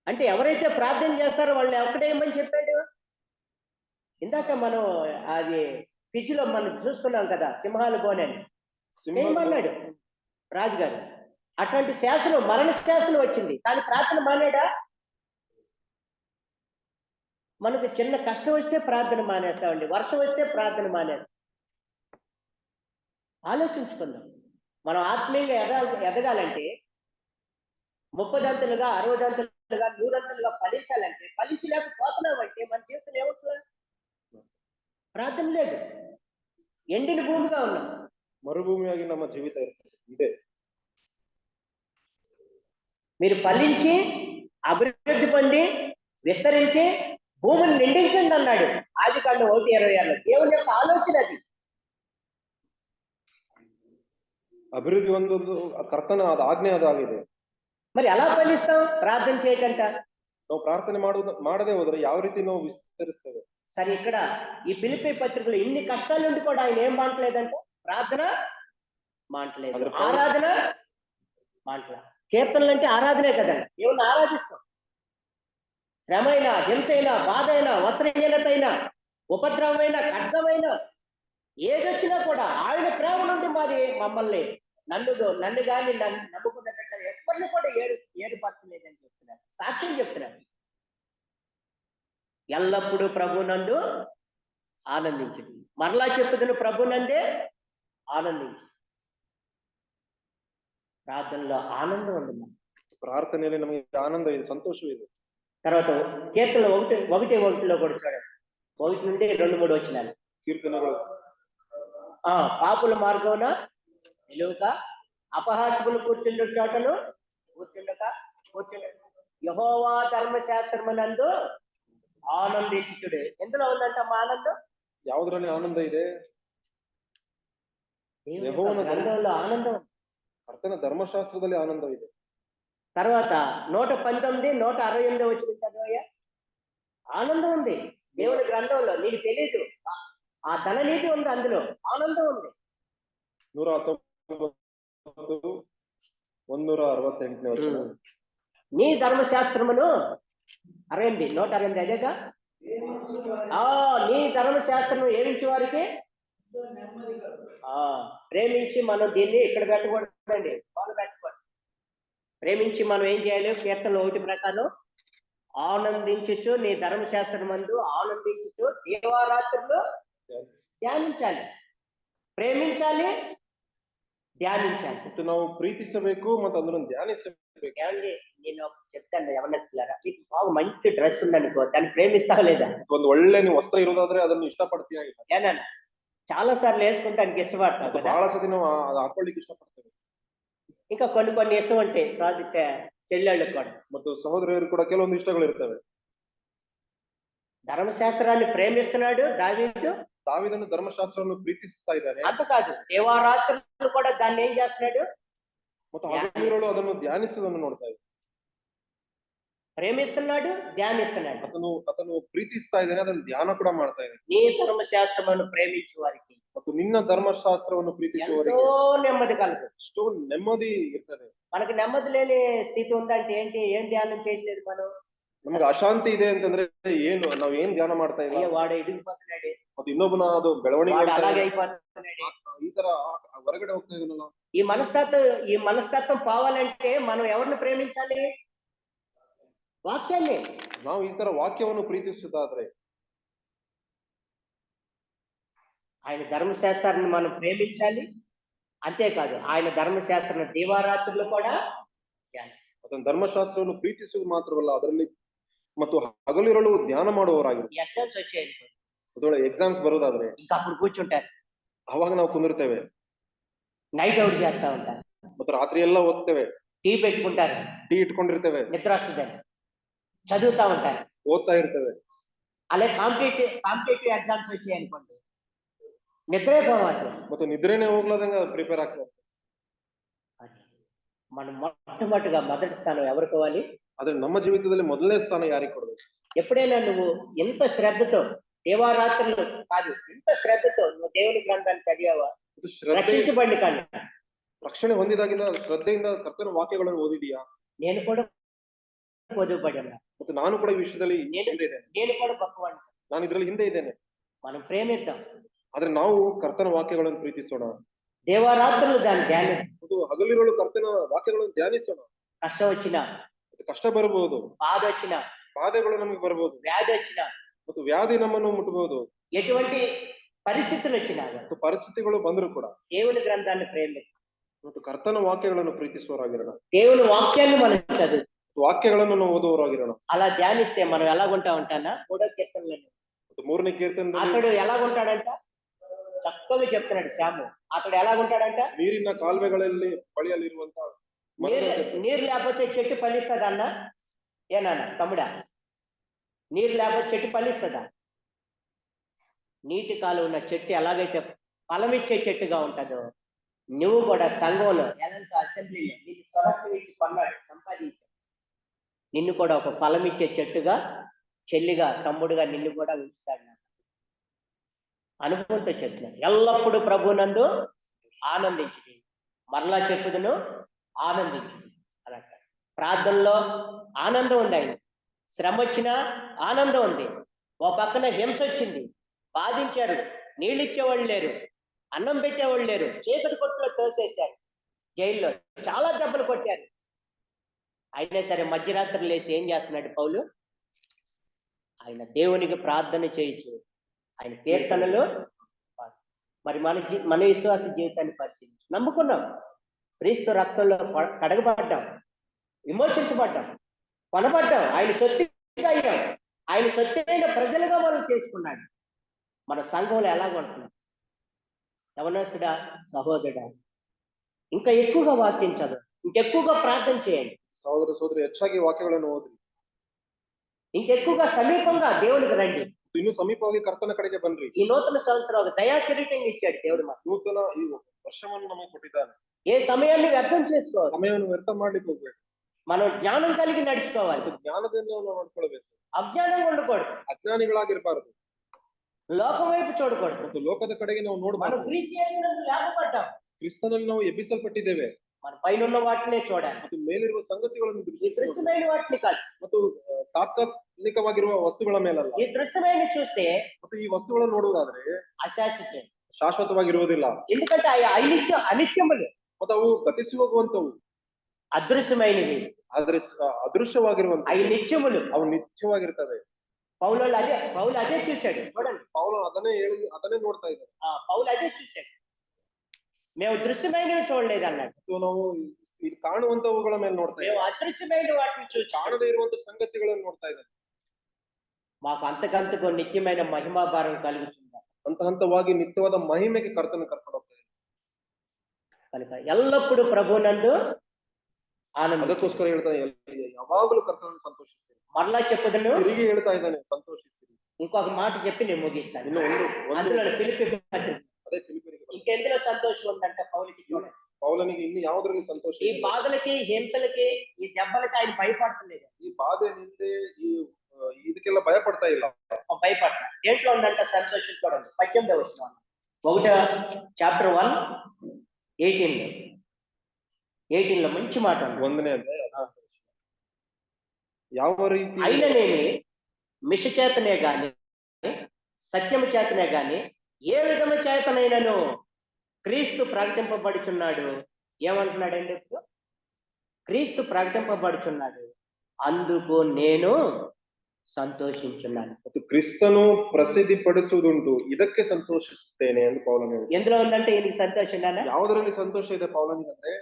అంటే ఎవరైతే ప్రార్థన చేస్తారో వాళ్ళని ఒక్కటేమని చెప్పాడు ఇందాక మనం అది పిచ్చిలో మనం చూసుకున్నాం కదా, సింహాలు బోనని ఏమన్నాడు రాజుగారు? అట్లాంటి శాసనం, మరణ శాసనం వచ్చింది, కానీ ప్రార్థన మానేడా? మనకు చిన్న కష్టం వస్తే ప్రార్థన మానేస్తామండి, వర్షం వస్తే ప్రార్థన మానేస్తాం. ఆలోచించుకుందాం. మనం ఆత్మీయంగా ఎదగాలంటే 30 దంతలుగా, 60 దంతలుగా, 100 దంతలుగా ఫలించాలంటే, ఫలించలేకపోతున్నామంటే మన జీవితంలో ఏమవుతుంది? ప్రార్థన లేదు, ఎండిన భూమిగా ఉన్నాం. ಮರುಭೂಮಿಯಾಗಿ ನಮ್ಮ ಜೀವಿತ ಇದೆ. మీరు ఫలించి అభివృద్ధి పొంది విస్తరించి భూమిని నిండించండి అన్నాడు ఆదికాండం 1:26లో. దేవుని యొక్క ఆలోచన అది. ಅಭಿವೃದ್ಧಿ ಒಂದೊಂದು ಕರ್ತನ ಆಜ್ಞೆ ಅದಾಗಿದೆ. మరి ఎలా ఫలిస్తాం? ప్రార్థన చేయకంట. ನಾವು ಪ್ರಾರ್ಥನೆ ಮಾಡದೆ ಹೋದ್ರೆ ಯಾವ ರೀತಿ ನಾವು ವಿಸ್ತರಿಸ್ತೇವೆ? సరే, ఇక్కడ ఈ ఫిలిప్పీ పత్రికలో ఇన్ని కష్టాలు ఉండి కూడా ఆయన ఏం మాంటలేదంట? ప్రార్థన మాంటలేదు, ఆరాధన మాంటల. కీర్తనలు అంటే ఆరాధనే కదండి. దేవుని ఆరాధిస్తాం. శ్రమైనా, హింసైనా, బాధ అయినా, వస్త్రహీనతైనా, ఉపద్రవమైన, ఖడ్గమైన ఏదొచ్చినా కూడా ఆయన ప్రేమ నుండి మాది మమ్మల్ని నన్ను కానీ నన్ను నమ్ముకున్నట్టు ఎవరిని కూడా ఏరుపరచలేదని చెప్తున్నారు, సాక్ష్యం చెప్తున్నారు. ఎల్లప్పుడూ ప్రభునందు ఆనందించండి. మరలా చెప్పుదును, ప్రభునందే ఆనందించు. ప్రార్థనలో ఆనందం ఉంది. ಪ್ರಾರ್ಥನೆಯಲ್ಲಿ ನಮಗೆ ಆನಂದ ಇದೆ, ಸಂತೋಷವಿದೆ. తర్వాత కీర్తనలు 1:1లో కూడా చూడండి, 1 నుండి 2-3 వచనాలు. ಕೀರ್ತನೆಗಳು పాపుల మార్గమున నిలువక, అపహాసకులు కూర్చుండు చోటను కూర్చుండక యెహోవా ధర్మశాస్త్రమునందు ఆనందించుడే. ఎందులో ఉందంట మా ఆనందం? ಯಾವುದರಲ್ಲಿ ಆನಂದ ಇದೆ? యెహోవా గ్రంథంలో ఆనందం. ಕರ್ತನ ಧರ್ಮಶಾಸ್ತ್ರದಲ್ಲಿ ಆನಂದ ಇದೆ. తర్వాత 119, 168 వచ్చిన చదవయ్యా. ఆనందం ఉంది దేవుని గ్రంథంలో. నీకు తెలీదు, ఆ ధననీతి ఉంది, అందులో ఆనందం ఉంది. 119, 168ನೇ వచನ. నీ ధర్మశాస్త్రమును 168 అదేగా. నీ ధర్మశాస్త్రము ఏమించే వారికి ప్రేమించి మనం దీన్ని ఇక్కడ పెట్టకూడదండి, వాళ్ళు పెట్టకూడదు. ప్రేమించి మనం ఏం చేయాలి? కీర్తనలు 1 ప్రకారం ఆనందించుచు నీ ధర్మశాస్త్రం మందు ఆనందించుచు దీవారాత్రులు ధ్యానించాలి, ప్రేమించాలి, ధ్యానించాలి. ಮತ್ತು ನಾವು ಪ್ರೀತಿಸಬೇಕು ಮತ್ತು ಅದನ್ನು ಧ್ಯಾನಿಸಬೇಕು. ఏమండి, నేను ఒకటి చెప్తాను యవనస్తులారా, మీకు బాగా మంచి డ్రెస్ ఉందనుకో, దాన్ని ప్రేమిస్తావా లేదా? ಒಂದು ಒಳ್ಳೆ ನೀವು ವಸ್ತ್ರ ಇರೋದಾದ್ರೆ ಅದನ್ನು ಇಷ್ಟಪಡ್ತೀಯಾ ಇಲ್ಲ? ఏనా? చాలా సార్లు వేసుకుంటానికి ఇష్టపడతావు ಮತ್ತು కదా. ಬಹಳ ಸತಿ ನಾವು ಅದು ಹಾಕೊಳ್ಳಿಕ್ಕೆ ಇಷ್ಟಪಡ್ತೇವೆ. ఇంకా కొన్ని కొన్ని ఇష్టం ఉంటాయి చెల్లెళ్ళకి కూడా. ಮತ್ತು ಸಹೋದರಿಯರು ಕೂಡ ಕೆಲವೊಂದು ಇಷ್ಟಗಳಿರ್ತವೆ. ధర్మశాస్త్రాన్ని ప్రేమిస్తున్నాడు దావీదు. ದಾವೀದನು ಧರ್ಮಶಾಸ್ತ್ರವನ್ನು ಪ್ರೀತಿಸ್ತಾ ಇದ್ದಾನೆ. అంత కాదు, దేవారాత్రులు కూడా దాన్ని ఏం చేస్తున్నాడు? ಮತ್ತು ಹಗಲಿರುಳು ಅದನ್ನು ಧ್ಯಾನಿಸುವುದನ್ನು ನೋಡ್ತಾ ಇದ್ದಾನೆ. ప్రేమిస్తున్నాడు, ధ్యానిస్తున్నాడు. ಆತನು ಪ್ರೀತಿಸ್ತಾ ಇದ್ದಾನೆ, ಅದನ್ನು ಧ್ಯಾನ ಕೂಡ ಮಾಡ್ತಾ ಇದ್ದಾನೆ. నీ ధర్మశాస్త్రమును ప్రేమించు వారికి ಮತ್ತು ನಿನ್ನ ಧರ್ಮಶಾಸ್ತ್ರವನ್ನು ಪ್ರೀತಿಸುವವರಿಗೆ ఎంతో నెమ్మది కలుగు. ಎಷ್ಟೋ ನೆಮ್ಮದಿ ಇರ್ತದೆ. మనకి నెమ్మది లేని స్థితి ఉందంటే ఏంటి? ఏం ధ్యానం చేయట్లేదు మనం. ನಮ್ಗೆ ಅಶಾಂತಿ ಇದೆ ಅಂತಂದ್ರೆ ಏನು, ನಾವ್ ಏನ್ ಧ್ಯಾನ ಮಾಡ್ತಾ ಇಲ್ಲ. అయ్యో వాడు ఎదిగిపోతున్నాడే, ಮತ್ತೆ ಇನ್ನೊಬ್ಬನ ಅದು ಬೆಳವಣಿಗೆ వాడు ಆಗ್ತಾ అలాగే ಇದೆ. అయిపోతున్నాడే. ಈ ತರ ಹೊರಗಡೆ ಹೋಗ್ತಾ ಇದನ್ನಲ್ಲ. ఈ మనస్తత్వం పోవాలంటే మనం ఎవరిని ప్రేమించాలి? వాక్యాన్ని. ನಾವು ಈ ತರ ವಾಕ್ಯವನ್ನು ప్రీతిಸುತ್ತಾದ್ರೆ ఆయన ధర్మశాస్త్రాన్ని మనం ప్రేమించాలి. అంతేకాదు, ఆయన ధర్మశాస్త్రం దీవారాత్రులు కూడా ಅದನ್ನ ಧರ್ಮಶಾಸ್ತ್ರವನ್ನು ಪ್ರೀತಿಸುವುದು ಮಾತ್ರವಲ್ಲ, ಅದರಲ್ಲಿ ಮತ್ತು ಹಗಲಿರುಳು ಧ್ಯಾನ ಮಾಡುವವರಾಗಿರ್ತಾರೆ. ఎగ్జామ్స్ వచ్చాయనుకో, ಅದೊಳಗೆ ಎಕ್ಸಾಮ್ಸ್ ಬರೋದಾದ್ರೆ ఇంకా అప్పుడు కూర్చుంటారు, ಅವಾಗ ನಾವು ಕುಂದಿರ್ತೇವೆ. నైట్ అవుట్ చేస్తా ఉంటారు, ಮತ್ತು ರಾತ್ರಿ ಎಲ್ಲ ಓದ್ತೇವೆ, టీ పెట్టుకుంటారు, ಟೀ ಇಟ್ಕೊಂಡಿರ್ತೇವೆ, నిద్ర వస్తుందని చదువుతా ఉంటారు. ಓದ್ತಾ ಇರ್ತೇವೆ. అలాగే కాంపిటేటివ్ ఎగ్జామ్స్ వచ్చాయి అనుకోండి, నిద్రే పోవాలి. ಮತ್ತು ನಿದ್ರೆನೆ ಹೋಗ್ಲಾದಂಗ ಪ್ರಿಪೇರ್ ಆಗ್ತಾರೆ. మనం మొట్టమొదటిగా మొదటి స్థానం ఎవరికి ఇవ్వాలి? ಆದ್ರೆ ನಮ್ಮ ಜೀವಿತದಲ್ಲಿ ಮೊದಲನೇ ಸ್ಥಾನ ಯಾರಿಗೆ ಕೊಡಬೇಕು? ఎప్పుడైనా నువ్వు ఎంత శ్రద్ధతో, దేవారాత్రులు కాదు, ఎంత శ్రద్ధతో నువ్వు దేవుని గ్రంథాన్ని చదివావా? రక్షించబడి కానీ ರಕ್ಷಣೆ ಹೊಂದಿದಾಗಿಂದ ಶ್ರದ್ಧೆಯಿಂದ ಕರ್ತನ ವಾಕ್ಯಗಳನ್ನು ಓದಿದೀಯಾ? నేను కూడా పొదుపడి ఉన్నా, ಮತ್ತು ನಾನು ಕೂಡ ಈ ವಿಷಯದಲ್ಲಿ ಹಿಂದೆ ಇದ್ದೇನೆ. నేను కూడా గొప్పవాడిని. ನಾನು ಇದರಲ್ಲಿ ಹಿಂದೆ ಇದ್ದೇನೆ. మనం ప్రేమిద్దాం, ಆದ್ರೆ ನಾವು ಕರ್ತನ ವಾಕ್ಯಗಳನ್ನು ಪ್ರೀತಿಸೋಣ. దేవారాత్రులు దాన్ని ధ్యానిద్దాం. ಮತ್ತು ಹಗಲಿರುಳು ಕರ್ತನ ವಾಕ್ಯಗಳನ್ನು ಧ್ಯಾನಿಸೋಣ. కష్టం వచ్చినా, ಕಷ್ಟ ಬರಬಹುದು, బాధ వచ్చినా, ಬಾಧೆಗಳು ನಮಗೆ ಬರಬಹುದು, వ్యాధి వచ్చినా, ಮತ್ತು ವ್ಯಾಧಿ ನಮ್ಮನ್ನು ಮುಟ್ಟಬಹುದು, ఎటువంటి పరిస్థితులు వచ్చినా ಮತ್ತು ಪರಿಸ್ಥಿತಿಗಳು ಬಂದರೂ ಕೂಡ దేవుని గ్రంథాన్ని ప్రేమిద్దాం. ಮತ್ತು ಕರ್ತನ ವಾಕ್ಯಗಳನ್ನು ಪ್ರೀತಿಸುವವರಾಗಿರೋಣ. దేవుని వాక్యాన్ని మనం చదువు, ವಾಕ್ಯಗಳನ್ನು ನಾವು ಓದುವವರಾಗಿರೋಣ. అలా ధ్యానిస్తే మనం ఎలాగుంటా ఉంటానా? 3వ కీర్తనలో ಮತ್ತು 3ನೇ ಕೀರ್ತನೆಯಲ್ಲಿ అతడు ఎలాగుంటాడంట? చక్కగా చెప్తున్నాడు శ్యాము. అతడు ఎలాగుంటాడంట? ನೀರಿನ ಕಾಲುವೆಗಳಲ್ಲಿ ಬಳಿಯಲ್ಲಿರುವಂತ నీరు లేకపోతే చెట్టు ఫలిస్తుందన్న? ఏనా తమ్ముడా, నీరు లేకపోతే చెట్టు ఫలిస్తుందా? నీటి కాలు ఉన్న చెట్టు ఎలాగైతే ఫలమిచ్చే చెట్టుగా ఉంటుందో, నువ్వు కూడా సంఘంలో ఎలాంటి అసెంబ్లీలో నీకు స్వరక్తం ఇచ్చి కొన్నాడు, సంపాదించాడు, నిన్ను కూడా ఒక ఫలమిచ్చే చెట్టుగా, చెల్లిగా, తమ్ముడుగా నిన్ను కూడా ఉంచుతాడు. అనుభవంతో చెప్తున్నాను. ఎల్లప్పుడూ ప్రభునందు ఆనందించుడి. మరలా చెప్పుదును, ఆనందించుడి అన్నట్టు. ప్రార్థనలో ఆనందం ఉంది, ఆయన శ్రమ వచ్చినా ఆనందం ఉంది. ఓ పక్కన హింస వచ్చింది, బాధించారు, నీళ్ళు ఇచ్చేవాళ్ళు లేరు, అన్నం పెట్టేవాళ్ళు లేరు, చీకటి కొట్టులో తోసేశారు, జైల్లో చాలా దెబ్బలు కొట్టారు. అయినా సరే మధ్యరాత్రి లేచి ఏం చేస్తున్నాడు పౌలు? ఆయన దేవునికి ప్రార్థన చేయొచ్చు, ఆయన కీర్తనలు. మరి మన విశ్వాస జీవితాన్ని పరిశీలించు. నమ్ముకున్నాం, క్రీస్తు రక్తంలో కడగబడ్డాం, విమోచించబడ్డాం, కొనబడ్డాం, ఆయన సొత్తుగా అయ్యాం, ఆయన సొత్తైన ప్రజలుగా మనం చేసుకున్నాడు. మన సంఘంలో ఎలాగ ఉంటున్నాం? యవనస్తుడా, సహోదరుడా, ఇంకా ఎక్కువగా వాక్యం చదువు, ఇంకెక్కువగా ప్రార్థన చేయండి. సహోదర సోదరి, ಹೆಚ್ಚಾಗಿ ವಾಕ್ಯಗಳನ್ನು ಓದಿ, ఇంకెక్కువగా సమీపంగా దేవునికి రండి. ಇನ್ನು ಸಮೀಪವಾಗಿ ಕರ್ತನ ಕಡೆಗೆ ಬನ್ರಿ. ఈ నూతన సంవత్సరం ఒక దయా కిరీటం ఇచ్చాడు దేవుడు మనకు. ನೂತನ ಈ ವರ್ಷವನ್ನು ನಮಗೆ ಕೊಟ್ಟಿದ್ದಾನೆ. ఏ సమయాన్ని వ్యర్థం చేసుకోవాలి, ಸಮಯವನ್ನು ವ್ಯರ್ಥ ಮಾಡ್ಲಿಕ್ಕೆ ಹೋಗ್ಬೇಕು. మనం జ్ఞానం కలిగి నడుచుకోవాలి, ಜ್ಞಾನದಿಂದ ನಾವು ನಡ್ಕೊಳ್ಬೇಕು. అజ్ఞానంగా ఉండకూడదు, ಅಜ್ಞಾನಿಗಳಾಗಿರ್ಬಾರ್ದು, లోకం వైపు చూడకూడదు. ಮತ್ತು ಲೋಕದ ಕಡೆಗೆ ನಾವು మనం ನೋಡಬಾರ್ದು. క్రీస్తునందు లేపబడ్డాం, ಕ್ರಿಸ್ತನಲ್ಲಿ ನಾವು ಎಬ್ಬಿಸಲ್ಪಟ್ಟಿದ್ದೇವೆ. మన పైన వాటినే చూడాలి, ಮತ್ತು ಮೇಲಿರುವ ಸಂಗತಿಗಳನ್ನು ఈ ದೃಷ್ಟಿಸಿ దృశ్యమైన వాటిని కాదు. ಮತ್ತು ತಾತ್ಕಾಲಿಕವಾಗಿರುವ ವಸ್ತುಗಳ ಮೇಲಲ್ಲ. ఈ దృశ్యమైన చూస్తే ಮತ್ತು ಈ ವಸ್ತುಗಳನ್ನು ನೋಡುವುದಾದ್ರೆ అశాశ్వతం, ಶಾಶ್ವತವಾಗಿರುವುದಿಲ್ಲ. ఎందుకంటే అనిత్యములు, ಮತ್ತು ಅವು ಗತಿಸಿ ಹೋಗುವಂತವು. అదృశ్యమైనవి ಆದ್ರೆ ಅದೃಶ್ಯವಾಗಿರುವಂತ అవి నిత్యములు. ಅವು ನಿತ್ಯವಾಗಿರ್ತವೆ. పౌలు అదే చూశాడు. చూడండి, ಪೌಲ ಅದನ್ನೇ ನೋಡ್ತಾ ಇದ್ದಾರೆ. పౌలు అదే చూశాడు. మేము దృశ్యమైనవి చూడలేదు అన్నాడు. ಮತ್ತು ನಾವು ಇಲ್ಲಿ ಕಾಣುವಂತವುಗಳ ಮೇಲೆ ನೋಡ್ತಾ మేము ಇದ್ದೇವೆ. అదృశ్యమైన వాటిని చూసి ಕಾಣದೇ ಇರುವಂತ ಸಂಗತಿಗಳನ್ನು ನೋಡ್ತಾ ಇದ್ದೇವೆ. మాకు అంతకంతకు నిత్యమైన మహిమాభారం కలుగుతుంది ಹಂತ ಹಂತವಾಗಿ ನಿತ್ಯವಾದ ಮಹಿಮೆಗೆ ಕರ್ತನ ಕರ್ಕೊಂಡು ಹೋಗ್ತಾ ಇದ್ದೇವೆ. కనుక ఎల్లప్పుడూ ప్రభునందు ఆనంద. ಅದಕ್ಕೋಸ್ಕರ ಹೇಳ್ತಾನೆ ಯಾವಾಗಲೂ ಕರ್ತನನ್ನು ಸಂತೋಷಿಸಿರಿ. మరలా చెప్పుదను, ತಿರುಗಿ ಹೇಳ್ತಾ ಇದ್ದಾನೆ ಸಂತೋಷಿಸಿರಿ. ఇంకొక మాట చెప్పి నేను ముగిస్తాను. ಇನ್ನು అందులో ఫిలిప్పీ పత్రిక ಅದೇ ಫಿಲಿಪ್ಪರಿಗೆ ఇంకెందులో సంతోషం ఉందంటే పౌలుకి చూడండి. ಪೌಲನಿಗೆ ಇನ್ನು ಯಾವುದರಲ್ಲಿ ಸಂತೋಷ ఈ ಇದೆ? బాధలకి, హింసలకి, ఈ దెబ్బలకి ఆయన భయపడలేదు. ಈ ಬಾಧೆ ನಿಂದೆ ಈ ಇದಕ್ಕೆಲ್ಲ ಭಯ ಪಡ್ತಾ ಇಲ್ಲ. భయపడ్డా. దేంట్లో ఉందంట సంతోషం చూడండి. 18వ వచనం. 1 1 18లో మంచి మాట ఉంది. 1ನೇ ಅಧ್ಯಾಯ ಯಾವ ರೀತಿ అయిననేమి మిష చేతనే గాని, సత్యము చేతనే గాని, ఏ విధము చేతనైనను క్రీస్తు ప్రకటింపబడుచున్నాడు. ఏమంటున్నాడండి ఇప్పుడు? క్రీస్తు ప్రకటింపబడుచున్నాడు, అందుకు నేను సంతోషించున్నాను. ಮತ್ತು ಕ್ರಿಸ್ತನು ಪ್ರಸಿದ್ಧಿ ಪಡಿಸುವುದುಂಟು, ಇದಕ್ಕೆ ಸಂತೋಷಿಸುತ್ತೇನೆ ಎಂದು ಪೌಲನು ಹೇಳಿದ. ఎందులో ఉందంటే ఈయనకి సంతోషం నాన్న? ಯಾವುದರಲ್ಲಿ ಸಂತೋಷ ಇದೆ ಪೌಲನಿಗೆ ಅಂದ್ರೆ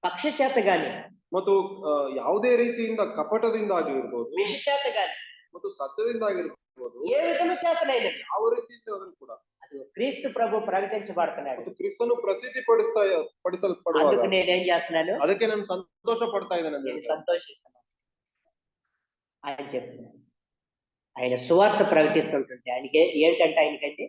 పక్ష చేత గాని, ಮತ್ತು ಯಾವುದೇ ರೀತಿಯಿಂದ ಕಪಟದಿಂದ ಆಗಿರ್ಬೋದು, మిష చేత గాని, ಮತ್ತು ಸತ್ಯದಿಂದ ಆಗಿರ್ಬೋದು, ఏ విధము చేతనైన ಯಾವ ರೀತಿಯಿಂದ ಆದರೂ ಕೂಡ అది క్రీస్తు ప్రభు ప్రకటించబడుతున్నాడు. ಮತ್ತು ಕ್ರಿಸ್ತನು ಪ್ರಸಿದ್ಧಿ ಪಡಿಸಲ್ಪಡುವಾಗ అందుకు నేనేం చేస్తున్నాను? ಅದಕ್ಕೆ ನಾನು ಸಂತೋಷ ಪಡ್ತಾ ಇದ್ದೇನೆ ಅಂತ నేను ಹೇಳ್ತಾರೆ. సంతోషిస్తున్నాను ఆయన చెప్తున్నాను. ఆయన సువార్త ప్రకటిస్తుంటుంటే ఆయనకి ఏంటంటే ఆయనకంటే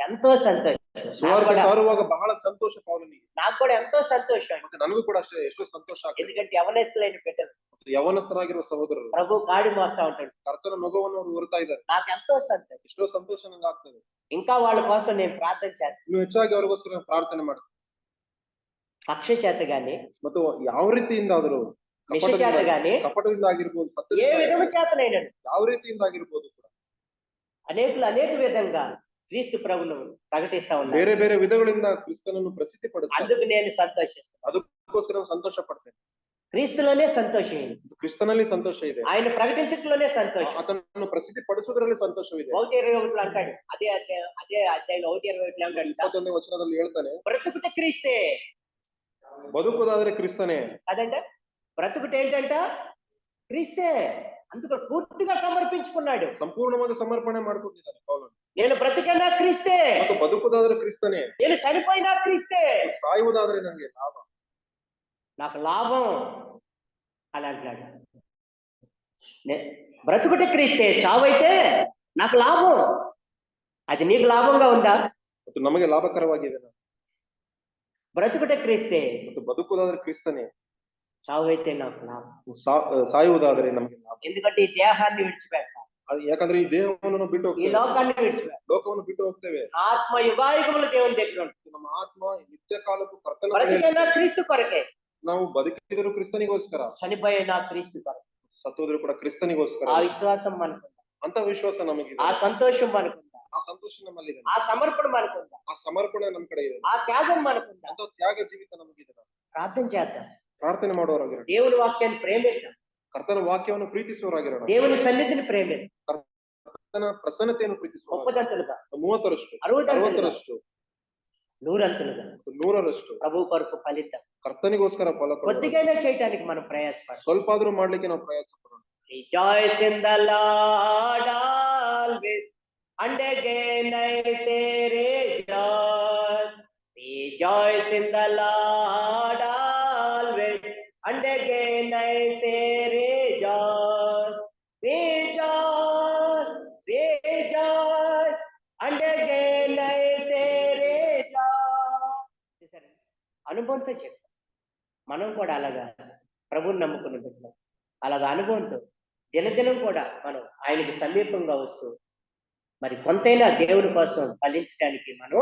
ఎంతో సంతోషం. ಸುವಾರ್ತೆ ಸಾರುವಾಗ ಬಹಳ ಸಂತೋಷ ಪೌಲನಿಗೆ. నాకు కూడా ఎంతో సంతోషం. ಮತ್ತೆ ನನಗೂ ಕೂಡ ಅಷ್ಟೇ ಎಷ್ಟೋ ಸಂತೋಷ ಆಗ್ತದೆ. ఎందుకంటే యవనస్తులైన బిడ్డలు ಯವನಸ್ಥರಾಗಿರುವ ಸಹೋದರರು ప్రభు కాడి మోస్తా ఉంటాడు. ಕರ್ತನ ನೊಗವನ್ನು ಅವರು ಹೊರತಾ ಇದ್ದಾರೆ. నాకు ఎంతో సంతోషం. ಎಷ್ಟೋ ಸಂತೋಷ ನಂಗೆ ಆಗ್ತದೆ. ఇంకా వాళ్ళ కోసం నేను ప్రార్థన చేస్తాను. ಇನ್ನು ಹೆಚ್ಚಾಗಿ ಅವರಿಗೋಸ್ಕರ ಪ್ರಾರ್ಥನೆ ಮಾಡ್ತೀನಿ. పక్ష చేత గాని, ಮತ್ತು ಯಾವ ರೀತಿಯಿಂದಾದರೂ మిష చేత గాని, ಕಪಟದಿಂದ ಆಗಿರ್ಬೋದು, ఏ ಸತ್ಯದಿಂದ విధము చేతనైనా ಯಾವ ರೀತಿಯಿಂದ ಆಗಿರ್ಬೋದು ಕೂಡ అనేకులు అనేక విధంగా క్రీస్తు ప్రభును ప్రకటిస్తా ఉన్నారు. ಬೇರೆ ಬೇರೆ ವಿಧಗಳಿಂದ ಕ್ರಿಸ್ತನನ್ನು ಪ್ರಸಿದ್ಧಿ ಪಡಿಸ್ತಾರೆ. అందుకు నేను సంతోషిస్తాను. ಅದಕ್ಕೋಸ್ಕರ ನಾನು ಸಂತೋಷ ಪಡ್ತೇನೆ. క్రీస్తులోనే సంతోషం ఉంది. ಕ್ರಿಸ್ತನಲ್ಲಿ ಸಂತೋಷ ಇದೆ. ఆయన ప్రకటించట్లోనే సంతోషం. ಆತನನ್ನು ಪ್ರಸಿದ್ಧಿ ಪಡಿಸುವುದರಲ್ಲಿ ಸಂತೋಷವಿದೆ. 1:21 అంటాడు. అదే అధ్యాయంలో 1:21 అంటాడు. 21ನೇ ವಚನದಲ್ಲಿ ಹೇಳ್ತಾನೆ, బ్రతుకుట క్రీస్తే. ಬದುಕುವುದಾದ್ರೆ ಕ್ರಿಸ್ತನೇ. అదంటే బ్రతుకుట ఏంటంట? క్రీస్తే. అందుకు పూర్తిగా సమర్పించుకున్నాడు. ಸಂಪೂರ್ಣವಾಗಿ ಸಮರ್ಪಣೆ ಮಾಡ್ಕೊಂಡಿದ್ದಾನೆ ಪೌಲನು. నేను బ్రతికైనా క్రీస్తే, ಮತ್ತು ಬದುಕುವುದಾದ್ರೆ ಕ್ರಿಸ್ತನೇ, నేను చనిపోయినా క్రీస్తే, ಸಾಯುವುದಾದ್ರೆ ನನಗೆ ಲಾಭ, నాకు లాభం అని అంటున్నాడు. బ్రతుకుట క్రీస్తే, చావైతే నాకు లాభం. అది నీకు లాభంగా ఉందా? ಮತ್ತು ನಮಗೆ ಲಾಭಕರವಾಗಿದೆ. బ్రతుకుట క్రీస్తే, ಮತ್ತು ಬದುಕುವುದಾದ್ರೆ ಕ್ರಿಸ್ತನೇ, చావైతే నాకు లాభం. ಸಾಯುವುದಾದ್ರೆ ನಮಗೆ ಲಾಭ. ఎందుకంటే ఈ దేహాన్ని విడిచిపెడతాను, ಅದು ಯಾಕಂದ್ರೆ ಈ ದೇಹವನ್ನು ಬಿಟ್ಟು ఈ ಹೋಗ್ತೇವೆ, లోకాన్ని విడిచిపెడతాను. ಲೋಕವನ್ನು ಬಿಟ್ಟು ಹೋಗ್ತೇವೆ. ఆత్మ యుగాయుగములు దేవుని దగ్గర ఉంటుంది. ನಮ್ಮ ಆತ್ಮ ನಿತ್ಯ ಕಾಲಕ್ಕೂ ಕರ್ತನ బ్రతికైనా క్రీస్తు కొరకే, ನಾವು ಬದುಕಿದರೂ ಕ್ರಿಸ್ತನಿಗೋಸ್ಕರ, చనిపోయినా క్రీస్తు కొరకు. ಸತ್ತೋದ್ರು ಕೂಡ ಕ್ರಿಸ್ತನಿಗೋಸ್ಕರ. ఆ విశ్వాసం మనకుందా? ಅಂತ ವಿಶ್ವಾಸ ನಮಗಿದೆ. ఆ సంతోషం మనకుందా? ಆ ಸಂತೋಷ ನಮ್ಮಲ್ಲಿದೆ. ఆ సమర్పణ మనకుందా? ಆ ಸಮರ್ಪಣೆ ನಮ್ಮ ಕಡೆ ಇದೆ. ఆ త్యాగం మనకుందా? ಅಂತ ತ್ಯಾಗ ಜೀವಿತ ನಮಗಿದೆ. ప్రార్థన చేద్దాం. ಪ್ರಾರ್ಥನೆ ಮಾಡುವವರಾಗಿರೋಣ. దేవుని వాక్యాన్ని ప్రేమిద్దాం. ಕರ್ತನ ವಾಕ್ಯವನ್ನು ಪ್ರೀತಿಸುವವರಾಗಿರೋಣ. దేవుని సన్నిధిని ప్రేమిద్దాం. ಕರ್ತನ ಪ್ರಸನ್ನತೆಯನ್ನು ಪ್ರೀತಿಸುವ 30 30ರಷ್ಟು, 60 100 100ರಷ್ಟು ప్రభు కొరకు ఫలిద్దాం. ಕರ್ತನಿಗೋಸ್ಕರ ಫಲ ಕೊಡೋಣ. కొద్దిగైనా చేయడానికి మనం ప్రయాసపడాలి. ಸ್ವಲ್ಪ ಆದ್ರೂ ಮಾಡ್ಲಿಕ್ಕೆ ನಾವು ಪ್ರಯಾಸ ಪಡೋಣ. Rejoice in the Lord always, and again I say rejoice. Rejoice in the Lord always, and again I say rejoice. Rejoice, rejoice, and again I say rejoice. అనుభవంతో చెప్పు. మనం కూడా అలాగా ప్రభువుని నమ్ముకుని పెట్టాం. అలాగా అనుభవంతో దినదినం కూడా మనం ఆయనకి సమీపంగా వస్తూ మరి కొంతైనా దేవుని కోసం ఫలించడానికి మనం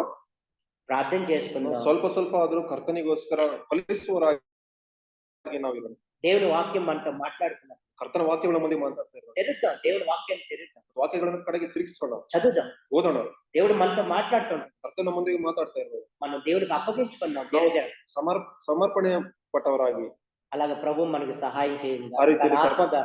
ప్రార్థన చేసుకుందాం. ಸ್ವಲ್ಪ ಸ್ವಲ್ಪ ಆದ್ರೂ ಕರ್ತನಿಗೋಸ್ಕರ ಫಲಿಸುವವರಾಗಿ ನಾವಿರೋಣ. దేవుని వాక్యం మనతో మాట్లాడుతున్నాం. ಕರ್ತನ ವಾಕ್ಯಗಳ ಮುಂದೆ ಮಾತಾಡ್ತಾ ಇರೋಣ. తెరుద్దాం, దేవుని వాక్యాన్ని తెరుద్దాం, ವಾಕ್ಯಗಳನ್ನ ಕಡೆಗೆ ತಿರುಗಿಸ್ಕೊಳ್ಳೋಣ, చదువుదాం. ಓದೋಣ. దేవుడు మనతో మాట్లాడుతున్నాడు. ಕರ್ತನ ಮುಂದೆ ಮಾತಾಡ್ತಾ ಇರೋದು మనం దేవుడికి అప్పగించుకున్నాం. ಸಮರ್ಪಣೆ ಪಟ್ಟವರಾಗಿ అలాగ ప్రభు మనకు సహాయం చేయండి. ఆ ರೀತಿಯಲ್ಲಿ ఆత్మగా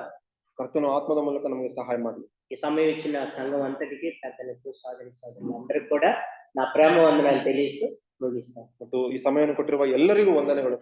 ಕರ್ತನ ಆತ್ಮದ ಮೂಲಕ ನಮಗೆ ಸಹಾಯ ಮಾಡಲಿ. ఈ సమయం ఇచ్చిన సంఘం అంతటికి, పెద్దలకు, సోదరి సోదరులు అందరికి కూడా నా ప్రేమ వందనాలు తెలియజేస్తూ ಮುಗಿಸ್ತಾ ಮತ್ತು ಈ ಸಮಯವನ್ನು ಕೊಟ್ಟಿರುವ ಎಲ್ಲರಿಗೂ ವಂದನೆಗಳು.